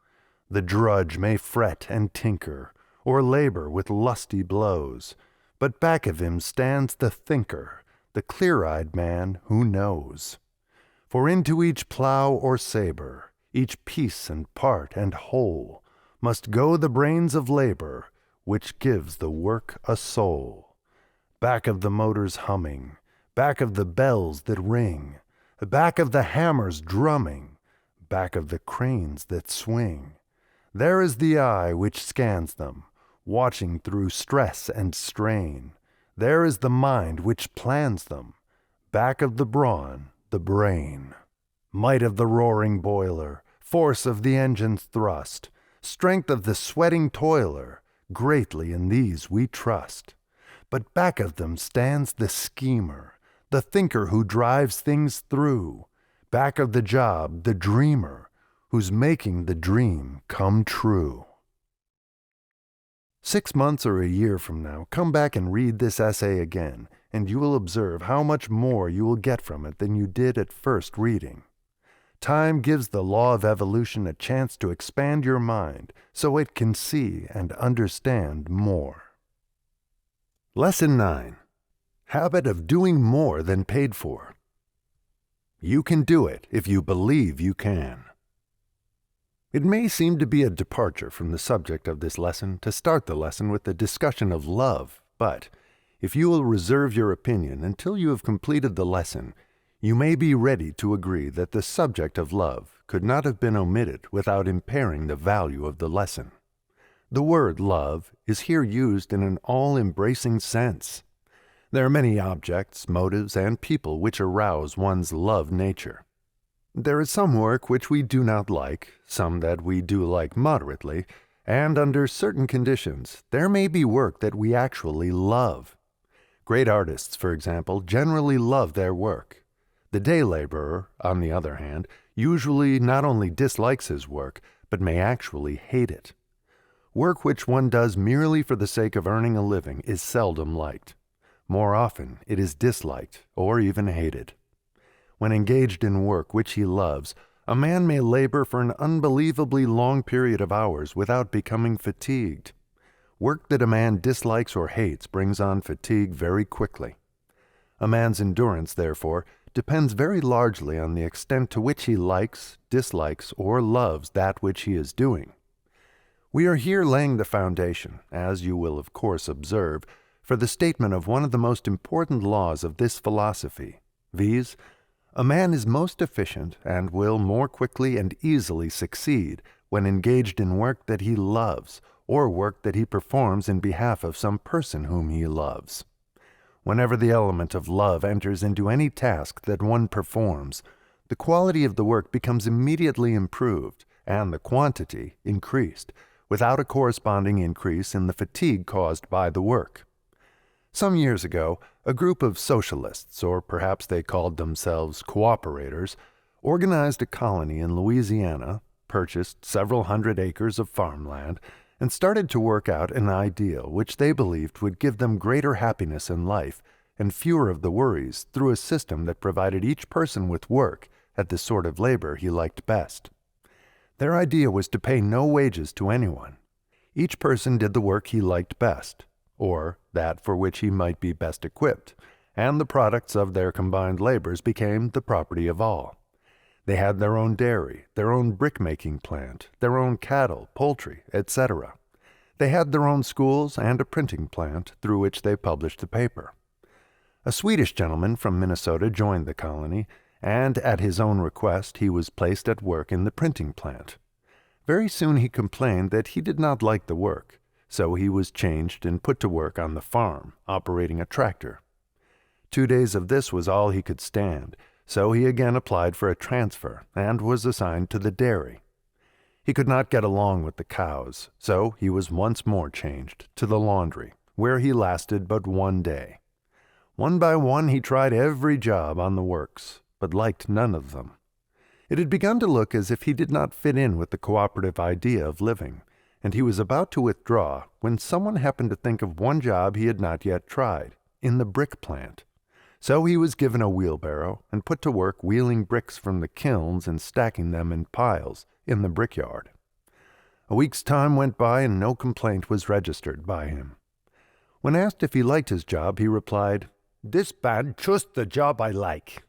The drudge may fret and tinker, or labor with lusty blows, but back of him stands the thinker, the clear-eyed man who knows. For into each plough or sabre, each piece and part and whole, must go the brains of labor, which gives the work a soul. Back of the motor's humming, back of the bells that ring, back of the hammer's drumming, back of the cranes that swing, there is the eye which scans them, watching through stress and strain. There is the mind which plans them, back of the brawn, the brain. Might of the roaring boiler, force of the engine's thrust, strength of the sweating toiler, greatly in these we trust. But back of them stands the schemer, the thinker who drives things through, back of the job, the dreamer, who's making the dream come true. 6 months or a year from now, come back and read this essay again, and you will observe how much more you will get from it than you did at first reading. Time gives the law of evolution a chance to expand your mind so it can see and understand more. Lesson 9. Habit of doing more than paid for. You can do it if you believe you can. It may seem to be a departure from the subject of this lesson to start the lesson with the discussion of love, but If you will reserve your opinion until you have completed the lesson, you may be ready to agree that the subject of love could not have been omitted without impairing the value of the lesson. The word love is here used in an all-embracing sense. There are many objects, motives, and people which arouse one's love nature. There is some work which we do not like, some that we do like moderately, and under certain conditions, there may be work that we actually love. Great artists, for example, generally love their work. The day laborer, on the other hand, usually not only dislikes his work, but may actually hate it. Work which one does merely for the sake of earning a living is seldom liked. More often, it is disliked or even hated. When engaged in work which he loves, a man may labor for an unbelievably long period of hours without becoming fatigued. Work that a man dislikes or hates brings on fatigue very quickly. A man's endurance, therefore, depends very largely on the extent to which he likes, dislikes, or loves that which he is doing. We are here laying the foundation, as you will of course observe, for the statement of one of the most important laws of this philosophy, viz., a man is most efficient and will more quickly and easily succeed when engaged in work that he loves or work that he performs in behalf of some person whom he loves. Whenever the element of love enters into any task that one performs, the quality of the work becomes immediately improved and the quantity increased, without a corresponding increase in the fatigue caused by the work. Some years ago, a group of socialists, or perhaps they called themselves cooperators, organized a colony in Louisiana, purchased several hundred acres of farmland, and started to work out an ideal which they believed would give them greater happiness in life and fewer of the worries through a system that provided each person with work at the sort of labor he liked best. Their idea was to pay no wages to anyone. Each person did the work he liked best, or that for which he might be best equipped, and the products of their combined labors became the property of all. They had their own dairy, their own brick-making plant, their own cattle, poultry, etc. They had their own schools and a printing plant through which they published the paper. A Swedish gentleman from Minnesota joined the colony, and at his own request he was placed at work in the printing plant. Very soon he complained that he did not like the work, so he was changed and put to work on the farm, operating a tractor. 2 days of this was all he could stand, so he again applied for a transfer and was assigned to the dairy. He could not get along with the cows, so he was once more changed to the laundry, where he lasted but 1 day. One by one he tried every job on the works, but liked none of them. It had begun to look as if he did not fit in with the cooperative idea of living, and he was about to withdraw when someone happened to think of one job he had not yet tried, in the brick plant. So he was given a wheelbarrow and put to work wheeling bricks from the kilns and stacking them in piles in the brickyard. A week's time went by and no complaint was registered by him. When asked if he liked his job, he replied, "This bad just the job I like."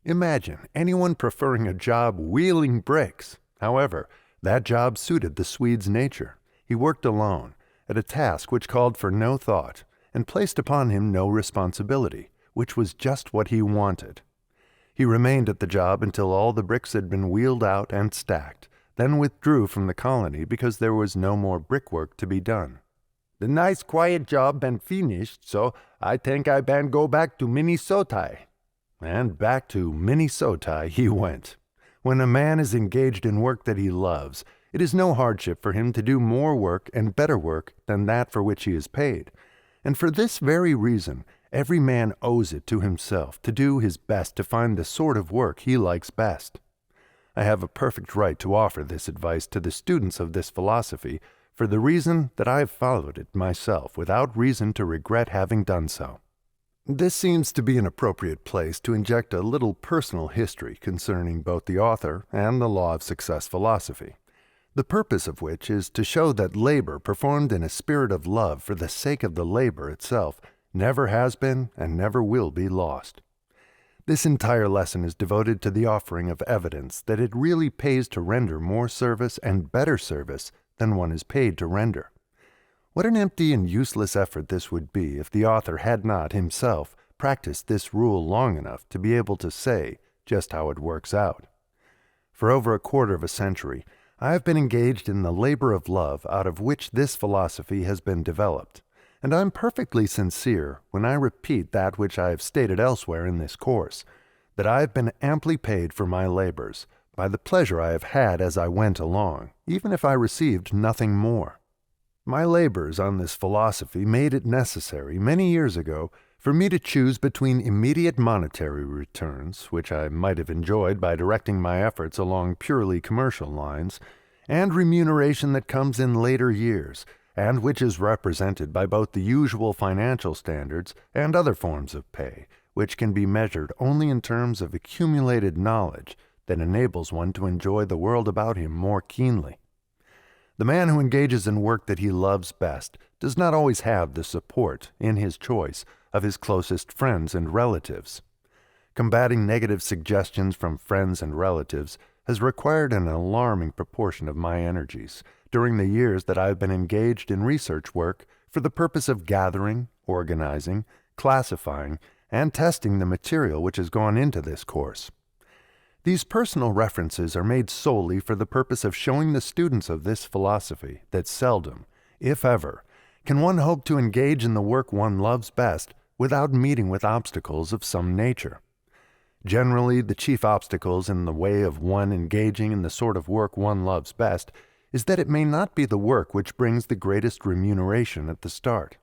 Imagine anyone preferring a job wheeling bricks. However, that job suited the Swede's nature. He worked alone, at a task which called for no thought, and placed upon him no responsibility, which was just what he wanted. He remained at the job until all the bricks had been wheeled out and stacked, then withdrew from the colony because there was no more brickwork to be done. "The nice quiet job been finished, so I think I ban go back to Minnesota." And back to Minnesota he went. When a man is engaged in work that he loves, it is no hardship for him to do more work and better work than that for which he is paid. And for this very reason, every man owes it to himself to do his best to find the sort of work he likes best. I have a perfect right to offer this advice to the students of this philosophy for the reason that I have followed it myself without reason to regret having done so. This seems to be an appropriate place to inject a little personal history concerning both the author and the law of success philosophy, the purpose of which is to show that labor performed in a spirit of love for the sake of the labor itself never has been and never will be lost. This entire lesson is devoted to the offering of evidence that it really pays to render more service and better service than one is paid to render. What an empty and useless effort this would be if the author had not himself practiced this rule long enough to be able to say just how it works out. For over a quarter of a century, I have been engaged in the labor of love out of which this philosophy has been developed, and I am perfectly sincere when I repeat that which I have stated elsewhere in this course, that I have been amply paid for my labors by the pleasure I have had as I went along, even if I received nothing more. My labors on this philosophy made it necessary many years ago for me to choose between immediate monetary returns, which I might have enjoyed by directing my efforts along purely commercial lines, and remuneration that comes in later years, and which is represented by both the usual financial standards and other forms of pay, which can be measured only in terms of accumulated knowledge that enables one to enjoy the world about him more keenly. The man who engages in work that he loves best does not always have the support, in his choice, of his closest friends and relatives. Combating negative suggestions from friends and relatives has required an alarming proportion of my energies during the years that I have been engaged in research work for the purpose of gathering, organizing, classifying, and testing the material which has gone into this course. These personal references are made solely for the purpose of showing the students of this philosophy that seldom, if ever, can one hope to engage in the work one loves best without meeting with obstacles of some nature. Generally, the chief obstacles in the way of one engaging in the sort of work one loves best is that it may not be the work which brings the greatest remuneration at the start.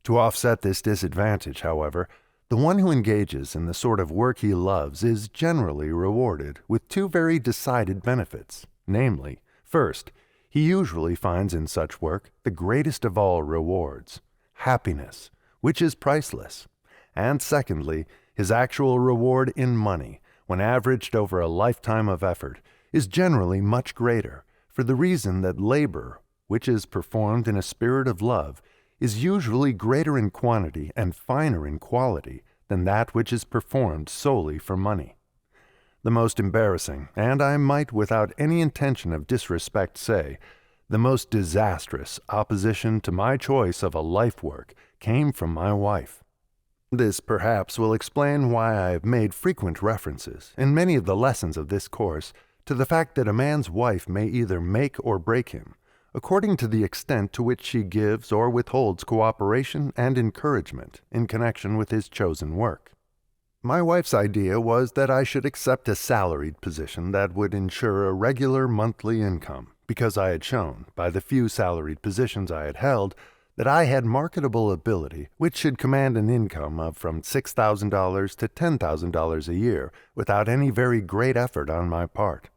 To offset this disadvantage, however, the one who engages in the sort of work he loves is generally rewarded with two very decided benefits, namely, first, he usually finds in such work the greatest of all rewards, happiness, which is priceless, and secondly, his actual reward in money, when averaged over a lifetime of effort, is generally much greater, for the reason that labor, which is performed in a spirit of love, is usually greater in quantity and finer in quality than that which is performed solely for money. The most embarrassing, and I might without any intention of disrespect say, the most disastrous opposition to my choice of a life work came from my wife. This perhaps will explain why I have made frequent references, in many of the lessons of this course, to the fact that a man's wife may either make or break him, according to the extent to which she gives or withholds cooperation and encouragement in connection with his chosen work. My wife's idea was that I should accept a salaried position that would ensure a regular monthly income, because I had shown, by the few salaried positions I had held, that I had marketable ability which should command an income of from $6,000 to $10,000 a year without any very great effort on my part.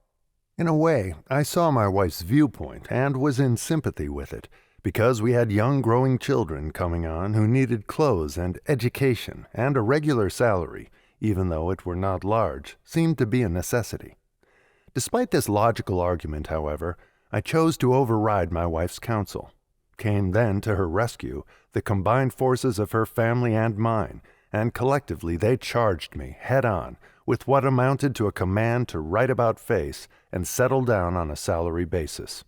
In a way, I saw my wife's viewpoint and was in sympathy with it, because we had young growing children coming on who needed clothes and education, and a regular salary, even though it were not large, seemed to be a necessity. Despite this logical argument, however, I chose to override my wife's counsel. Came then to her rescue the combined forces of her family and mine, and collectively they charged me, head-on, with what amounted to a command to right about face and settle down on a salary basis.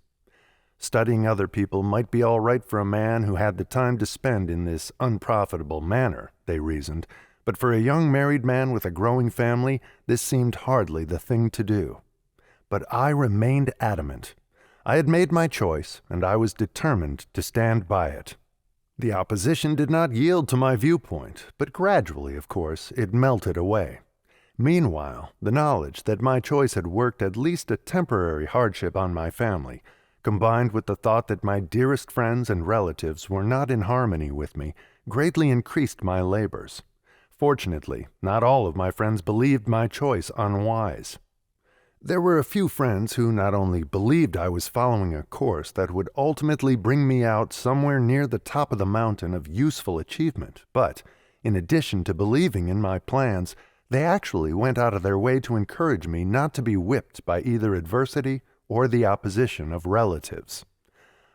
Studying other people might be all right for a man who had the time to spend in this unprofitable manner, they reasoned, but for a young married man with a growing family, this seemed hardly the thing to do. But I remained adamant. I had made my choice, and I was determined to stand by it. The opposition did not yield to my viewpoint, but gradually, of course, it melted away. Meanwhile, the knowledge that my choice had worked at least a temporary hardship on my family, combined with the thought that my dearest friends and relatives were not in harmony with me, greatly increased my labors. Fortunately, not all of my friends believed my choice unwise. There were a few friends who not only believed I was following a course that would ultimately bring me out somewhere near the top of the mountain of useful achievement, but, in addition to believing in my plans, they actually went out of their way to encourage me not to be whipped by either adversity or the opposition of relatives.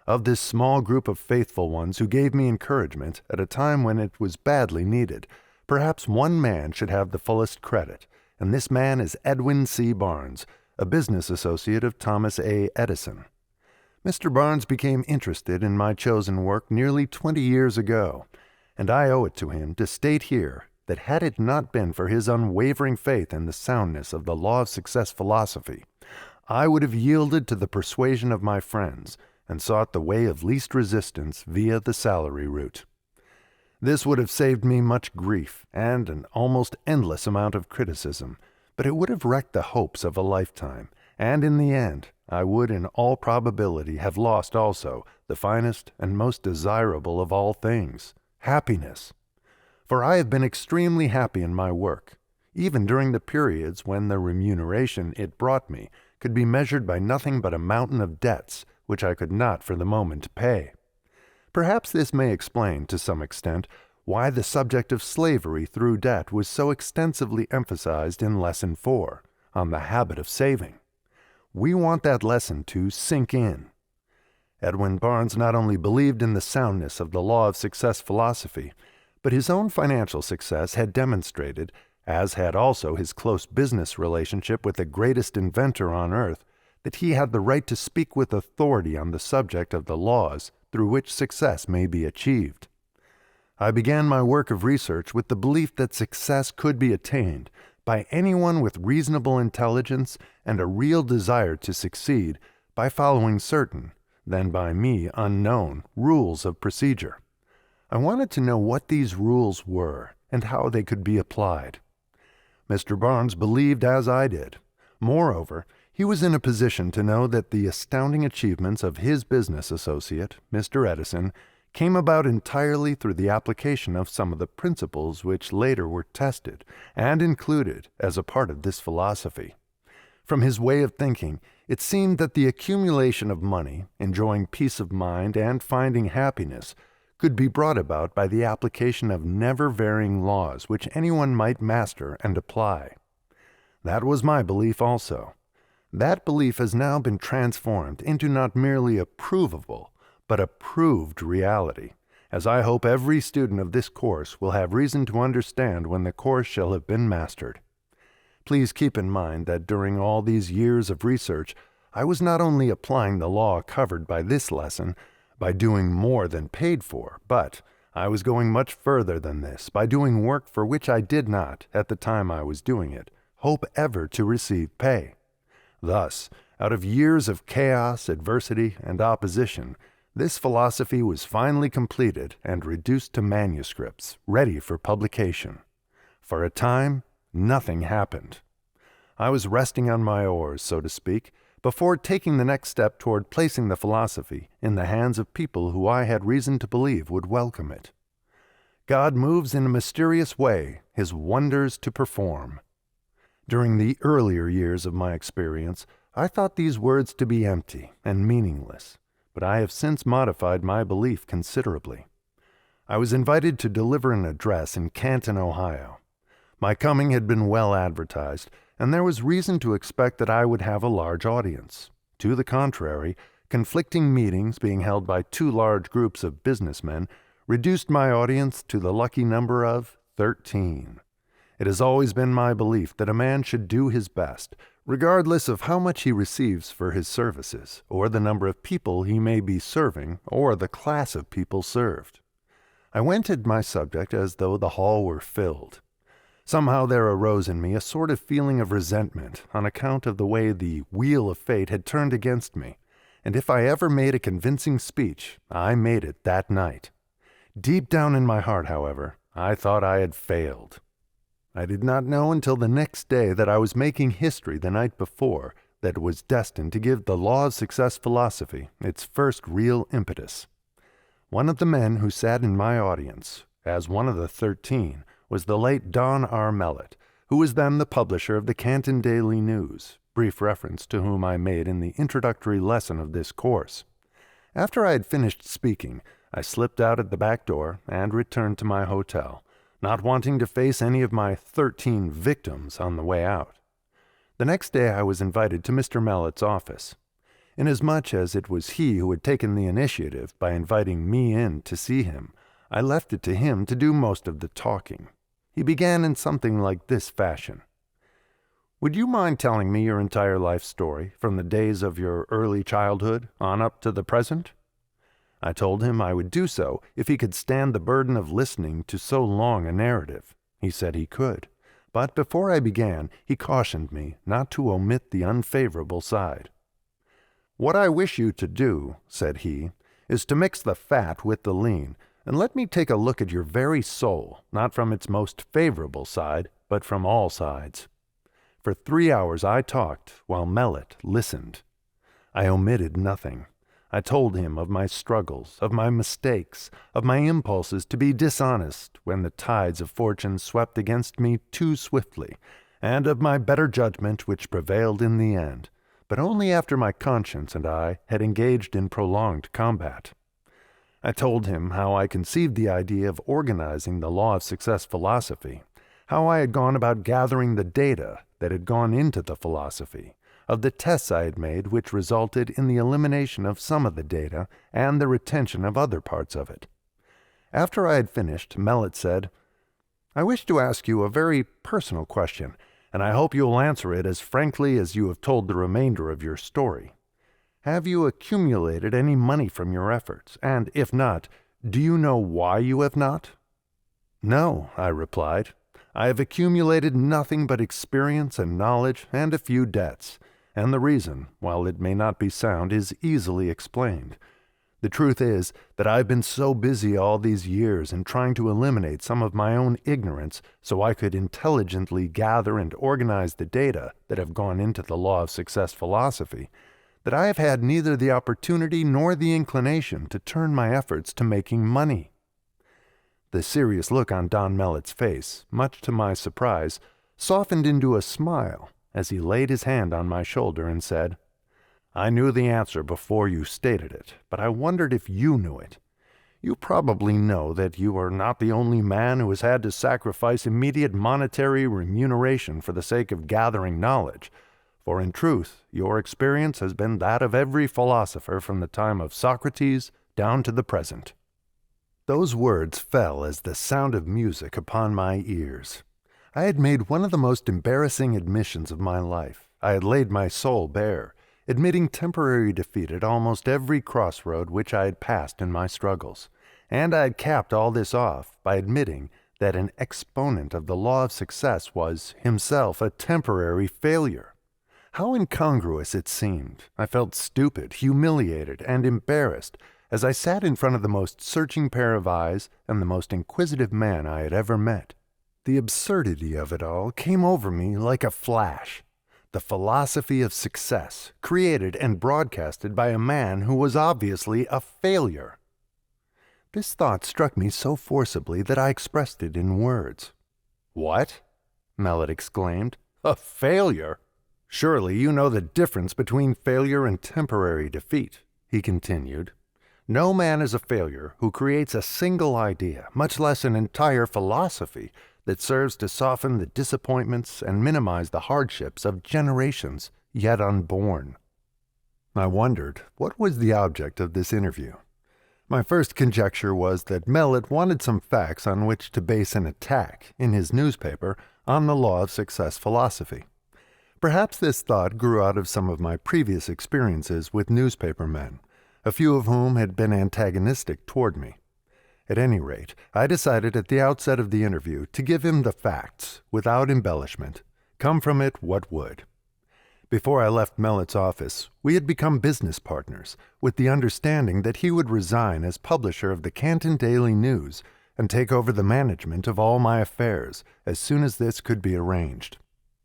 Of this small group of faithful ones who gave me encouragement at a time when it was badly needed, perhaps one man should have the fullest credit, and this man is Edwin C. Barnes, a business associate of Thomas A. Edison. Mr. Barnes became interested in my chosen work nearly 20 years ago, and I owe it to him to state here that had it not been for his unwavering faith in the soundness of the law of success philosophy, I would have yielded to the persuasion of my friends and sought the way of least resistance via the salary route. This would have saved me much grief and an almost endless amount of criticism, but it would have wrecked the hopes of a lifetime, and in the end, I would in all probability have lost also the finest and most desirable of all things, happiness. For I have been extremely happy in my work, even during the periods when the remuneration it brought me could be measured by nothing but a mountain of debts which I could not for the moment pay. Perhaps this may explain, to some extent, why the subject of slavery through debt was so extensively emphasized in Lesson 4, on the habit of saving. We want that lesson to sink in. Edwin Barnes not only believed in the soundness of the law of success philosophy, but his own financial success had demonstrated, as had also his close business relationship with the greatest inventor on earth, that he had the right to speak with authority on the subject of the laws through which success may be achieved. I began my work of research with the belief that success could be attained by anyone with reasonable intelligence and a real desire to succeed by following certain, then by me unknown, rules of procedure. I wanted to know what these rules were and how they could be applied. Mr. Barnes believed as I did. Moreover, he was in a position to know that the astounding achievements of his business associate, Mr. Edison, came about entirely through the application of some of the principles which later were tested and included as a part of this philosophy. From his way of thinking, it seemed that the accumulation of money, enjoying peace of mind, and finding happiness could be brought about by the application of never-varying laws which anyone might master and apply. That was my belief also. That belief has now been transformed into not merely a provable, but a proved reality, as I hope every student of this course will have reason to understand when the course shall have been mastered. Please keep in mind that during all these years of research, I was not only applying the law covered by this lesson by doing more than paid for, but I was going much further than this by doing work for which I did not, at the time I was doing it, hope ever to receive pay. Thus, out of years of chaos, adversity, and opposition, this philosophy was finally completed and reduced to manuscripts, ready for publication. For a time, nothing happened. I was resting on my oars, so to speak, before taking the next step toward placing the philosophy in the hands of people who I had reason to believe would welcome it. God moves in a mysterious way his wonders to perform. During the earlier years of my experience, I thought these words to be empty and meaningless, but I have since modified my belief considerably. I was invited to deliver an address in Canton, Ohio. My coming had been well advertised, and there was reason to expect that I would have a large audience. To the contrary, conflicting meetings being held by two large groups of businessmen reduced my audience to the lucky number of 13. It has always been my belief that a man should do his best, regardless of how much he receives for his services, or the number of people he may be serving, or the class of people served. I went at my subject as though the hall were filled. Somehow there arose in me a sort of feeling of resentment on account of the way the wheel of fate had turned against me, and if I ever made a convincing speech, I made it that night. Deep down in my heart, however, I thought I had failed. I did not know until the next day that I was making history the night before that was destined to give the law of success philosophy its first real impetus. One of the men who sat in my audience, as one of the 13, was the late Don R. Mellett, who was then the publisher of the Canton Daily News, brief reference to whom I made in the introductory lesson of this course. After I had finished speaking, I slipped out at the back door and returned to my hotel, not wanting to face any of my 13 victims on the way out. The next day I was invited to Mr. Mellett's office. Inasmuch as it was he who had taken the initiative by inviting me in to see him, I left it to him to do most of the talking. He began in something like this fashion. Would you mind telling me your entire life story, from the days of your early childhood on up to the present? I told him I would do so if he could stand the burden of listening to so long a narrative. He said he could, but before I began, he cautioned me not to omit the unfavorable side. "What I wish you to do," said he, "is to mix the fat with the lean, and let me take a look at your very soul, not from its most favorable side, but from all sides." For 3 hours I talked, while Mellet listened. I omitted nothing. I told him of my struggles, of my mistakes, of my impulses to be dishonest when the tides of fortune swept against me too swiftly, and of my better judgment which prevailed in the end, but only after my conscience and I had engaged in prolonged combat. I told him how I conceived the idea of organizing the law of success philosophy, how I had gone about gathering the data that had gone into the philosophy, of the tests I had made which resulted in the elimination of some of the data and the retention of other parts of it. After I had finished, Mellet said, "I wish to ask you a very personal question, and I hope you will answer it as frankly as you have told the remainder of your story. Have you accumulated any money from your efforts, and if not, do you know why you have not?" "No," I replied. "I have accumulated nothing but experience and knowledge and a few debts, and the reason, while it may not be sound, is easily explained. The truth is that I have been so busy all these years in trying to eliminate some of my own ignorance so I could intelligently gather and organize the data that have gone into the law of success philosophy, that I have had neither the opportunity nor the inclination to turn my efforts to making money." The serious look on Don Mellet's face, much to my surprise, softened into a smile as he laid his hand on my shoulder and said, "I knew the answer before you stated it, but I wondered if you knew it. You probably know that you are not the only man who has had to sacrifice immediate monetary remuneration for the sake of gathering knowledge, for in truth your experience has been that of every philosopher from the time of Socrates down to the present." Those words fell as the sound of music upon my ears. I had made one of the most embarrassing admissions of my life. I had laid my soul bare, admitting temporary defeat at almost every crossroad which I had passed in my struggles, and I had capped all this off by admitting that an exponent of the law of success was himself a temporary failure. How incongruous it seemed! I felt stupid, humiliated, and embarrassed as I sat in front of the most searching pair of eyes and the most inquisitive man I had ever met. The absurdity of it all came over me like a flash. The philosophy of success, created and broadcasted by a man who was obviously a failure. This thought struck me so forcibly that I expressed it in words. "What?" Mellet exclaimed. "A failure? Surely you know the difference between failure and temporary defeat," he continued. "No man is a failure who creates a single idea, much less an entire philosophy, that serves to soften the disappointments and minimize the hardships of generations yet unborn." I wondered what was the object of this interview. My first conjecture was that Mellet wanted some facts on which to base an attack, in his newspaper, on the law of success philosophy. Perhaps this thought grew out of some of my previous experiences with newspaper men, a few of whom had been antagonistic toward me. At any rate, I decided at the outset of the interview to give him the facts, without embellishment, come from it what would. Before I left Mellet's office, we had become business partners, with the understanding that he would resign as publisher of the Canton Daily News and take over the management of all my affairs as soon as this could be arranged.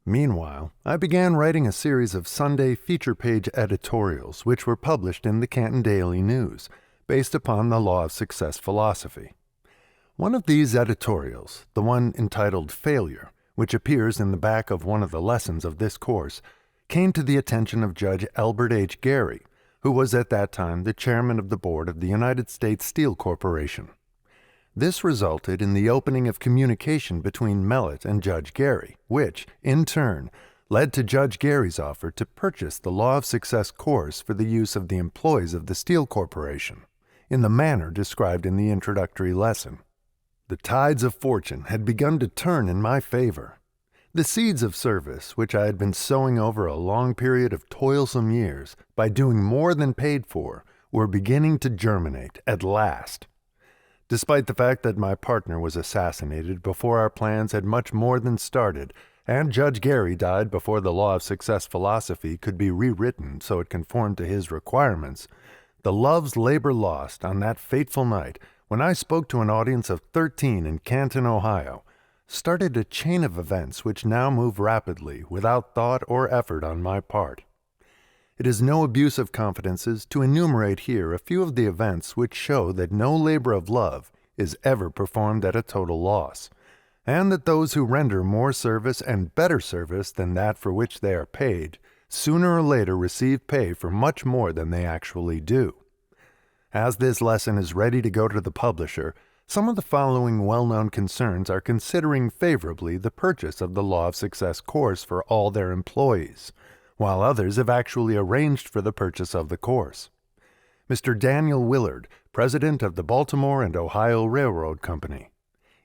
Meanwhile, I began writing a series of Sunday feature-page editorials which were published in the Canton Daily News, based upon the law of success philosophy. One of these editorials, the one entitled Failure, which appears in the back of one of the lessons of this course, came to the attention of Judge Albert H. Gary, who was at that time the chairman of the board of the United States Steel Corporation. This resulted in the opening of communication between Mellet and Judge Gary, which, in turn, led to Judge Gary's offer to purchase the Law of Success course for the use of the employees of the Steel Corporation, in the manner described in the introductory lesson. The tides of fortune had begun to turn in my favor. The seeds of service, which I had been sowing over a long period of toilsome years by doing more than paid for, were beginning to germinate at last. Despite the fact that my partner was assassinated before our plans had much more than started, and Judge Gary died before the law of success philosophy could be rewritten so it conformed to his requirements, the love's labor lost on that fateful night when I spoke to an audience of 13 in Canton, Ohio, started a chain of events which now move rapidly without thought or effort on my part. It is no abuse of confidences to enumerate here a few of the events which show that no labor of love is ever performed at a total loss, and that those who render more service and better service than that for which they are paid sooner or later receive pay for much more than they actually do. As this lesson is ready to go to the publisher, some of the following well-known concerns are considering favorably the purchase of the Law of Success course for all their employees, while others have actually arranged for the purchase of the course. Mr. Daniel Willard, president of the Baltimore and Ohio Railroad Company,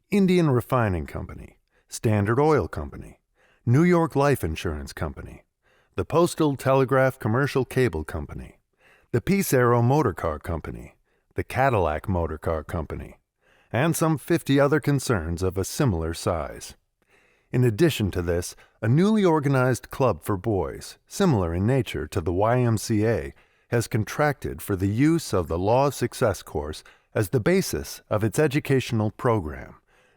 Indian Refining Company, Standard Oil Company, New York Life Insurance Company, the Postal Telegraph Commercial Cable Company, the Peace Arrow Motor Car Company, the Cadillac Motor Car Company, and some 50 other concerns of a similar size. In addition to this, a newly organized club for boys, similar in nature to the YMCA, has contracted for the use of the Law of Success course as the basis of its educational program,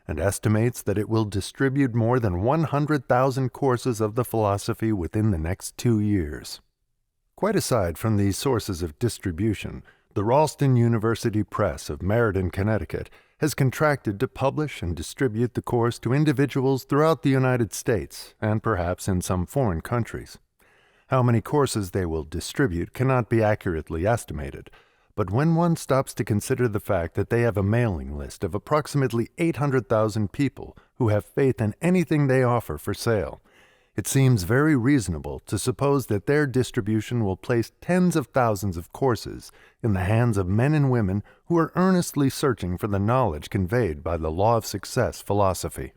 and estimates that it will distribute more than 100,000 courses of the philosophy within the next 2 years. Quite aside from these sources of distribution, the Ralston University Press of Meriden, Connecticut, has contracted to publish and distribute the course to individuals throughout the United States and perhaps in some foreign countries. How many courses they will distribute cannot be accurately estimated, but when one stops to consider the fact that they have a mailing list of approximately 800,000 people who have faith in anything they offer for sale, it seems very reasonable to suppose that their distribution will place tens of thousands of courses in the hands of men and women who are earnestly searching for the knowledge conveyed by the Law of Success philosophy.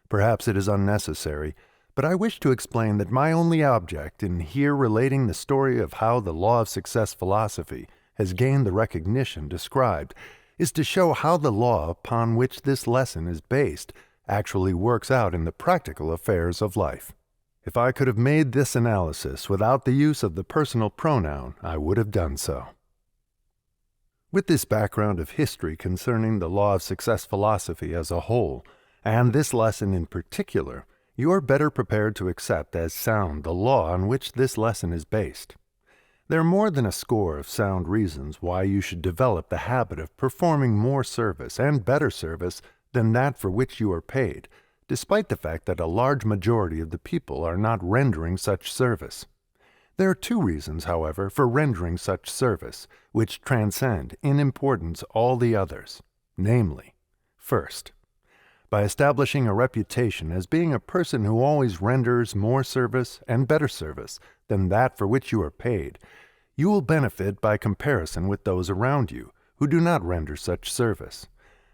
Perhaps it is unnecessary, but I wish to explain that my only object in here relating the story of how the Law of Success philosophy has gained the recognition described is to show how the law upon which this lesson is based actually works out in the practical affairs of life. If I could have made this analysis without the use of the personal pronoun, I would have done so. With this background of history concerning the Law of Success philosophy as a whole, and this lesson in particular, you are better prepared to accept as sound the law on which this lesson is based. There are more than a score of sound reasons why you should develop the habit of performing more service and better service than that for which you are paid, despite the fact that a large majority of the people are not rendering such service. There are 2 reasons, however, for rendering such service, which transcend in importance all the others, namely, first, by establishing a reputation as being a person who always renders more service and better service than that for which you are paid, you will benefit by comparison with those around you who do not render such service,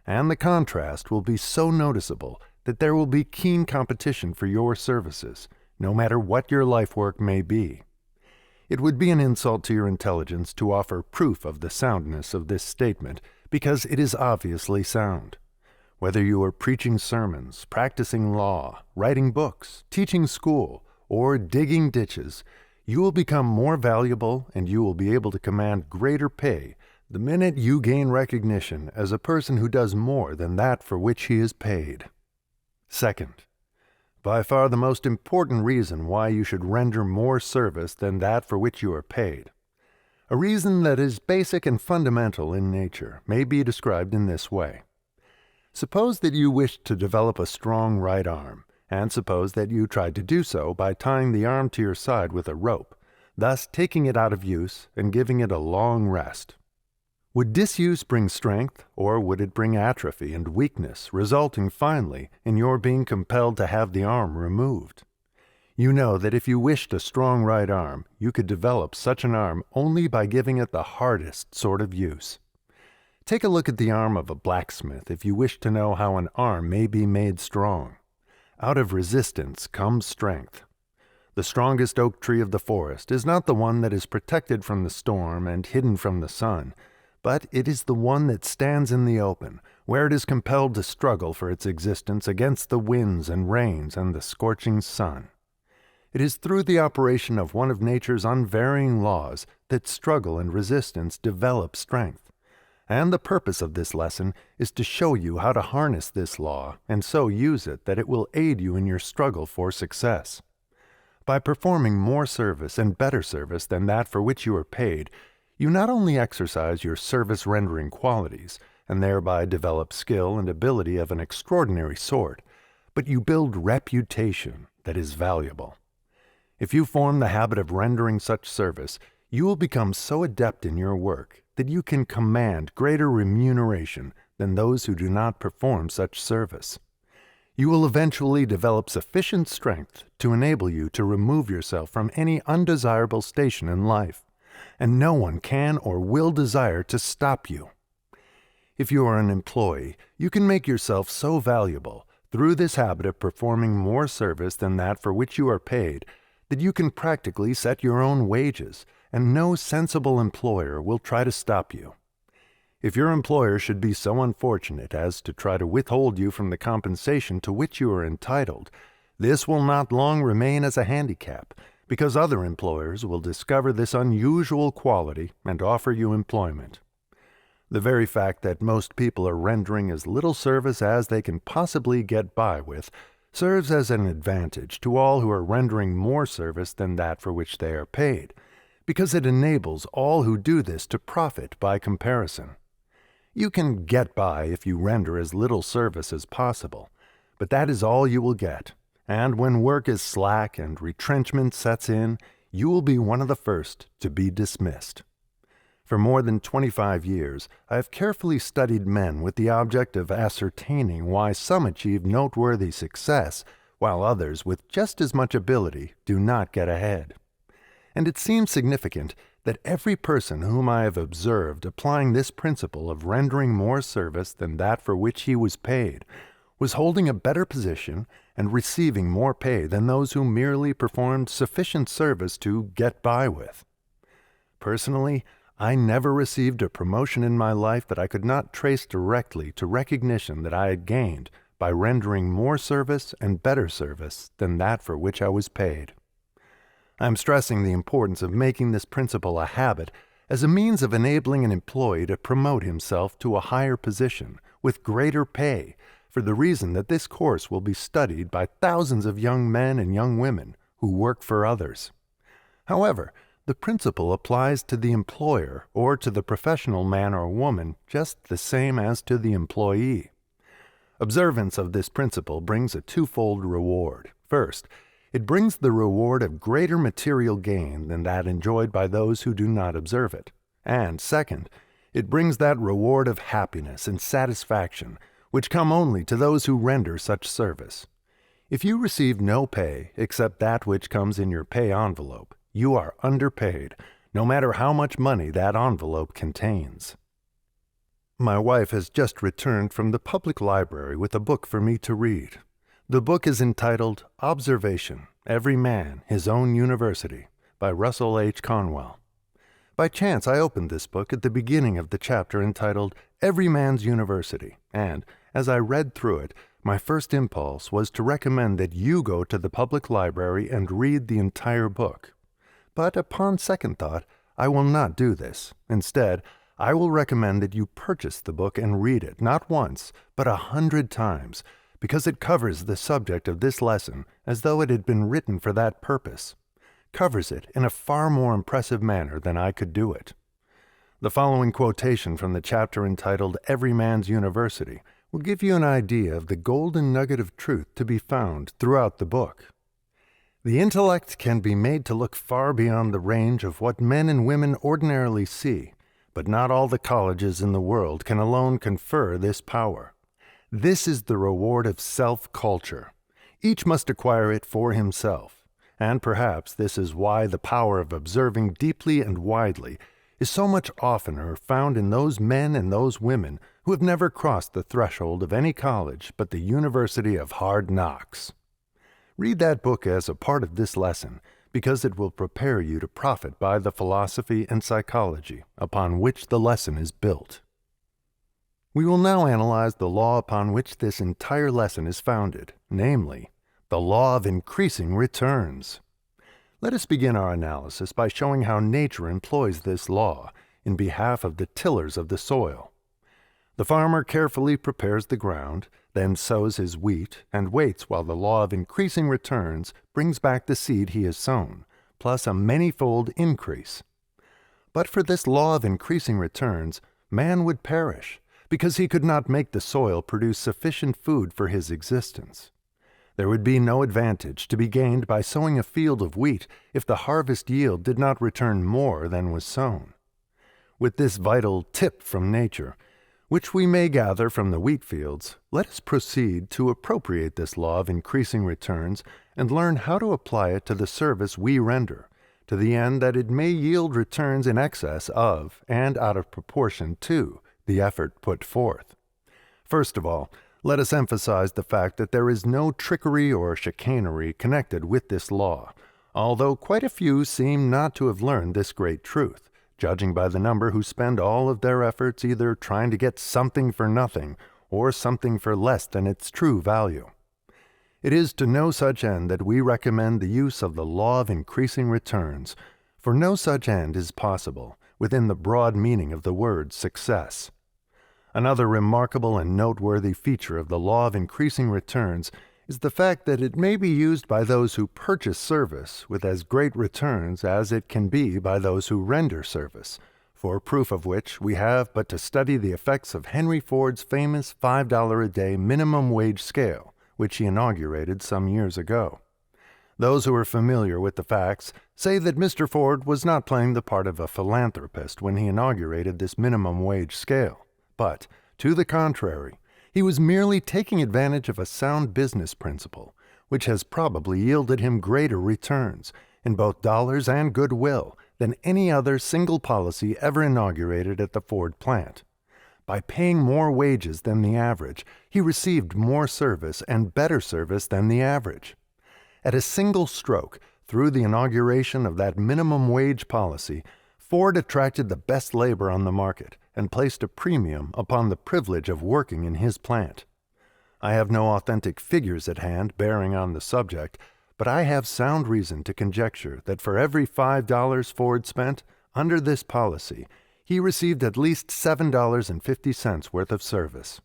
and the contrast will be so noticeable that there will be keen competition for your services, no matter what your life work may be. It would be an insult to your intelligence to offer proof of the soundness of this statement, because it is obviously sound. Whether you are preaching sermons, practicing law, writing books, teaching school, or digging ditches, you will become more valuable and you will be able to command greater pay the minute you gain recognition as a person who does more than that for which he is paid. Second, by far the most important reason why you should render more service than that for which you are paid. A reason that is basic and fundamental in nature may be described in this way. Suppose that you wished to develop a strong right arm, and suppose that you tried to do so by tying the arm to your side with a rope, thus taking it out of use and giving it a long rest. Would disuse bring strength, or would it bring atrophy and weakness, resulting finally in your being compelled to have the arm removed? You know that if you wished a strong right arm, you could develop such an arm only by giving it the hardest sort of use. Take a look at the arm of a blacksmith if you wish to know how an arm may be made strong. Out of resistance comes strength. The strongest oak tree of the forest is not the one that is protected from the storm and hidden from the sun, but it is the one that stands in the open, where it is compelled to struggle for its existence against the winds and rains and the scorching sun. It is through the operation of one of nature's unvarying laws that struggle and resistance develop strength. And the purpose of this lesson is to show you how to harness this law and so use it that it will aid you in your struggle for success. By performing more service and better service than that for which you are paid, you not only exercise your service-rendering qualities and thereby develop skill and ability of an extraordinary sort, but you build reputation that is valuable. If you form the habit of rendering such service, you will become so adept in your work that you can command greater remuneration than those who do not perform such service. You will eventually develop sufficient strength to enable you to remove yourself from any undesirable station in life, and no one can or will desire to stop you. If you are an employee, you can make yourself so valuable through this habit of performing more service than that for which you are paid that you can practically set your own wages, and no sensible employer will try to stop you. If your employer should be so unfortunate as to try to withhold you from the compensation to which you are entitled, this will not long remain as a handicap, because other employers will discover this unusual quality and offer you employment. The very fact that most people are rendering as little service as they can possibly get by with serves as an advantage to all who are rendering more service than that for which they are paid, because it enables all who do this to profit by comparison. You can get by if you render as little service as possible, but that is all you will get, and when work is slack and retrenchment sets in, you will be one of the first to be dismissed. For more than 25 years, I have carefully studied men with the object of ascertaining why some achieve noteworthy success, while others with just as much ability do not get ahead. And it seems significant that every person whom I have observed applying this principle of rendering more service than that for which he was paid was holding a better position and receiving more pay than those who merely performed sufficient service to get by with. Personally, I never received a promotion in my life that I could not trace directly to recognition that I had gained by rendering more service and better service than that for which I was paid. I am stressing the importance of making this principle a habit as a means of enabling an employee to promote himself to a higher position with greater pay, for the reason that this course will be studied by thousands of young men and young women who work for others. However, the principle applies to the employer or to the professional man or woman just the same as to the employee. Observance of this principle brings a twofold reward. First, it brings the reward of greater material gain than that enjoyed by those who do not observe it. And second, it brings that reward of happiness and satisfaction which come only to those who render such service. If you receive no pay except that which comes in your pay envelope, you are underpaid, no matter how much money that envelope contains. My wife has just returned from the public library with a book for me to read. The book is entitled Observation, Every Man His Own University by Russell H. Conwell. By chance, I opened this book at the beginning of the chapter entitled Every Man's University, and, as I read through it, my first impulse was to recommend that you go to the public library and read the entire book. But upon second thought, I will not do this. Instead, I will recommend that you purchase the book and read it not once, but 100 times, because it covers the subject of this lesson as though it had been written for that purpose, covers it in a far more impressive manner than I could do it. The following quotation from the chapter entitled Every Man's University will give you an idea of the golden nugget of truth to be found throughout the book. The intellect can be made to look far beyond the range of what men and women ordinarily see, but not all the colleges in the world can alone confer this power. This is the reward of self-culture. Each must acquire it for himself, and perhaps this is why the power of observing deeply and widely is so much oftener found in those men and those women who have never crossed the threshold of any college but the University of Hard Knocks. Read that book as a part of this lesson because it will prepare you to profit by the philosophy and psychology upon which the lesson is built. We will now analyze the law upon which this entire lesson is founded, namely, the law of increasing returns. Let us begin our analysis by showing how nature employs this law in behalf of the tillers of the soil. The farmer carefully prepares the ground, then sows his wheat and waits while the law of increasing returns brings back the seed he has sown, plus a manyfold increase. But for this law of increasing returns, man would perish, because he could not make the soil produce sufficient food for his existence. There would be no advantage to be gained by sowing a field of wheat if the harvest yield did not return more than was sown. With this vital tip from nature, which we may gather from the wheat fields, let us proceed to appropriate this law of increasing returns and learn how to apply it to the service we render, to the end that it may yield returns in excess of and out of proportion to the effort put forth. First of all, let us emphasize the fact that there is no trickery or chicanery connected with this law, although quite a few seem not to have learned this great truth, judging by the number who spend all of their efforts either trying to get something for nothing or something for less than its true value. It is to no such end that we recommend the use of the law of increasing returns, for no such end is possible within the broad meaning of the word success. Another remarkable and noteworthy feature of the law of increasing returns is the fact that it may be used by those who purchase service with as great returns as it can be by those who render service, for proof of which we have but to study the effects of Henry Ford's famous $5 a day minimum wage scale, which he inaugurated some years ago. Those who are familiar with the facts say that Mr. Ford was not playing the part of a philanthropist when he inaugurated this minimum wage scale, but, to the contrary, he was merely taking advantage of a sound business principle, which has probably yielded him greater returns, in both dollars and goodwill, than any other single policy ever inaugurated at the Ford plant. By paying more wages than the average, he received more service and better service than the average. At a single stroke, through the inauguration of that minimum wage policy, Ford attracted the best labor on the market and placed a premium upon the privilege of working in his plant. I have no authentic figures at hand bearing on the subject, but I have sound reason to conjecture that for every $5 Ford spent under this policy, he received at least $7.50 worth of service.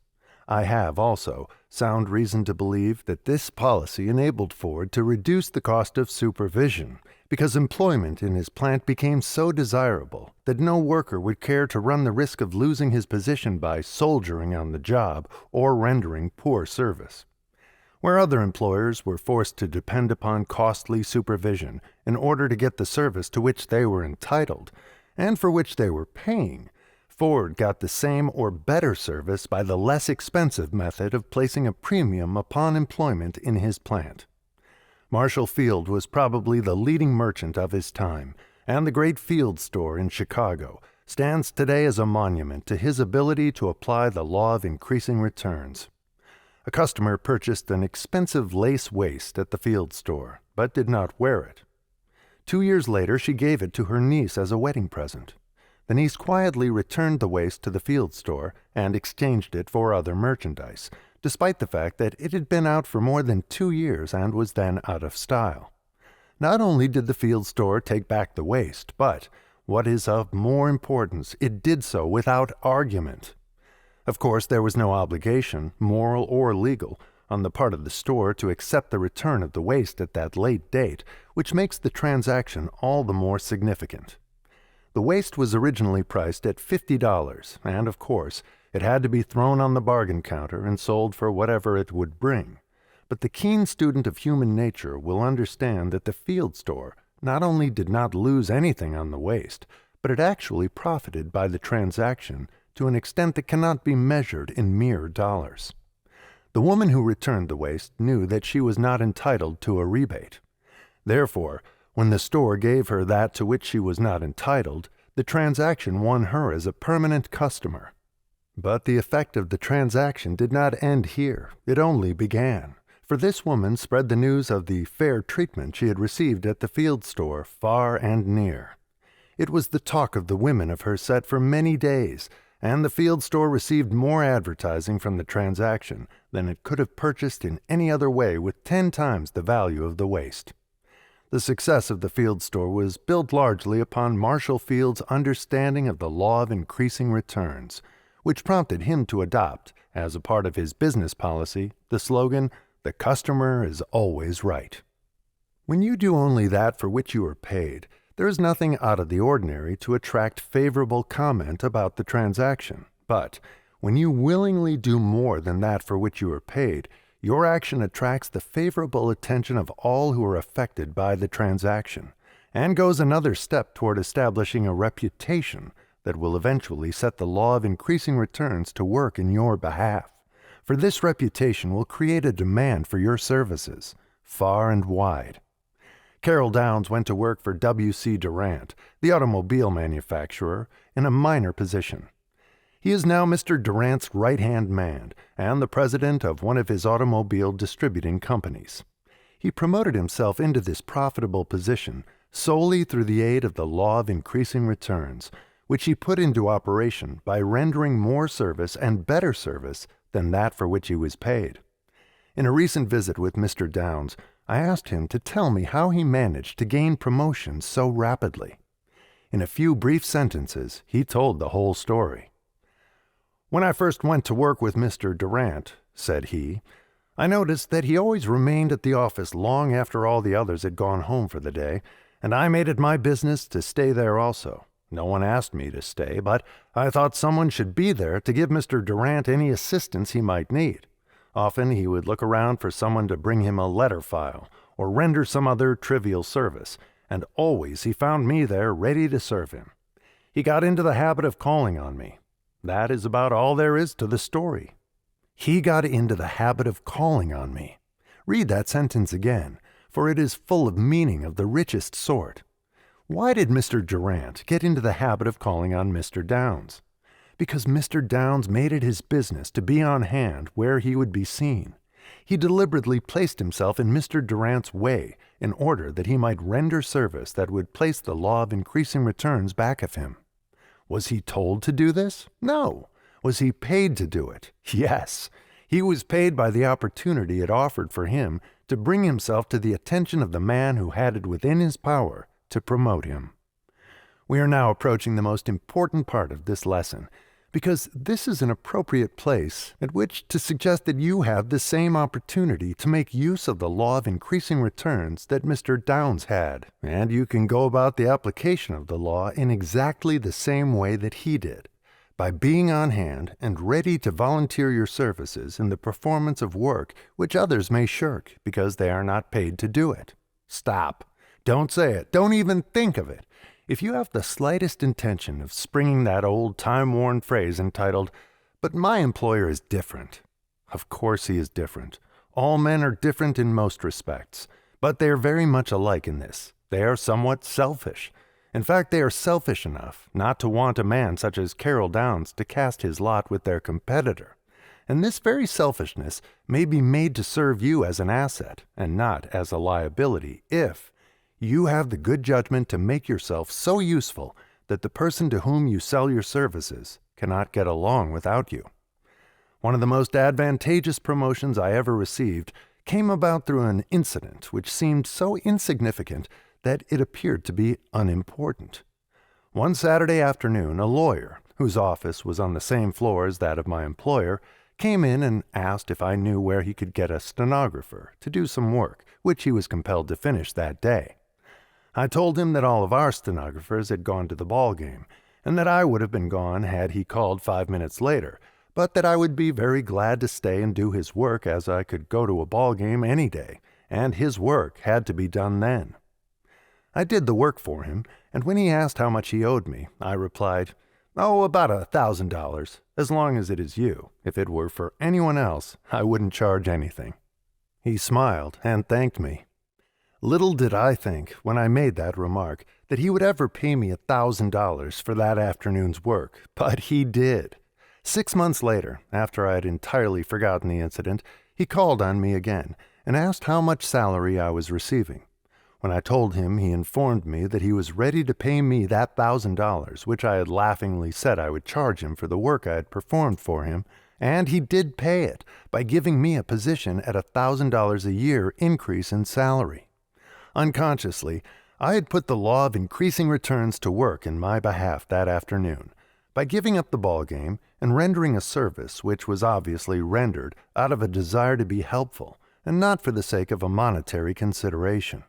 I have also sound reason to believe that this policy enabled Ford to reduce the cost of supervision, because employment in his plant became so desirable that no worker would care to run the risk of losing his position by soldiering on the job or rendering poor service. Where other employers were forced to depend upon costly supervision in order to get the service to which they were entitled, and for which they were paying, Ford got the same or better service by the less expensive method of placing a premium upon employment in his plant. Marshall Field was probably the leading merchant of his time, and the great Field store in Chicago stands today as a monument to his ability to apply the law of increasing returns. A customer purchased an expensive lace waist at the Field store, but did not wear it. 2 years later, she gave it to her niece as a wedding present. The niece quietly returned the waist to the Field store and exchanged it for other merchandise, despite the fact that it had been out for more than 2 years and was then out of style. Not only did the Field store take back the waist, but, what is of more importance, it did so without argument. Of course, there was no obligation, moral or legal, on the part of the store to accept the return of the waist at that late date, which makes the transaction all the more significant. The waist was originally priced at $50, and, of course, it had to be thrown on the bargain counter and sold for whatever it would bring. But the keen student of human nature will understand that the Field store not only did not lose anything on the waist, but it actually profited by the transaction to an extent that cannot be measured in mere dollars. The woman who returned the waist knew that she was not entitled to a rebate. Therefore, when the store gave her that to which she was not entitled, the transaction won her as a permanent customer. But the effect of the transaction did not end here. It only began, for this woman spread the news of the fair treatment she had received at the field store far and near. It was the talk of the women of her set for many days, and the field store received more advertising from the transaction than it could have purchased in any other way with 10 times the value of the waste. The success of the field store was built largely upon Marshall Field's understanding of the law of increasing returns, which prompted him to adopt, as a part of his business policy, the slogan, "The customer is always right." When you do only that for which you are paid, there is nothing out of the ordinary to attract favorable comment about the transaction. But when you willingly do more than that for which you are paid, your action attracts the favorable attention of all who are affected by the transaction, and goes another step toward establishing a reputation that will eventually set the law of increasing returns to work in your behalf. For this reputation will create a demand for your services, far and wide. Carroll Downs went to work for W.C. Durant, the automobile manufacturer, in a minor position. He is now Mr. Durant's right-hand man and the president of one of his automobile distributing companies. He promoted himself into this profitable position solely through the aid of the law of increasing returns, which he put into operation by rendering more service and better service than that for which he was paid. In a recent visit with Mr. Downs, I asked him to tell me how he managed to gain promotion so rapidly. In a few brief sentences, he told the whole story. "When I first went to work with Mr. Durant," said he, "I noticed that he always remained at the office long after all the others had gone home for the day, and I made it my business to stay there also. No one asked me to stay, but I thought someone should be there to give Mr. Durant any assistance he might need. Often he would look around for someone to bring him a letter file or render some other trivial service, and always he found me there ready to serve him. He got into the habit of calling on me. That is about all there is to the story." He got into the habit of calling on me. Read that sentence again, for it is full of meaning of the richest sort. Why did Mr. Durant get into the habit of calling on Mr. Downs? Because Mr. Downs made it his business to be on hand where he would be seen. He deliberately placed himself in Mr. Durant's way in order that he might render service that would place the law of increasing returns back of him. Was he told to do this? No. Was he paid to do it? Yes. He was paid by the opportunity it offered for him to bring himself to the attention of the man who had it within his power to promote him. We are now approaching the most important part of this lesson, because this is an appropriate place at which to suggest that you have the same opportunity to make use of the law of increasing returns that Mr. Downs had, and you can go about the application of the law in exactly the same way that he did, by being on hand and ready to volunteer your services in the performance of work which others may shirk because they are not paid to do it. Stop. Don't say it. Don't even think of it. If you have the slightest intention of springing that old time-worn phrase entitled, "But my employer is different." Of course he is different. All men are different in most respects, but they are very much alike in this. They are somewhat selfish. In fact, they are selfish enough not to want a man such as Carroll Downs to cast his lot with their competitor. And this very selfishness may be made to serve you as an asset and not as a liability if you have the good judgment to make yourself so useful that the person to whom you sell your services cannot get along without you. One of the most advantageous promotions I ever received came about through an incident which seemed so insignificant that it appeared to be unimportant. One Saturday afternoon, a lawyer, whose office was on the same floor as that of my employer, came in and asked if I knew where he could get a stenographer to do some work which he was compelled to finish that day. I told him that all of our stenographers had gone to the ball game, and that I would have been gone had he called 5 minutes later, but that I would be very glad to stay and do his work as I could go to a ball game any day, and his work had to be done then. I did the work for him, and when he asked how much he owed me, I replied, "Oh, about $1,000, as long as it is you. If it were for anyone else, I wouldn't charge anything." He smiled and thanked me. Little did I think, when I made that remark, that he would ever pay me $1,000 for that afternoon's work, but he did. 6 months later, after I had entirely forgotten the incident, he called on me again, and asked how much salary I was receiving. When I told him, he informed me that he was ready to pay me that $1,000, which I had laughingly said I would charge him for the work I had performed for him, and he did pay it by giving me a position at $1,000 a year increase in salary. Unconsciously, I had put the law of increasing returns to work in my behalf that afternoon, by giving up the ball game and rendering a service which was obviously rendered out of a desire to be helpful and not for the sake of a monetary consideration.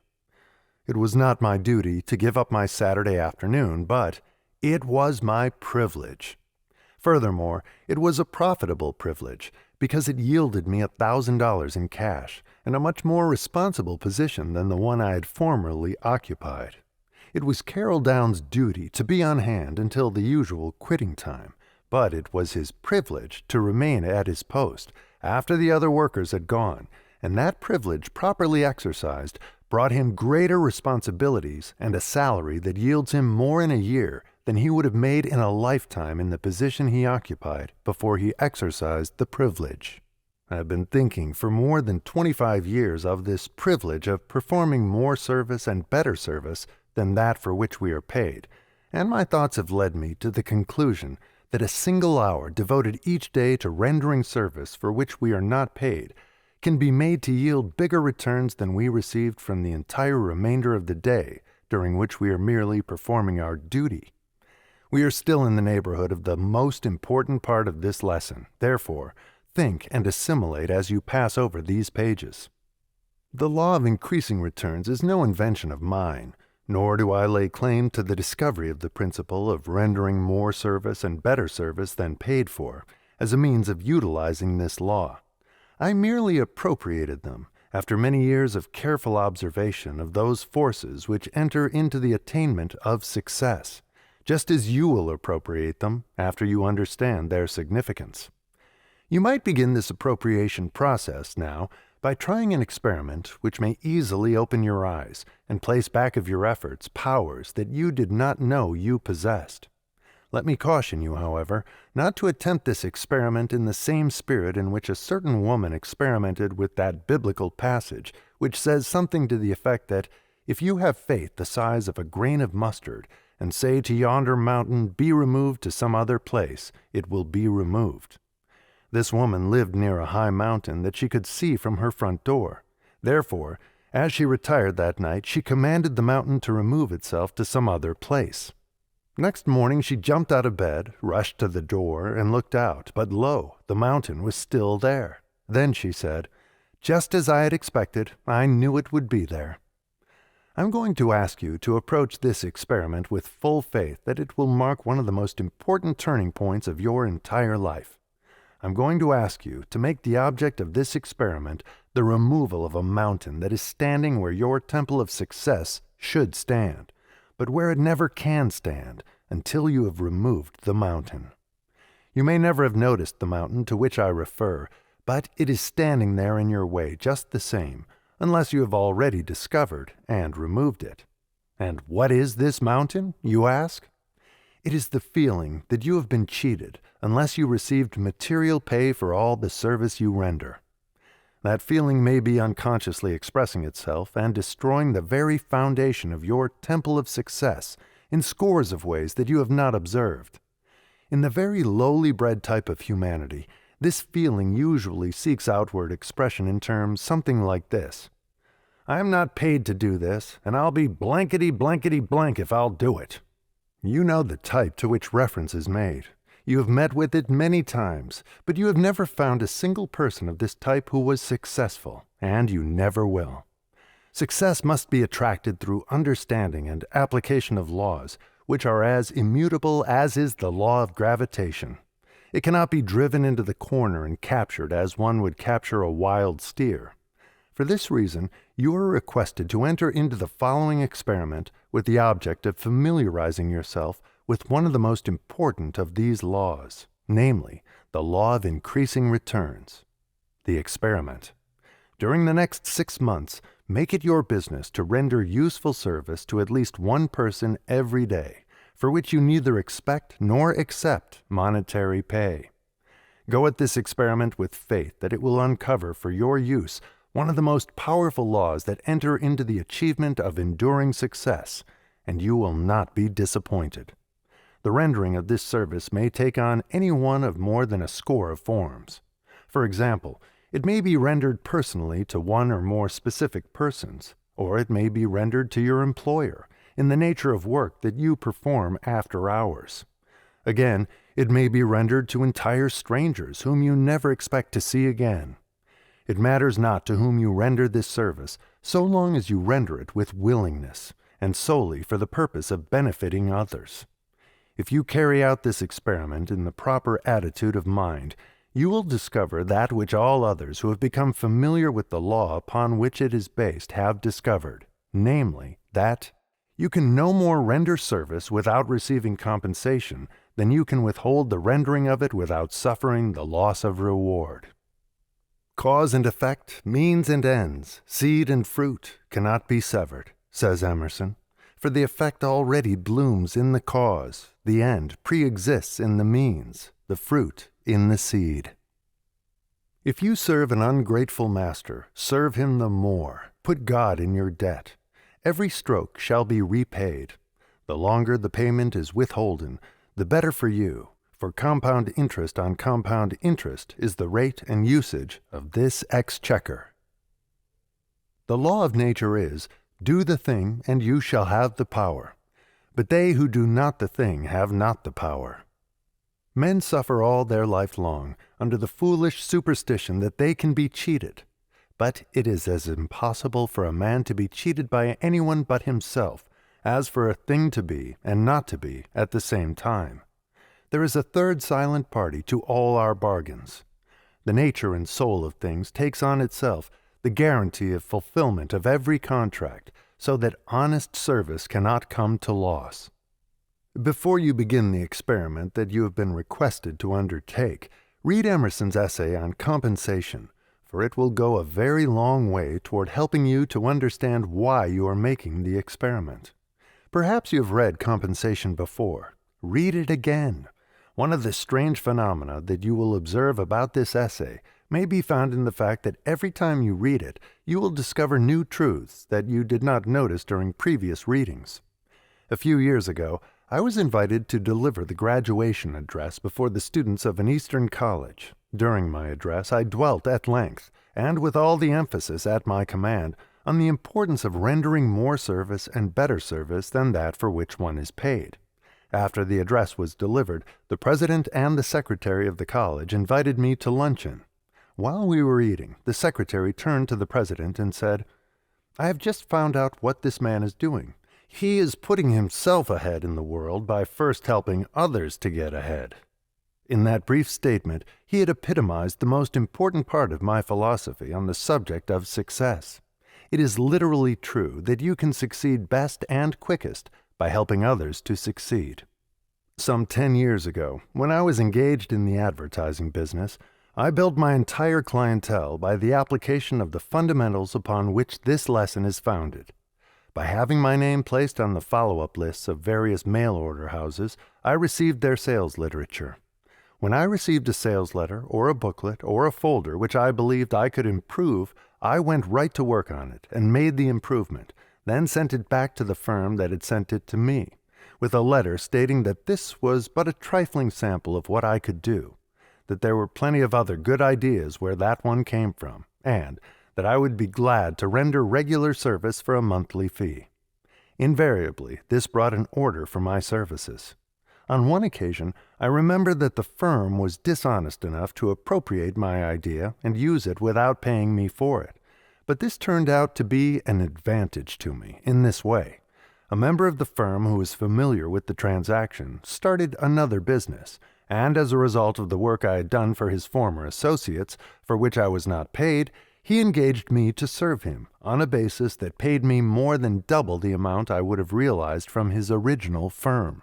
It was not my duty to give up my Saturday afternoon, but it was my privilege. Furthermore, it was a profitable privilege because it yielded me $1,000 in cash and a much more responsible position than the one I had formerly occupied. It was Carol Downs' duty to be on hand until the usual quitting time, but it was his privilege to remain at his post after the other workers had gone, and that privilege properly exercised brought him greater responsibilities and a salary that yields him more in a year than he would have made in a lifetime in the position he occupied before he exercised the privilege. I have been thinking for more than 25 years of this privilege of performing more service and better service than that for which we are paid, and my thoughts have led me to the conclusion that a single hour devoted each day to rendering service for which we are not paid can be made to yield bigger returns than we received from the entire remainder of the day during which we are merely performing our duty. We are still in the neighborhood of the most important part of this lesson. Therefore, think and assimilate as you pass over these pages. The law of increasing returns is no invention of mine, nor do I lay claim to the discovery of the principle of rendering more service and better service than paid for as a means of utilizing this law. I merely appropriated them after many years of careful observation of those forces which enter into the attainment of success, just as you will appropriate them after you understand their significance. You might begin this appropriation process now by trying an experiment which may easily open your eyes and place back of your efforts powers that you did not know you possessed. Let me caution you, however, not to attempt this experiment in the same spirit in which a certain woman experimented with that biblical passage which says something to the effect that if you have faith the size of a grain of mustard, and say to yonder mountain, "Be removed to some other place," it will be removed. This woman lived near a high mountain that she could see from her front door. Therefore, as she retired that night, she commanded the mountain to remove itself to some other place. Next morning she jumped out of bed, rushed to the door, and looked out, but lo, the mountain was still there. Then she said, "Just as I had expected, I knew it would be there." I'm going to ask you to approach this experiment with full faith that it will mark one of the most important turning points of your entire life. I'm going to ask you to make the object of this experiment the removal of a mountain that is standing where your temple of success should stand, but where it never can stand until you have removed the mountain. You may never have noticed the mountain to which I refer, but it is standing there in your way just the same, unless you have already discovered and removed it. And what is this mountain, you ask? It is the feeling that you have been cheated unless you received material pay for all the service you render. That feeling may be unconsciously expressing itself and destroying the very foundation of your temple of success in scores of ways that you have not observed. In the very lowly bred type of humanity, this feeling usually seeks outward expression in terms something like this: "I am not paid to do this, and I'll be blankety blankety blank if I'll do it." You know the type to which reference is made. You have met with it many times, but you have never found a single person of this type who was successful, and you never will. Success must be attracted through understanding and application of laws, which are as immutable as is the law of gravitation. It cannot be driven into the corner and captured as one would capture a wild steer. For this reason, you are requested to enter into the following experiment with the object of familiarizing yourself with one of the most important of these laws, namely, the law of increasing returns. The experiment. During the next 6 months, make it your business to render useful service to at least one person every day, for which you neither expect nor accept monetary pay. Go at this experiment with faith that it will uncover for your use one of the most powerful laws that enter into the achievement of enduring success, and you will not be disappointed. The rendering of this service may take on any one of more than a score of forms. For example, it may be rendered personally to one or more specific persons, or it may be rendered to your employer in the nature of work that you perform after hours. Again, it may be rendered to entire strangers whom you never expect to see again. It matters not to whom you render this service, so long as you render it with willingness, and solely for the purpose of benefiting others. If you carry out this experiment in the proper attitude of mind, you will discover that which all others who have become familiar with the law upon which it is based have discovered, namely, that you can no more render service without receiving compensation than you can withhold the rendering of it without suffering the loss of reward. Cause and effect, means and ends, seed and fruit cannot be severed, says Emerson, for the effect already blooms in the cause, the end pre-exists in the means, the fruit in the seed. If you serve an ungrateful master, serve him the more, put God in your debt. Every stroke shall be repaid. The longer the payment is withholden, the better for you, for compound interest on compound interest is the rate and usage of this exchequer. The law of nature is, do the thing, and you shall have the power. But they who do not the thing have not the power. Men suffer all their life long under the foolish superstition that they can be cheated. But it is as impossible for a man to be cheated by anyone but himself as for a thing to be and not to be at the same time. There is a third silent party to all our bargains. The nature and soul of things takes on itself the guarantee of fulfillment of every contract, so that honest service cannot come to loss. Before you begin the experiment that you have been requested to undertake, read Emerson's essay on compensation, for it will go a very long way toward helping you to understand why you are making the experiment. Perhaps you have read compensation before. Read it again. One of the strange phenomena that you will observe about this essay may be found in the fact that every time you read it, you will discover new truths that you did not notice during previous readings. A few years ago, I was invited to deliver the graduation address before the students of an Eastern college. During my address, I dwelt at length, and with all the emphasis at my command, on the importance of rendering more service and better service than that for which one is paid. After the address was delivered, the president and the secretary of the college invited me to luncheon. While we were eating, the secretary turned to the president and said, "I have just found out what this man is doing. He is putting himself ahead in the world by first helping others to get ahead." In that brief statement, he had epitomized the most important part of my philosophy on the subject of success. It is literally true that you can succeed best and quickest by helping others to succeed. Some 10 years ago, when I was engaged in the advertising business, I built my entire clientele by the application of the fundamentals upon which this lesson is founded. By having my name placed on the follow-up lists of various mail-order houses, I received their sales literature. When I received a sales letter or a booklet or a folder which I believed I could improve, I went right to work on it and made the improvement, then sent it back to the firm that had sent it to me, with a letter stating that this was but a trifling sample of what I could do, that there were plenty of other good ideas where that one came from, and that I would be glad to render regular service for a monthly fee. Invariably, this brought an order for my services. On one occasion, I remember that the firm was dishonest enough to appropriate my idea and use it without paying me for it. But this turned out to be an advantage to me in this way. A member of the firm who was familiar with the transaction started another business, and as a result of the work I had done for his former associates, for which I was not paid, he engaged me to serve him on a basis that paid me more than double the amount I would have realized from his original firm.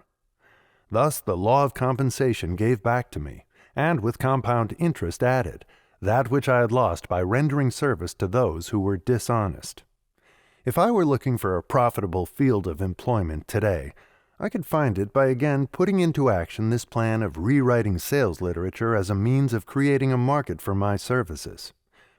Thus the law of compensation gave back to me, and with compound interest added, that which I had lost by rendering service to those who were dishonest. If I were looking for a profitable field of employment today, I could find it by again putting into action this plan of rewriting sales literature as a means of creating a market for my services.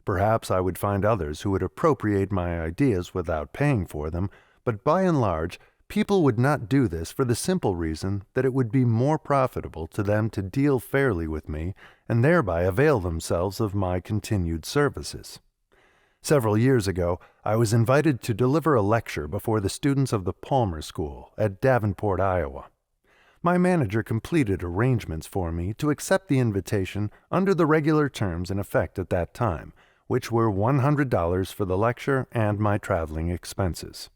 Perhaps I would find others who would appropriate my ideas without paying for them, but by and large, people would not do this for the simple reason that it would be more profitable to them to deal fairly with me and thereby avail themselves of my continued services. Several years ago, I was invited to deliver a lecture before the students of the Palmer School at Davenport, Iowa. My manager completed arrangements for me to accept the invitation under the regular terms in effect at that time, which were $100 for the lecture and my traveling expenses.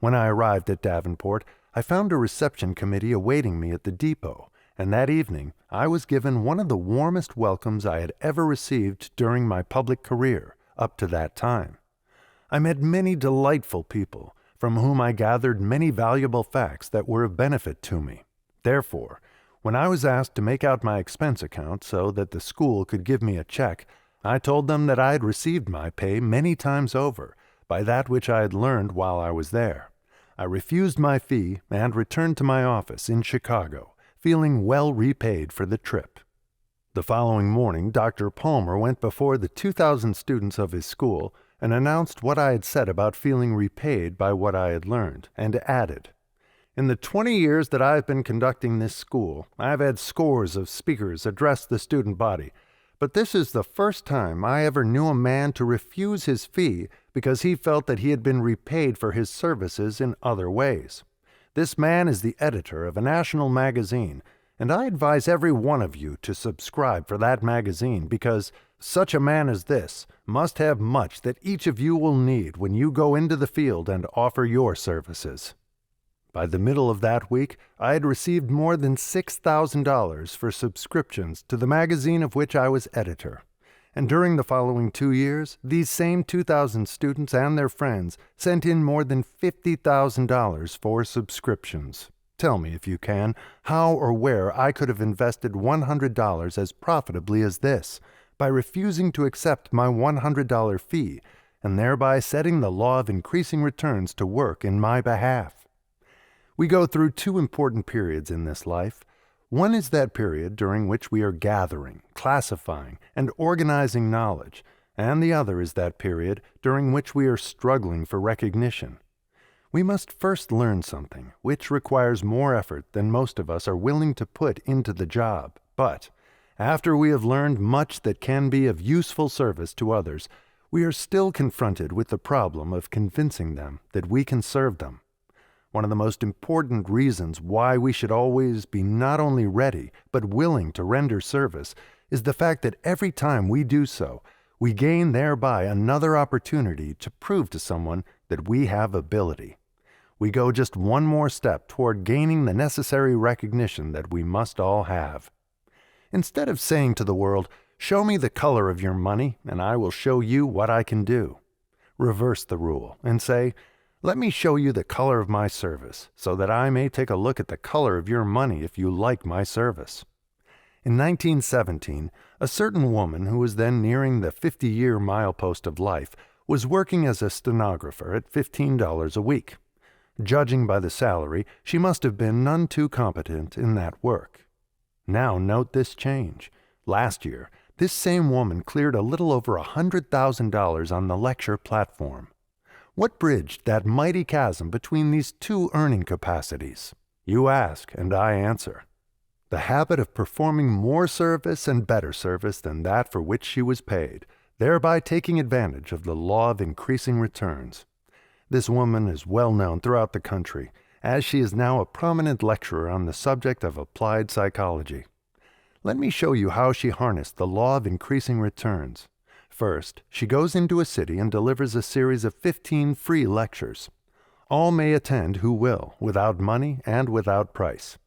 When I arrived at Davenport, I found a reception committee awaiting me at the depot, and that evening I was given one of the warmest welcomes I had ever received during my public career up to that time. I met many delightful people, from whom I gathered many valuable facts that were of benefit to me. Therefore, when I was asked to make out my expense account so that the school could give me a check, I told them that I had received my pay many times over by that which I had learned while I was there. I refused my fee and returned to my office in Chicago, feeling well repaid for the trip. The following morning, Dr. Palmer went before the 2,000 students of his school and announced what I had said about feeling repaid by what I had learned, and added, "In the 20 years that I have been conducting this school, I have had scores of speakers address the student body, but this is the first time I ever knew a man to refuse his fee because he felt that he had been repaid for his services in other ways. This man is the editor of a national magazine, and I advise every one of you to subscribe for that magazine because such a man as this must have much that each of you will need when you go into the field and offer your services." By the middle of that week, I had received more than $6,000 for subscriptions to the magazine of which I was editor. And during the following 2 years, these same 2,000 students and their friends sent in more than $50,000 for subscriptions. Tell me, if you can, how or where I could have invested $100 as profitably as this, by refusing to accept my $100 fee, and thereby setting the law of increasing returns to work in my behalf. We go through two important periods in this life. One is that period during which we are gathering, classifying, and organizing knowledge, and the other is that period during which we are struggling for recognition. We must first learn something, which requires more effort than most of us are willing to put into the job. But after we have learned much that can be of useful service to others, we are still confronted with the problem of convincing them that we can serve them. One of the most important reasons why we should always be not only ready, but willing to render service is the fact that every time we do so, we gain thereby another opportunity to prove to someone that we have ability. We go just one more step toward gaining the necessary recognition that we must all have. Instead of saying to the world, "Show me the color of your money, and I will show you what I can do," reverse the rule and say, "Let me show you the color of my service, so that I may take a look at the color of your money if you like my service." In 1917, a certain woman who was then nearing the 50-year milepost of life was working as a stenographer at $15 a week. Judging by the salary, she must have been none too competent in that work. Now note this change. Last year, this same woman cleared a little over $100,000 on the lecture platform. What bridged that mighty chasm between these two earning capacities? You ask, and I answer. The habit of performing more service and better service than that for which she was paid, thereby taking advantage of the law of increasing returns. This woman is well known throughout the country, as she is now a prominent lecturer on the subject of applied psychology. Let me show you how she harnessed the law of increasing returns. First, she goes into a city and delivers a series of 15 free lectures. All may attend who will, without money and without price.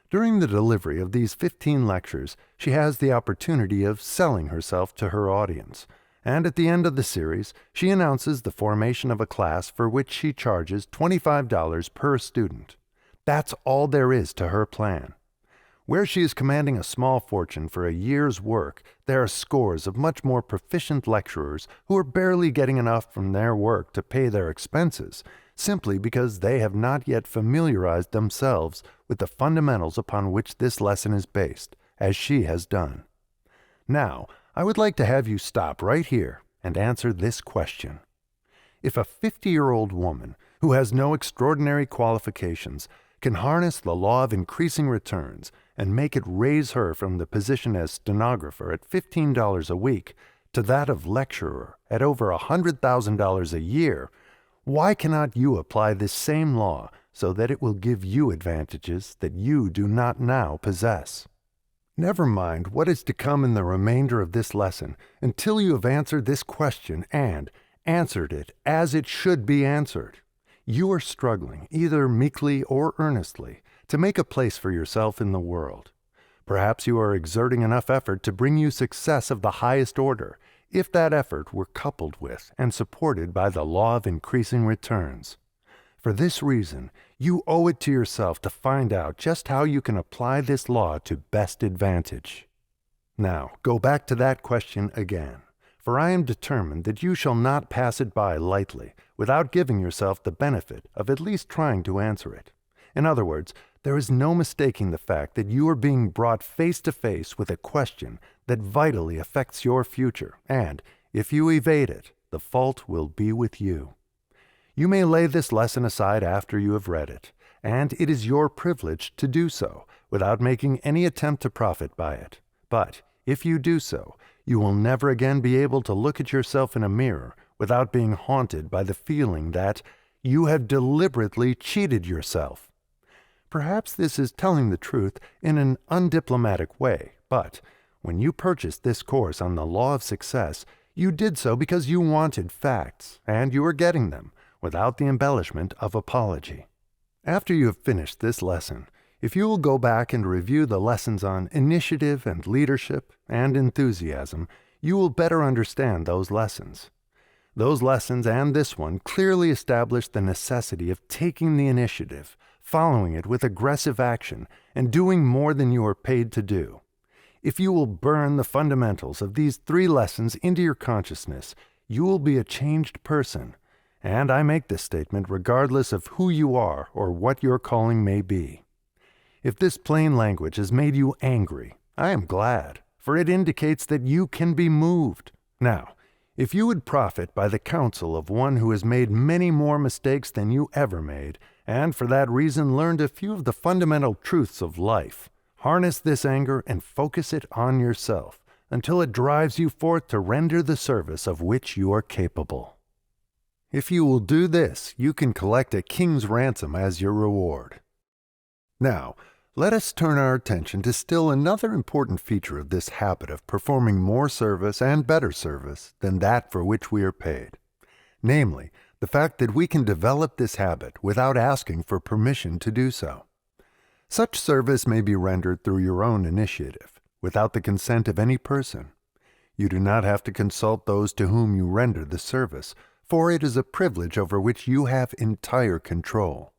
During the delivery of these 15 lectures, she has the opportunity of selling herself to her audience, and at the end of the series, she announces the formation of a class for which she charges $25 per student. That's all there is to her plan. Where she is commanding a small fortune for a year's work, there are scores of much more proficient lecturers who are barely getting enough from their work to pay their expenses, simply because they have not yet familiarized themselves with the fundamentals upon which this lesson is based, as she has done. Now, I would like to have you stop right here and answer this question. If a 50-year-old woman who has no extraordinary qualifications can harness the law of increasing returns and make it raise her from the position as stenographer at $15 a week to that of lecturer at over $100,000 a year, why cannot you apply this same law so that it will give you advantages that you do not now possess? Never mind what is to come in the remainder of this lesson until you have answered this question and answered it as it should be answered. You are struggling, either meekly or earnestly, to make a place for yourself in the world. Perhaps you are exerting enough effort to bring you success of the highest order, if that effort were coupled with and supported by the law of increasing returns. For this reason, you owe it to yourself to find out just how you can apply this law to best advantage. Now, go back to that question again, for I am determined that you shall not pass it by lightly without giving yourself the benefit of at least trying to answer it. In other words, there is no mistaking the fact that you are being brought face to face with a question that vitally affects your future, and if you evade it, the fault will be with you. You may lay this lesson aside after you have read it, and it is your privilege to do so without making any attempt to profit by it. But if you do so, you will never again be able to look at yourself in a mirror without being haunted by the feeling that you have deliberately cheated yourself. Perhaps this is telling the truth in an undiplomatic way, but when you purchased this course on the law of success, you did so because you wanted facts, and you are getting them without the embellishment of apology. After you have finished this lesson, if you will go back and review the lessons on initiative and leadership and enthusiasm, you will better understand those lessons. Those lessons and this one clearly establish the necessity of taking the initiative, following it with aggressive action, and doing more than you are paid to do. If you will burn the fundamentals of these 3 lessons into your consciousness, you will be a changed person. And I make this statement regardless of who you are or what your calling may be. If this plain language has made you angry, I am glad, for it indicates that you can be moved. Now, if you would profit by the counsel of one who has made many more mistakes than you ever made, and for that reason learned a few of the fundamental truths of life, harness this anger and focus it on yourself until it drives you forth to render the service of which you are capable. If you will do this, you can collect a king's ransom as your reward. Now, let us turn our attention to still another important feature of this habit of performing more service and better service than that for which we are paid. Namely, the fact that we can develop this habit without asking for permission to do so. Such service may be rendered through your own initiative, without the consent of any person. You do not have to consult those to whom you render the service, for it is a privilege over which you have entire control.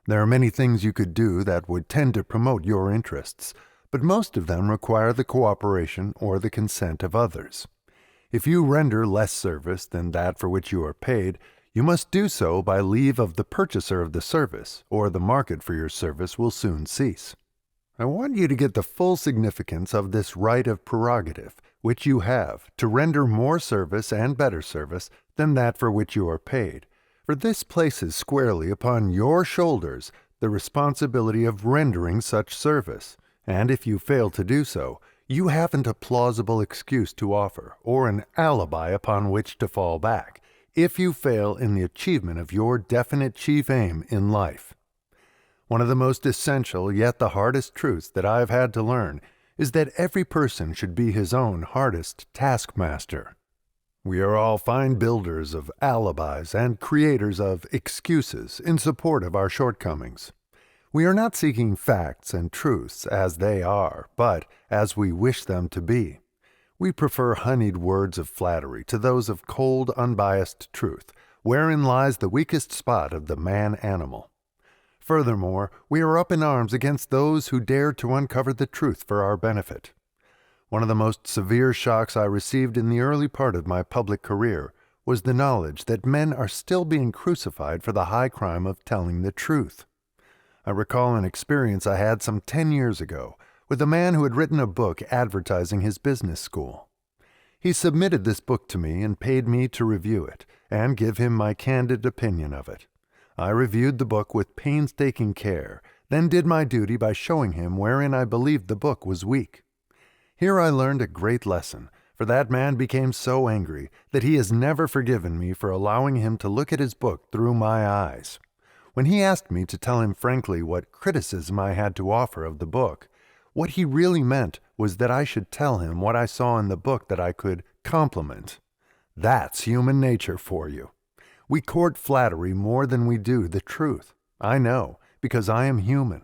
There are many things you could do that would tend to promote your interests, but most of them require the cooperation or the consent of others. If you render less service than that for which you are paid, you must do so by leave of the purchaser of the service, or the market for your service will soon cease. I want you to get the full significance of this right of prerogative, which you have, to render more service and better service than that for which you are paid, for this places squarely upon your shoulders the responsibility of rendering such service, and if you fail to do so, you haven't a plausible excuse to offer, or an alibi upon which to fall back, if you fail in the achievement of your definite chief aim in life. One of the most essential, yet the hardest truths that I have had to learn is that every person should be his own hardest taskmaster. We are all fine builders of alibis and creators of excuses in support of our shortcomings. We are not seeking facts and truths as they are, but as we wish them to be. We prefer honeyed words of flattery to those of cold, unbiased truth, wherein lies the weakest spot of the man-animal. Furthermore, we are up in arms against those who dare to uncover the truth for our benefit. One of the most severe shocks I received in the early part of my public career was the knowledge that men are still being crucified for the high crime of telling the truth. I recall an experience I had some 10 years ago with a man who had written a book advertising his business school. He submitted this book to me and paid me to review it and give him my candid opinion of it. I reviewed the book with painstaking care, then did my duty by showing him wherein I believed the book was weak. Here I learned a great lesson, for that man became so angry that he has never forgiven me for allowing him to look at his book through my eyes. When he asked me to tell him frankly what criticism I had to offer of the book, what he really meant was that I should tell him what I saw in the book that I could compliment. That's human nature for you. We court flattery more than we do the truth. I know, because I am human.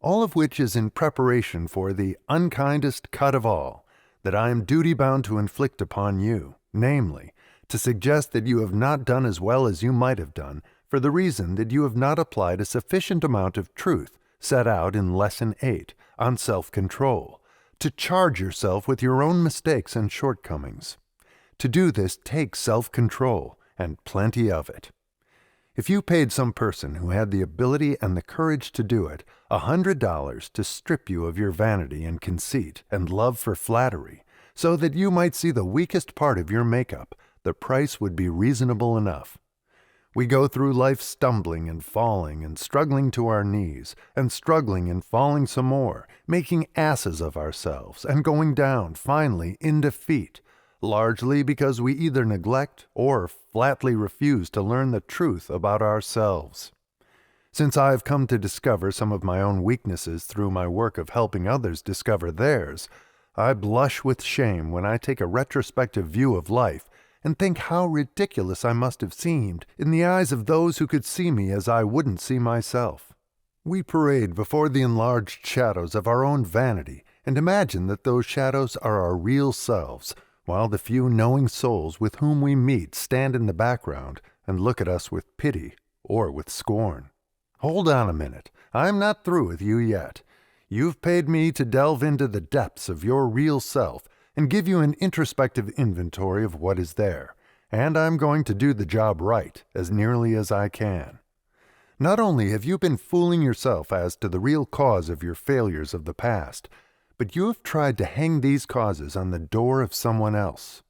All of which is in preparation for the unkindest cut of all, that I am duty-bound to inflict upon you, namely, to suggest that you have not done as well as you might have done, for the reason that you have not applied a sufficient amount of truth set out in Lesson 8 on self-control, to charge yourself with your own mistakes and shortcomings. To do this takes self-control, and plenty of it. If you paid some person who had the ability and the courage to do it $100 to strip you of your vanity and conceit and love for flattery, so that you might see the weakest part of your makeup, the price would be reasonable enough. We go through life stumbling and falling and struggling to our knees, and struggling and falling some more, making asses of ourselves, and going down, finally, in defeat, largely because we either neglect or flatly refuse to learn the truth about ourselves. Since I have come to discover some of my own weaknesses through my work of helping others discover theirs, I blush with shame when I take a retrospective view of life and think how ridiculous I must have seemed in the eyes of those who could see me as I wouldn't see myself. We parade before the enlarged shadows of our own vanity and imagine that those shadows are our real selves, while the few knowing souls with whom we meet stand in the background and look at us with pity or with scorn. Hold on a minute. I'm not through with you yet. You've paid me to delve into the depths of your real self and give you an introspective inventory of what is there, and I'm going to do the job right as nearly as I can. Not only have you been fooling yourself as to the real cause of your failures of the past, but you have tried to hang these causes on the door of someone else.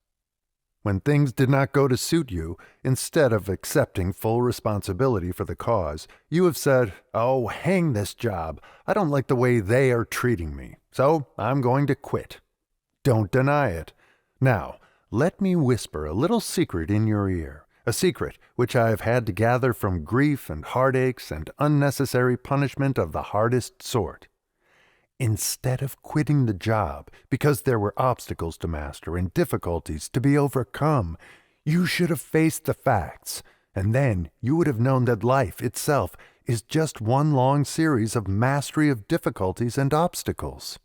When things did not go to suit you, instead of accepting full responsibility for the cause, you have said, "Oh, hang this job. I don't like the way they are treating me, so I'm going to quit." Don't deny it. Now, let me whisper a little secret in your ear, a secret which I have had to gather from grief and heartaches and unnecessary punishment of the hardest sort. Instead of quitting the job because there were obstacles to master and difficulties to be overcome, you should have faced the facts, and then you would have known that life itself is just one long series of mastery of difficulties and obstacles.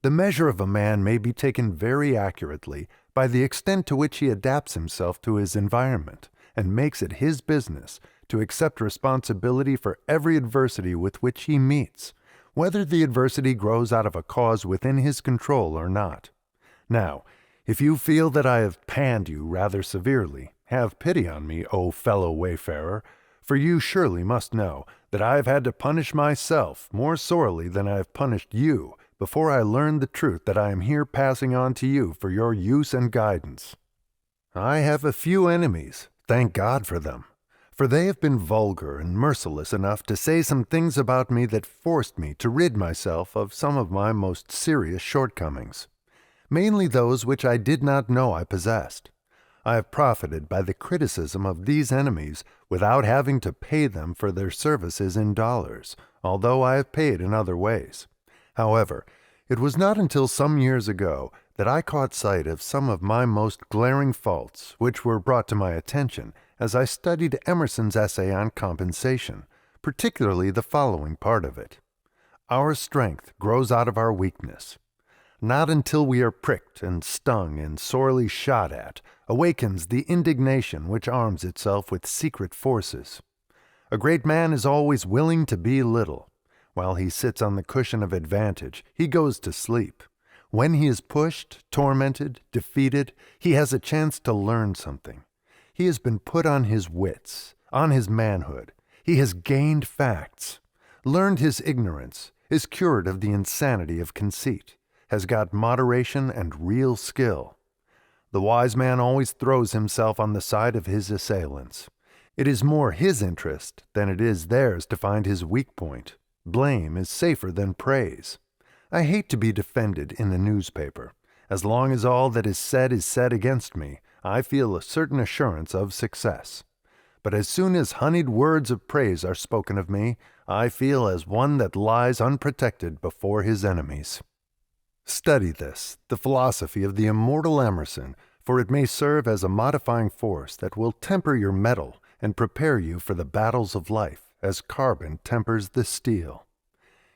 The measure of a man may be taken very accurately by the extent to which he adapts himself to his environment and makes it his business to accept responsibility for every adversity with which he meets, whether the adversity grows out of a cause within his control or not. Now, if you feel that I have panned you rather severely, have pity on me, O fellow wayfarer, for you surely must know that I have had to punish myself more sorely than I have punished you before I learned the truth that I am here passing on to you for your use and guidance. I have a few enemies, thank God for them, for they have been vulgar and merciless enough to say some things about me that forced me to rid myself of some of my most serious shortcomings, mainly those which I did not know I possessed. I have profited by the criticism of these enemies without having to pay them for their services in dollars, although I have paid in other ways. However, it was not until some years ago that I caught sight of some of my most glaring faults, which were brought to my attention as I studied Emerson's essay on compensation, particularly the following part of it. Our strength grows out of our weakness. Not until we are pricked and stung and sorely shot at awakens the indignation which arms itself with secret forces. A great man is always willing to be little. While he sits on the cushion of advantage, he goes to sleep. When he is pushed, tormented, defeated, he has a chance to learn something. He has been put on his wits, on his manhood. He has gained facts, learned his ignorance, is cured of the insanity of conceit, has got moderation and real skill. The wise man always throws himself on the side of his assailants. It is more his interest than it is theirs to find his weak point. Blame is safer than praise. I hate to be defended in a newspaper. As long as all that is said against me, I feel a certain assurance of success. But as soon as honeyed words of praise are spoken of me, I feel as one that lies unprotected before his enemies. Study this, the philosophy of the immortal Emerson, for it may serve as a modifying force that will temper your mettle and prepare you for the battles of life, as carbon tempers the steel.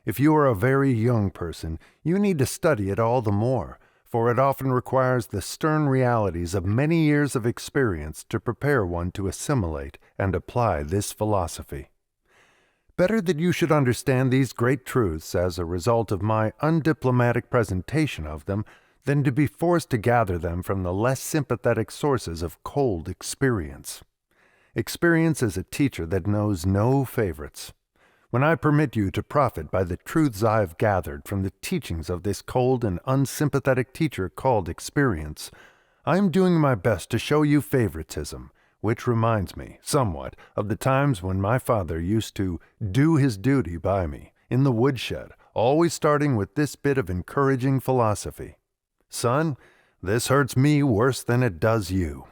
If you are a very young person, you need to study it all the more, for it often requires the stern realities of many years of experience to prepare one to assimilate and apply this philosophy. Better that you should understand these great truths as a result of my undiplomatic presentation of them than to be forced to gather them from the less sympathetic sources of cold experience. Experience is a teacher that knows no favorites. When I permit you to profit by the truths I have gathered from the teachings of this cold and unsympathetic teacher called experience, I am doing my best to show you favoritism, which reminds me, somewhat, of the times when my father used to do his duty by me, in the woodshed, always starting with this bit of encouraging philosophy. Son, this hurts me worse than it does you.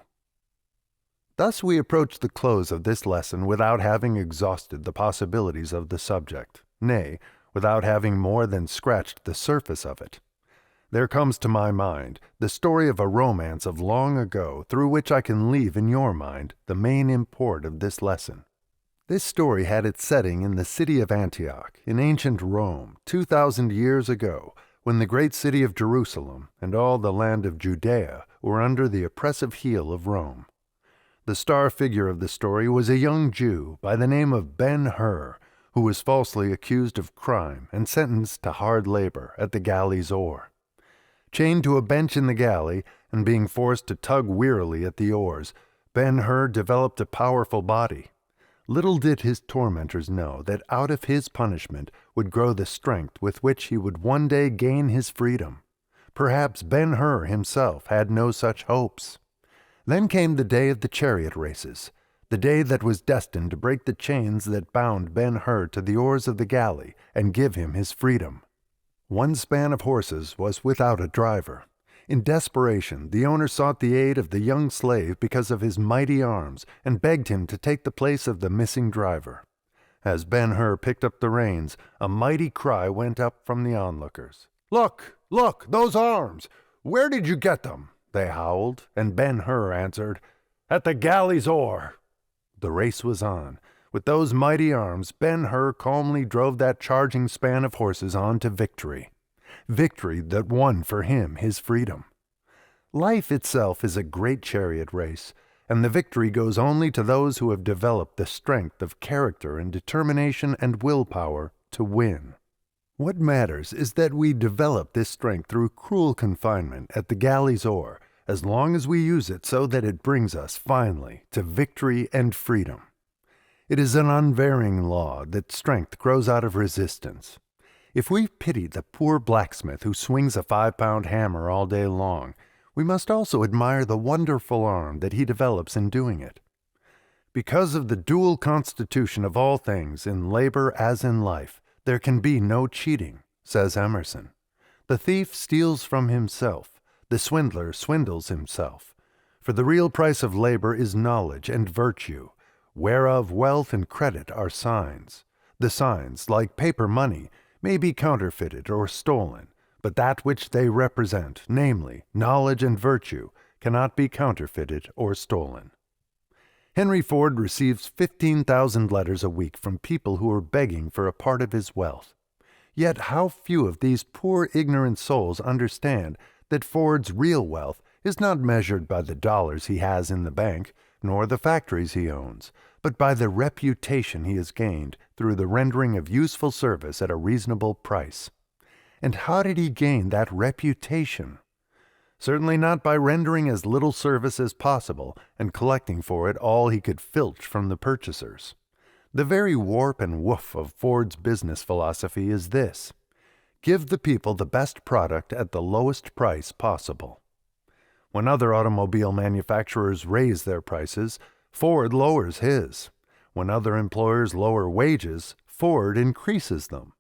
Thus we approach the close of this lesson without having exhausted the possibilities of the subject, nay, without having more than scratched the surface of it. There comes to my mind the story of a romance of long ago through which I can leave in your mind the main import of this lesson. This story had its setting in the city of Antioch, in ancient Rome, 2,000 years ago, when the great city of Jerusalem and all the land of Judea were under the oppressive heel of Rome. The star figure of the story was a young Jew by the name of Ben-Hur, who was falsely accused of crime and sentenced to hard labor at the galley's oar. Chained to a bench in the galley and being forced to tug wearily at the oars, Ben-Hur developed a powerful body. Little did his tormentors know that out of his punishment would grow the strength with which he would one day gain his freedom. Perhaps Ben-Hur himself had no such hopes. Then came the day of the chariot races, the day that was destined to break the chains that bound Ben-Hur to the oars of the galley and give him his freedom. One span of horses was without a driver. In desperation, the owner sought the aid of the young slave because of his mighty arms and begged him to take the place of the missing driver. As Ben-Hur picked up the reins, a mighty cry went up from the onlookers. "Look, look, those arms! Where did you get them?" they howled, and Ben-Hur answered, "At the galley's oar." The race was on. With those mighty arms, Ben-Hur calmly drove that charging span of horses on to victory. Victory that won for him his freedom. Life itself is a great chariot race, and the victory goes only to those who have developed the strength of character and determination and willpower to win. What matters is that we develop this strength through cruel confinement at the galley's oar, as long as we use it so that it brings us, finally, to victory and freedom. It is an unvarying law that strength grows out of resistance. If we pity the poor blacksmith who swings a 5-pound hammer all day long, we must also admire the wonderful arm that he develops in doing it. Because of the dual constitution of all things, in labor as in life, there can be no cheating, says Emerson. The thief steals from himself, the swindler swindles himself. For the real price of labor is knowledge and virtue, whereof wealth and credit are signs. The signs, like paper money, may be counterfeited or stolen, but that which they represent, namely, knowledge and virtue, cannot be counterfeited or stolen. Henry Ford receives 15,000 letters a week from people who are begging for a part of his wealth. Yet how few of these poor ignorant souls understand that Ford's real wealth is not measured by the dollars he has in the bank, nor the factories he owns, but by the reputation he has gained through the rendering of useful service at a reasonable price. And how did he gain that reputation? Certainly not by rendering as little service as possible and collecting for it all he could filch from the purchasers. The very warp and woof of Ford's business philosophy is this: give the people the best product at the lowest price possible. When other automobile manufacturers raise their prices, Ford lowers his. When other employers lower wages, Ford increases them.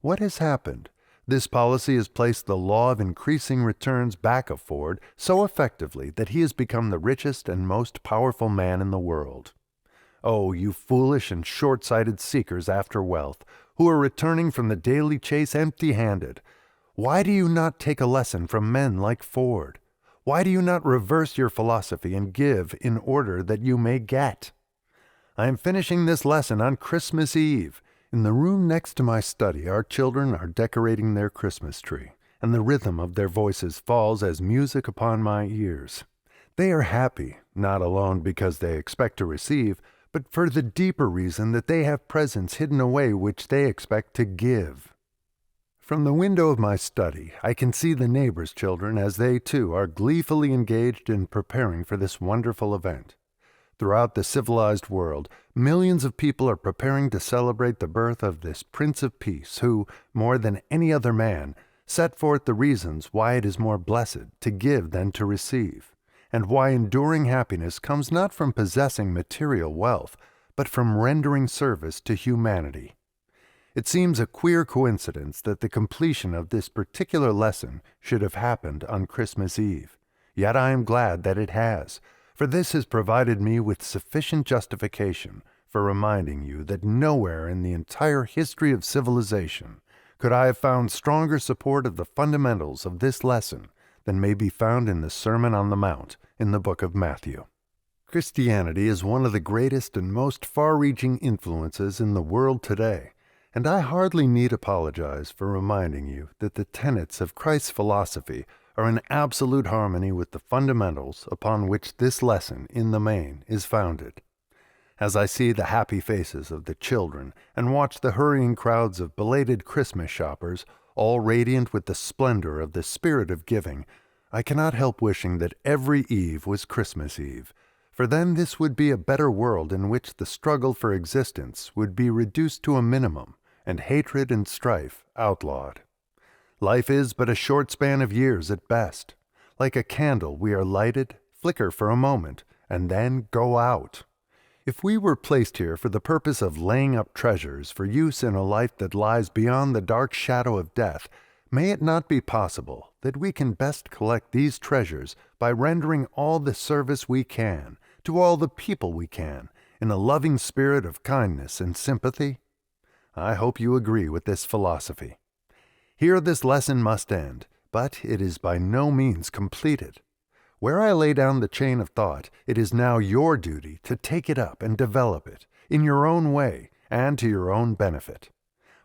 What has happened? This policy has placed the law of increasing returns back of Ford so effectively that he has become the richest and most powerful man in the world. Oh, you foolish and short-sighted seekers after wealth, who are returning from the daily chase empty-handed, why do you not take a lesson from men like Ford? Why do you not reverse your philosophy and give in order that you may get? I am finishing this lesson on Christmas Eve. In the room next to my study, our children are decorating their Christmas tree, and the rhythm of their voices falls as music upon my ears. They are happy, not alone because they expect to receive, but for the deeper reason that they have presents hidden away which they expect to give. From the window of my study, I can see the neighbors' children as they, too, are gleefully engaged in preparing for this wonderful event. Throughout the civilized world, millions of people are preparing to celebrate the birth of this Prince of Peace who, more than any other man, set forth the reasons why it is more blessed to give than to receive, and why enduring happiness comes not from possessing material wealth, but from rendering service to humanity. It seems a queer coincidence that the completion of this particular lesson should have happened on Christmas Eve, yet I am glad that it has, for this has provided me with sufficient justification for reminding you that nowhere in the entire history of civilization could I have found stronger support of the fundamentals of this lesson than may be found in the Sermon on the Mount in the book of Matthew. Christianity is one of the greatest and most far-reaching influences in the world today, and I hardly need apologize for reminding you that the tenets of Christ's philosophy are in absolute harmony with the fundamentals upon which this lesson in the main is founded. As I see the happy faces of the children and watch the hurrying crowds of belated Christmas shoppers, all radiant with the splendor of the spirit of giving, I cannot help wishing that every eve was Christmas Eve, for then this would be a better world in which the struggle for existence would be reduced to a minimum and hatred and strife outlawed. Life is but a short span of years at best. Like a candle, we are lighted, flicker for a moment, and then go out. If we were placed here for the purpose of laying up treasures for use in a life that lies beyond the dark shadow of death, may it not be possible that we can best collect these treasures by rendering all the service we can to all the people we can in a loving spirit of kindness and sympathy? I hope you agree with this philosophy. Here this lesson must end, but it is by no means completed. Where I lay down the chain of thought, it is now your duty to take it up and develop it, in your own way and to your own benefit.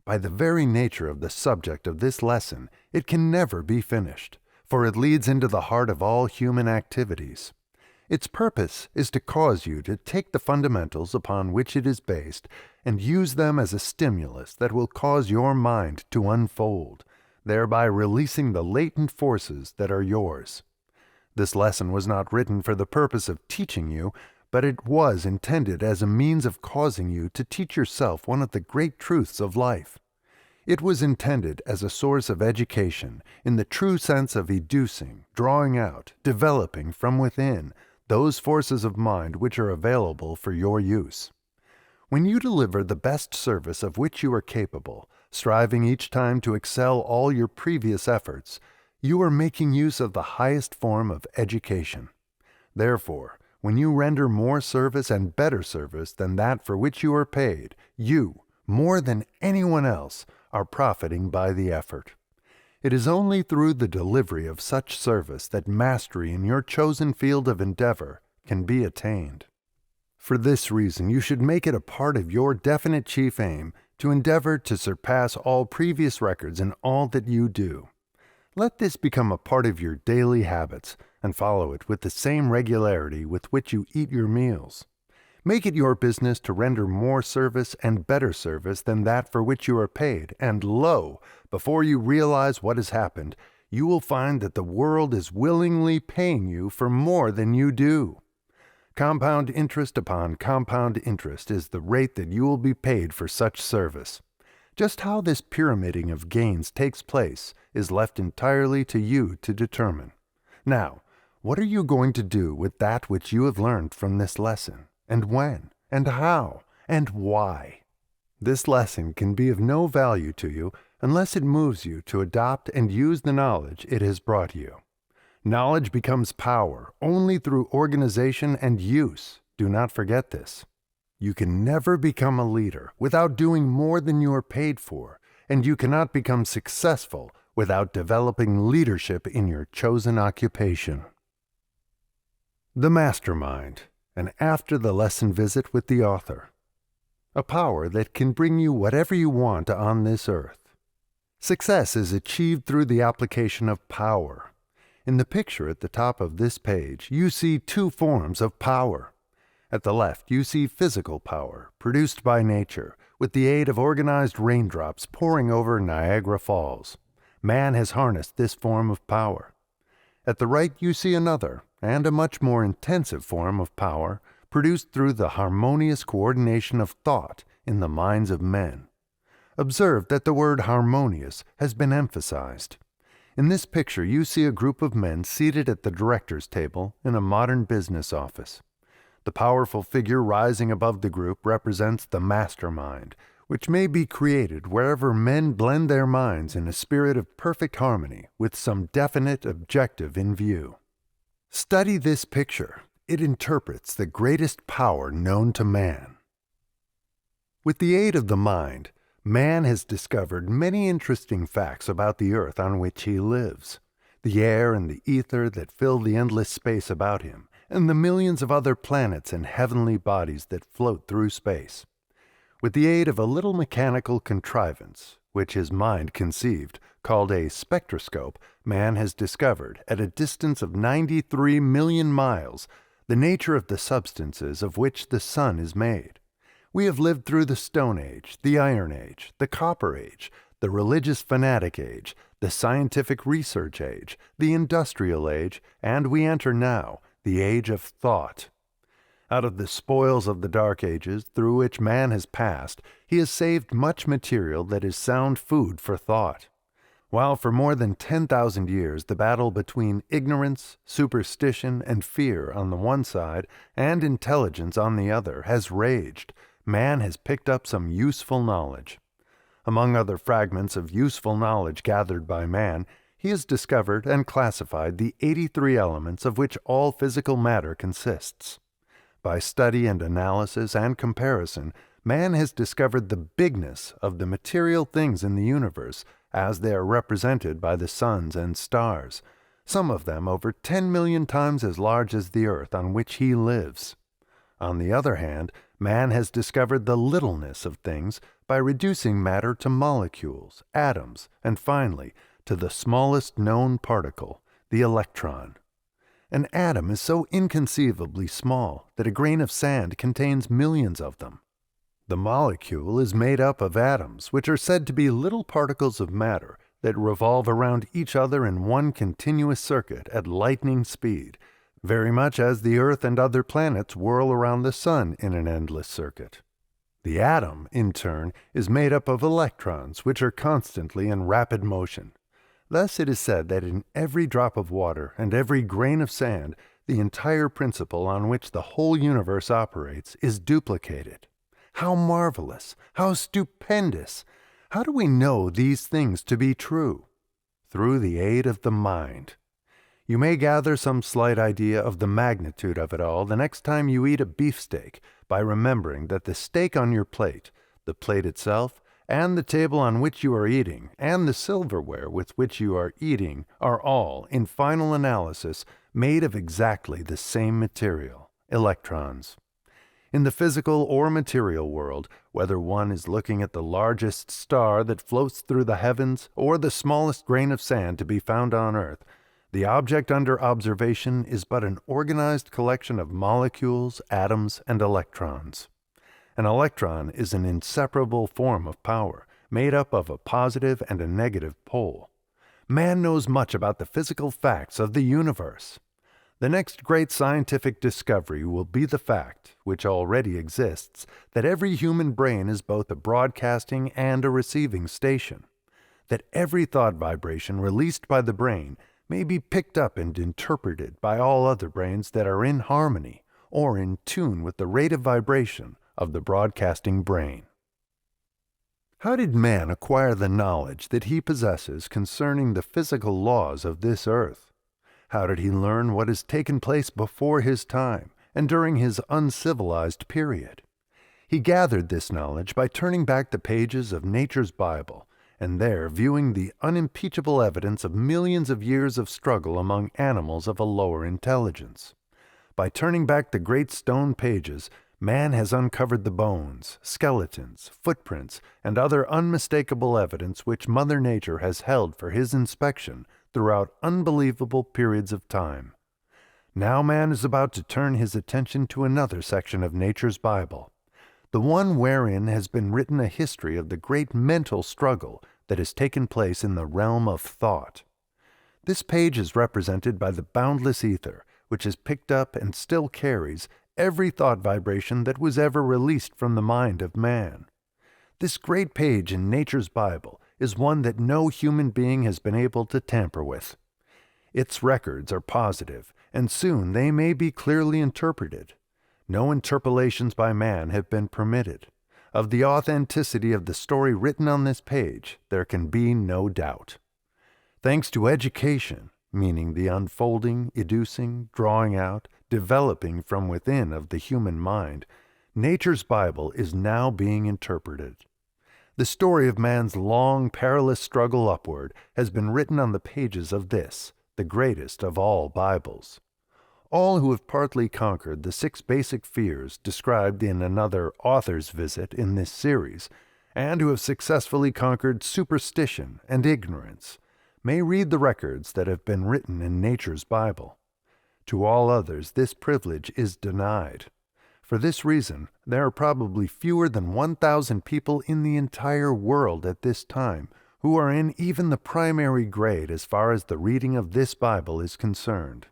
By the very nature of the subject of this lesson, it can never be finished, for it leads into the heart of all human activities. Its purpose is to cause you to take the fundamentals upon which it is based and use them as a stimulus that will cause your mind to unfold, thereby releasing the latent forces that are yours. This lesson was not written for the purpose of teaching you, but it was intended as a means of causing you to teach yourself one of the great truths of life. It was intended as a source of education in the true sense of educing, drawing out, developing from within those forces of mind which are available for your use. When you deliver the best service of which you are capable, striving each time to excel all your previous efforts, you are making use of the highest form of education. Therefore, when you render more service and better service than that for which you are paid, you, more than anyone else, are profiting by the effort. It is only through the delivery of such service that mastery in your chosen field of endeavor can be attained. For this reason, you should make it a part of your definite chief aim to endeavor to surpass all previous records in all that you do. Let this become a part of your daily habits, and follow it with the same regularity with which you eat your meals. Make it your business to render more service and better service than that for which you are paid, and lo, before you realize what has happened, you will find that the world is willingly paying you for more than you do. Compound interest upon compound interest is the rate that you will be paid for such service. Just how this pyramiding of gains takes place is left entirely to you to determine. Now, What are you going to do with that which you have learned from this lesson, and when, and how, and why? This lesson can be of no value to you unless it moves you to adopt and use the knowledge it has brought you. Knowledge becomes power only through organization and use. Do not forget this. You can never become a leader without doing more than you are paid for, and you cannot become successful without developing leadership in your chosen occupation. The Mastermind, an after-the-lesson visit with the author. A power that can bring you whatever you want on this earth. Success is achieved through the application of power. In the picture at the top of this page, you see two forms of power. At the left, you see physical power, produced by nature, with the aid of organized raindrops pouring over Niagara Falls. Man has harnessed this form of power. At the right, you see another, and a much more intensive form of power, produced through the harmonious coordination of thought in the minds of men. Observe that the word harmonious has been emphasized. In this picture, you see a group of men seated at the director's table in a modern business office. The powerful figure rising above the group represents the mastermind, which may be created wherever men blend their minds in a spirit of perfect harmony with some definite objective in view. Study this picture. It interprets the greatest power known to man. With the aid of the mind, man has discovered many interesting facts about the earth on which he lives, the air and the ether that fill the endless space about him, and the millions of other planets and heavenly bodies that float through space. With the aid of a little mechanical contrivance, which his mind conceived, called a spectroscope, man has discovered, at a distance of 93 million miles, the nature of the substances of which the sun is made. We have lived through the Stone Age, the Iron Age, the Copper Age, the religious fanatic age, the scientific research age, the industrial age, and we enter now the age of thought. Out of the spoils of the Dark Ages through which man has passed, he has saved much material that is sound food for thought. While for more than 10,000 years the battle between ignorance, superstition, and fear on the one side, and intelligence on the other, has raged, man has picked up some useful knowledge. Among other fragments of useful knowledge gathered by man, he has discovered and classified the 83 elements of which all physical matter consists. By study and analysis and comparison, man has discovered the bigness of the material things in the universe as they are represented by the suns and stars, some of them over 10 million times as large as the earth on which he lives. On the other hand, man has discovered the littleness of things by reducing matter to molecules, atoms, and finally, to the smallest known particle, the electron. An atom is so inconceivably small that a grain of sand contains millions of them. The molecule is made up of atoms, which are said to be little particles of matter that revolve around each other in one continuous circuit at lightning speed, very much as the Earth and other planets whirl around the Sun in an endless circuit. The atom, in turn, is made up of electrons, which are constantly in rapid motion. Thus it is said that in every drop of water and every grain of sand, the entire principle on which the whole universe operates is duplicated. How marvelous! How stupendous! How do we know these things to be true? Through the aid of the mind. You may gather some slight idea of the magnitude of it all the next time you eat a beefsteak by remembering that the steak on your plate, the plate itself, and the table on which you are eating, and the silverware with which you are eating are all, in final analysis, made of exactly the same material, electrons. In the physical or material world, whether one is looking at the largest star that floats through the heavens or the smallest grain of sand to be found on earth, the object under observation is but an organized collection of molecules, atoms, and electrons. An electron is an inseparable form of power, made up of a positive and a negative pole. Man knows much about the physical facts of the universe. The next great scientific discovery will be the fact, which already exists, that every human brain is both a broadcasting and a receiving station. That every thought vibration released by the brain may be picked up and interpreted by all other brains that are in harmony or in tune with the rate of vibration of the broadcasting brain. How did man acquire the knowledge that he possesses concerning the physical laws of this earth? How did he learn what has taken place before his time and during his uncivilized period? He gathered this knowledge by turning back the pages of nature's Bible and there viewing the unimpeachable evidence of millions of years of struggle among animals of a lower intelligence. By turning back the great stone pages, man has uncovered the bones, skeletons, footprints, and other unmistakable evidence which Mother Nature has held for his inspection throughout unbelievable periods of time. Now man is about to turn his attention to another section of nature's Bible, the one wherein has been written a history of the great mental struggle that has taken place in the realm of thought. This page is represented by the boundless ether, which has picked up and still carries every thought vibration that was ever released from the mind of man. This great page in nature's Bible is one that no human being has been able to tamper with. Its records are positive, and soon they may be clearly interpreted. No interpolations by man have been permitted. Of the authenticity of the story written on this page, there can be no doubt. Thanks to education, meaning the unfolding, educing, drawing out, developing from within of the human mind, nature's Bible is now being interpreted. The story of man's long, perilous struggle upward has been written on the pages of this, the greatest of all Bibles. All who have partly conquered the 6 basic fears described in another author's visit in this series, and who have successfully conquered superstition and ignorance, may read the records that have been written in nature's Bible. To all others, this privilege is denied. For this reason, there are probably fewer than 1,000 people in the entire world at this time who are in even the primary grade as far as the reading of this Bible is concerned.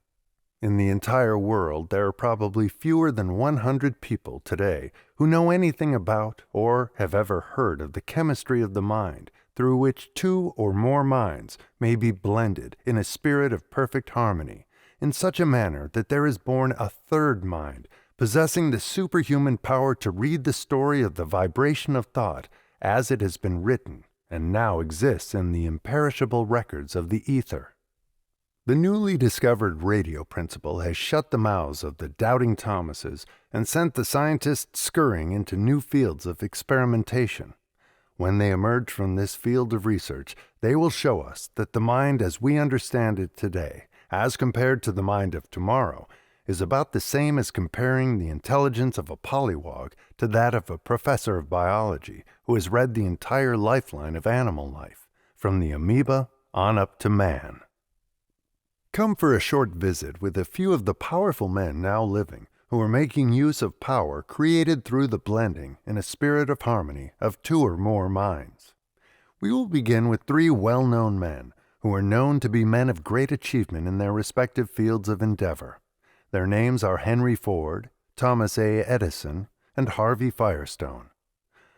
In the entire world, there are probably fewer than 100 people today who know anything about or have ever heard of the chemistry of the mind, through which 2 or more minds may be blended in a spirit of perfect harmony, in such a manner that there is born a third mind, possessing the superhuman power to read the story of the vibration of thought as it has been written and now exists in the imperishable records of the ether. The newly discovered radio principle has shut the mouths of the doubting Thomases and sent the scientists scurrying into new fields of experimentation. When they emerge from this field of research, they will show us that the mind as we understand it today, as compared to the mind of tomorrow, is about the same as comparing the intelligence of a pollywog to that of a professor of biology who has read the entire lifeline of animal life, from the amoeba on up to man. Come for a short visit with a few of the powerful men now living who are making use of power created through the blending in a spirit of harmony of 2 or more minds. We will begin with 3 well-known men who are known to be men of great achievement in their respective fields of endeavor. Their names are Henry Ford, Thomas A. Edison, and Harvey Firestone.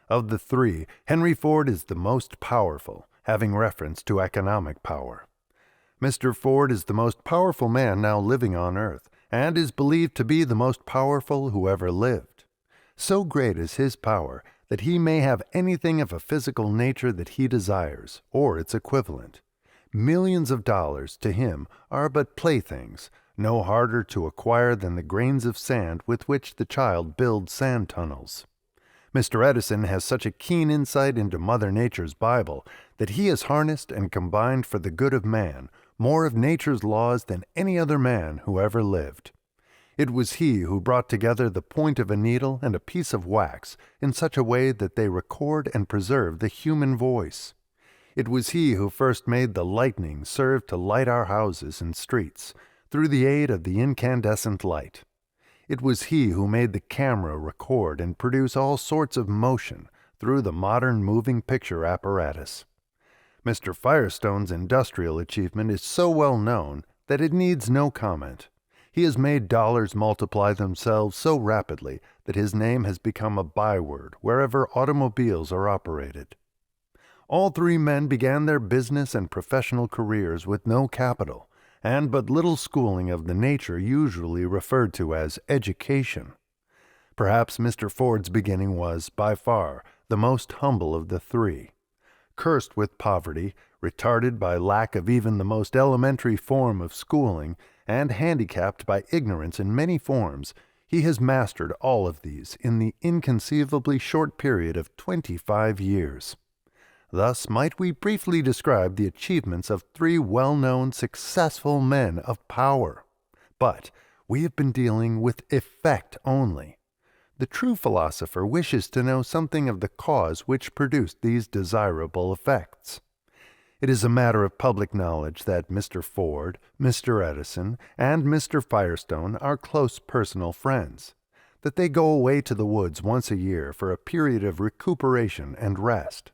Of the 3, Henry Ford is the most powerful, having reference to economic power. Mr. Ford is the most powerful man now living on earth, and is believed to be the most powerful who ever lived. So great is his power that he may have anything of a physical nature that he desires, or its equivalent. Millions of dollars to him are but playthings, no harder to acquire than the grains of sand with which the child builds sand tunnels. Mr. Edison has such a keen insight into Mother Nature's Bible that he has harnessed and combined for the good of man more of nature's laws than any other man who ever lived. It was he who brought together the point of a needle and a piece of wax in such a way that they record and preserve the human voice. It was he who first made the lightning serve to light our houses and streets, through the aid of the incandescent light. It was he who made the camera record and produce all sorts of motion through the modern moving picture apparatus. Mr. Firestone's industrial achievement is so well known that it needs no comment. He has made dollars multiply themselves so rapidly that his name has become a byword wherever automobiles are operated. All 3 men began their business and professional careers with no capital, and but little schooling of the nature usually referred to as education. Perhaps Mr. Ford's beginning was, by far, the most humble of the three. Cursed with poverty, retarded by lack of even the most elementary form of schooling, and handicapped by ignorance in many forms, he has mastered all of these in the inconceivably short period of 25 years. Thus might we briefly describe the achievements of three well-known, successful men of power. But we have been dealing with effect only. The true philosopher wishes to know something of the cause which produced these desirable effects. It is a matter of public knowledge that Mr. Ford, Mr. Edison, and Mr. Firestone are close personal friends, that they go away to the woods once a year for a period of recuperation and rest.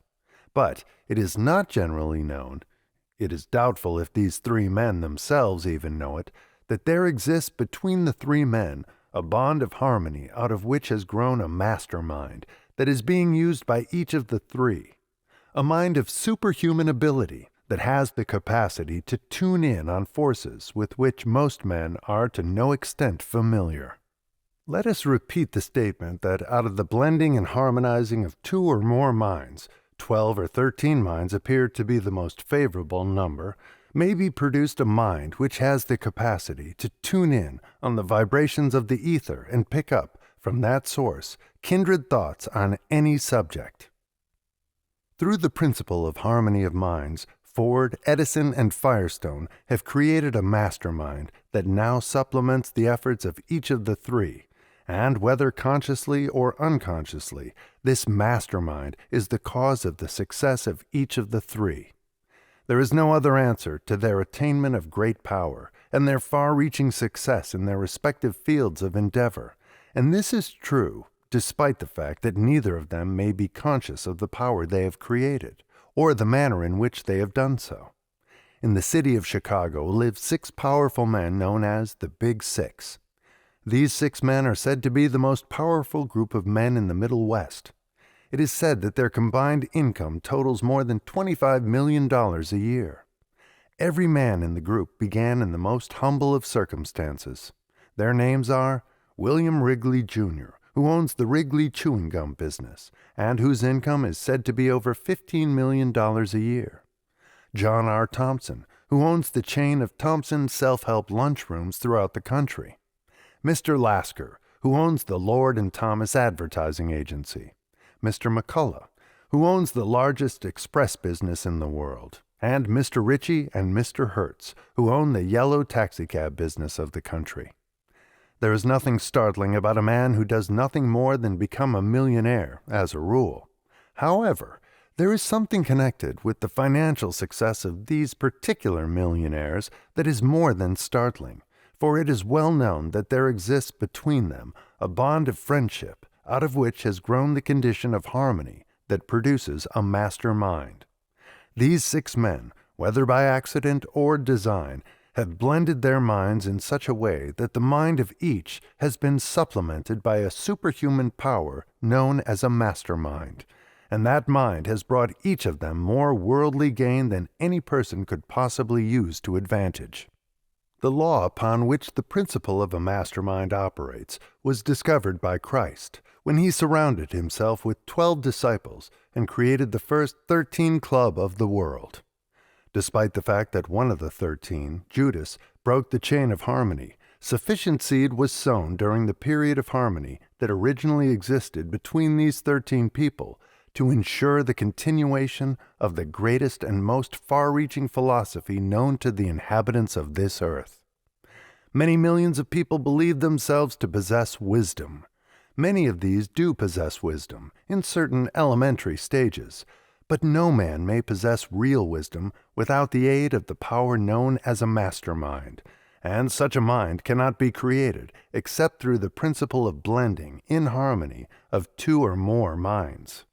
But it is not generally known, it is doubtful if these three men themselves even know it, that there exists between the three men a bond of harmony out of which has grown a mastermind that is being used by each of the three, a mind of superhuman ability that has the capacity to tune in on forces with which most men are to no extent familiar. Let us repeat the statement that out of the blending and harmonizing of two or more minds, 12 or 13 minds appear to be the most favorable number, may be produced a mind which has the capacity to tune in on the vibrations of the ether and pick up, from that source, kindred thoughts on any subject. Through the principle of harmony of minds, Ford, Edison, and Firestone have created a mastermind that now supplements the efforts of each of the three, and whether consciously or unconsciously, this mastermind is the cause of the success of each of the three. There is no other answer to their attainment of great power and their far-reaching success in their respective fields of endeavor, and this is true despite the fact that neither of them may be conscious of the power they have created, or the manner in which they have done so. In the city of Chicago live 6 powerful men known as the Big Six. These 6 men are said to be the most powerful group of men in the Middle West. It is said that their combined income totals more than $25 million a year. Every man in the group began in the most humble of circumstances. Their names are William Wrigley, Jr., who owns the Wrigley Chewing Gum business, and whose income is said to be over $15 million a year. John R. Thompson, who owns the chain of Thompson self-help lunchrooms throughout the country. Mr. Lasker, who owns the Lord and Thomas Advertising Agency. Mr. McCullough, who owns the largest express business in the world, and Mr. Ritchie and Mr. Hertz, who own the yellow taxicab business of the country. There is nothing startling about a man who does nothing more than become a millionaire, as a rule. However, there is something connected with the financial success of these particular millionaires that is more than startling, for it is well known that there exists between them a bond of friendship, out of which has grown the condition of harmony that produces a master mind. These 6 men, whether by accident or design, have blended their minds in such a way that the mind of each has been supplemented by a superhuman power known as a mastermind, and that mind has brought each of them more worldly gain than any person could possibly use to advantage. The law upon which the principle of a mastermind operates was discovered by Christ when he surrounded himself with 12 disciples and created the first 13 club of the world. Despite the fact that one of the 13, Judas, broke the chain of harmony, sufficient seed was sown during the period of harmony that originally existed between these 13 people to ensure the continuation of the greatest and most far-reaching philosophy known to the inhabitants of this earth. Many millions of people believe themselves to possess wisdom. Many of these do possess wisdom in certain elementary stages, but no man may possess real wisdom without the aid of the power known as a mastermind, and such a mind cannot be created except through the principle of blending in harmony of 2 or more minds.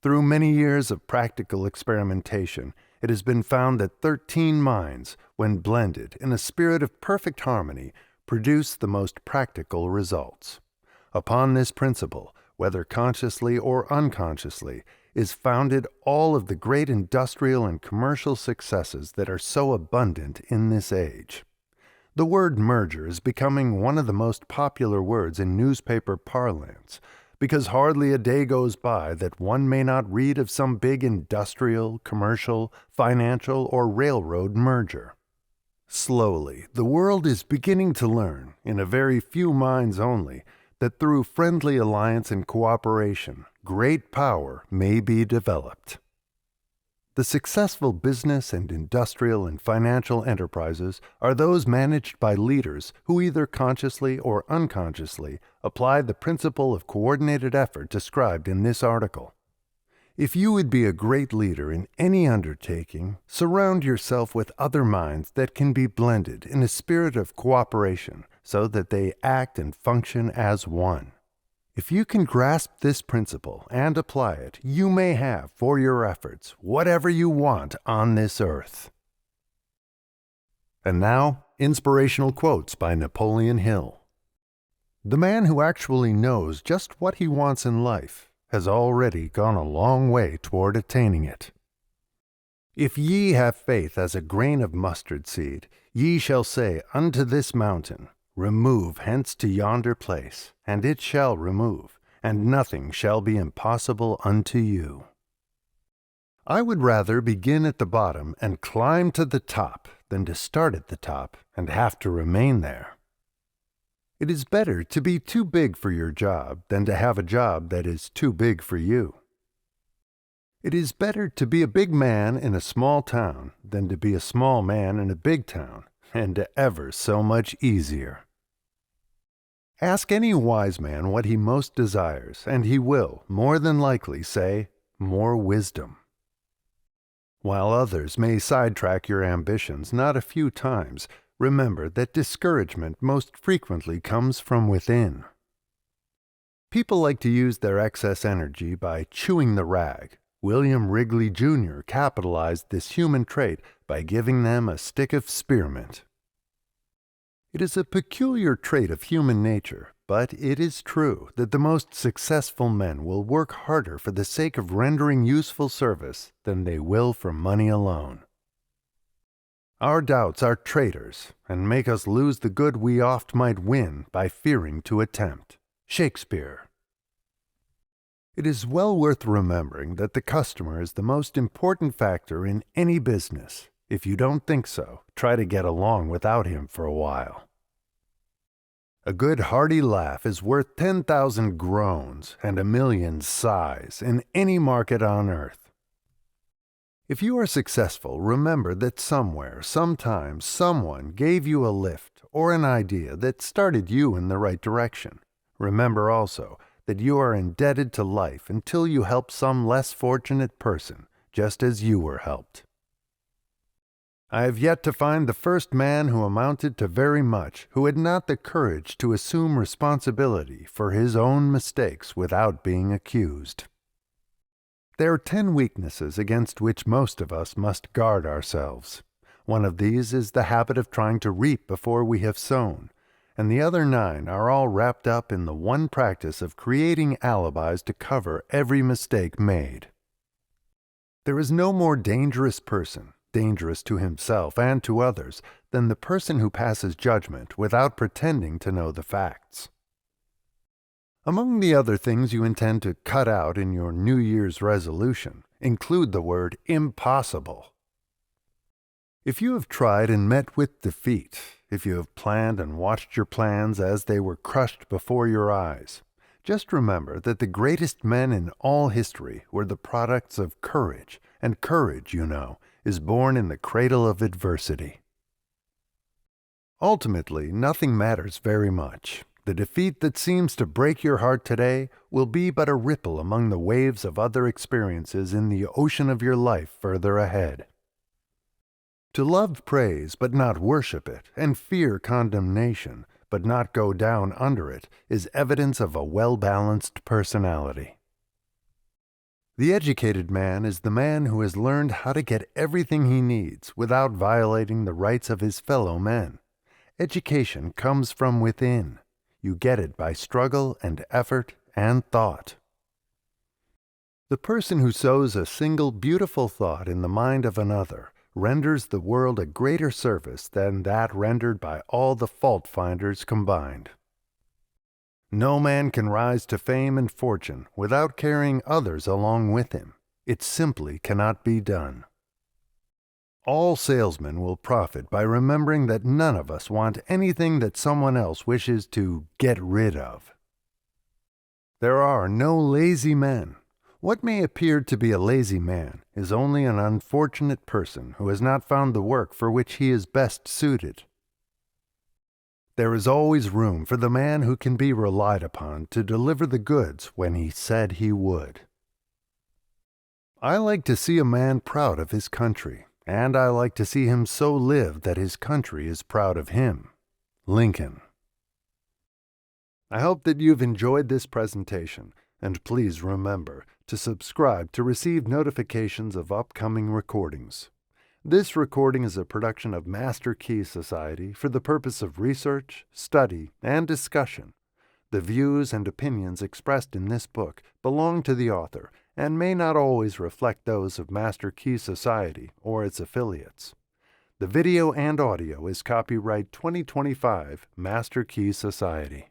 Through many years of practical experimentation, it has been found that 13 minds, when blended in a spirit of perfect harmony, produce the most practical results. Upon this principle, whether consciously or unconsciously, is founded all of the great industrial and commercial successes that are so abundant in this age. The word merger is becoming one of the most popular words in newspaper parlance, because hardly a day goes by that one may not read of some big industrial, commercial, financial, or railroad merger. Slowly, the world is beginning to learn, in a very few minds only, that through friendly alliance and cooperation, great power may be developed. The successful business and industrial and financial enterprises are those managed by leaders who either consciously or unconsciously apply the principle of coordinated effort described in this article. If you would be a great leader in any undertaking, surround yourself with other minds that can be blended in a spirit of cooperation so that they act and function as one. If you can grasp this principle and apply it, you may have for your efforts whatever you want on this earth. And now, inspirational quotes by Napoleon Hill. The man who actually knows just what he wants in life has already gone a long way toward attaining it. If ye have faith as a grain of mustard seed, ye shall say unto this mountain, Remove hence to yonder place, and it shall remove, and nothing shall be impossible unto you. I would rather begin at the bottom and climb to the top than to start at the top and have to remain there. It is better to be too big for your job than to have a job that is too big for you. It is better to be a big man in a small town than to be a small man in a big town, and ever so much easier. Ask any wise man what he most desires, and he will, more than likely, say, more wisdom. While others may sidetrack your ambitions not a few times, remember that discouragement most frequently comes from within. People like to use their excess energy by chewing the rag. William Wrigley, Jr. capitalized this human trait by giving them a stick of spearmint. It is a peculiar trait of human nature, but it is true that the most successful men will work harder for the sake of rendering useful service than they will for money alone. Our doubts are traitors, and make us lose the good we oft might win by fearing to attempt. Shakespeare. It is well worth remembering that the customer is the most important factor in any business. If you don't think so, try to get along without him for a while. A good hearty laugh is worth 10,000 groans and 1,000,000 sighs in any market on earth. If you are successful, remember that somewhere, sometime, someone gave you a lift or an idea that started you in the right direction. Remember also that you are indebted to life until you help some less fortunate person, just as you were helped. I have yet to find the first man who amounted to very much who had not the courage to assume responsibility for his own mistakes without being accused. There are 10 weaknesses against which most of us must guard ourselves. One of these is the habit of trying to reap before we have sown, and the other 9 are all wrapped up in the one practice of creating alibis to cover every mistake made. There is no more dangerous person, dangerous to himself and to others, than the person who passes judgment without pretending to know the facts. Among the other things you intend to cut out in your New Year's resolution, include the word impossible. If you have tried and met with defeat, if you have planned and watched your plans as they were crushed before your eyes, just remember that the greatest men in all history were the products of courage, and courage, you know, is born in the cradle of adversity. Ultimately, nothing matters very much. The defeat that seems to break your heart today will be but a ripple among the waves of other experiences in the ocean of your life further ahead. To love praise but not worship it, and fear condemnation but not go down under it, is evidence of a well-balanced personality. The educated man is the man who has learned how to get everything he needs without violating the rights of his fellow men. Education comes from within. You get it by struggle and effort and thought. The person who sows a single beautiful thought in the mind of another renders the world a greater service than that rendered by all the fault-finders combined. No man can rise to fame and fortune without carrying others along with him. It simply cannot be done. All salesmen will profit by remembering that none of us want anything that someone else wishes to get rid of. There are no lazy men. What may appear to be a lazy man is only an unfortunate person who has not found the work for which he is best suited. There is always room for the man who can be relied upon to deliver the goods when he said he would. I like to see a man proud of his country, and I like to see him so live that his country is proud of him. Lincoln. I hope that you've enjoyed this presentation, and please remember to subscribe to receive notifications of upcoming recordings. This recording is a production of Master Key Society for the purpose of research, study, and discussion. The views and opinions expressed in this book belong to the author and may not always reflect those of Master Key Society or its affiliates. The video and audio is copyright 2025 Master Key Society.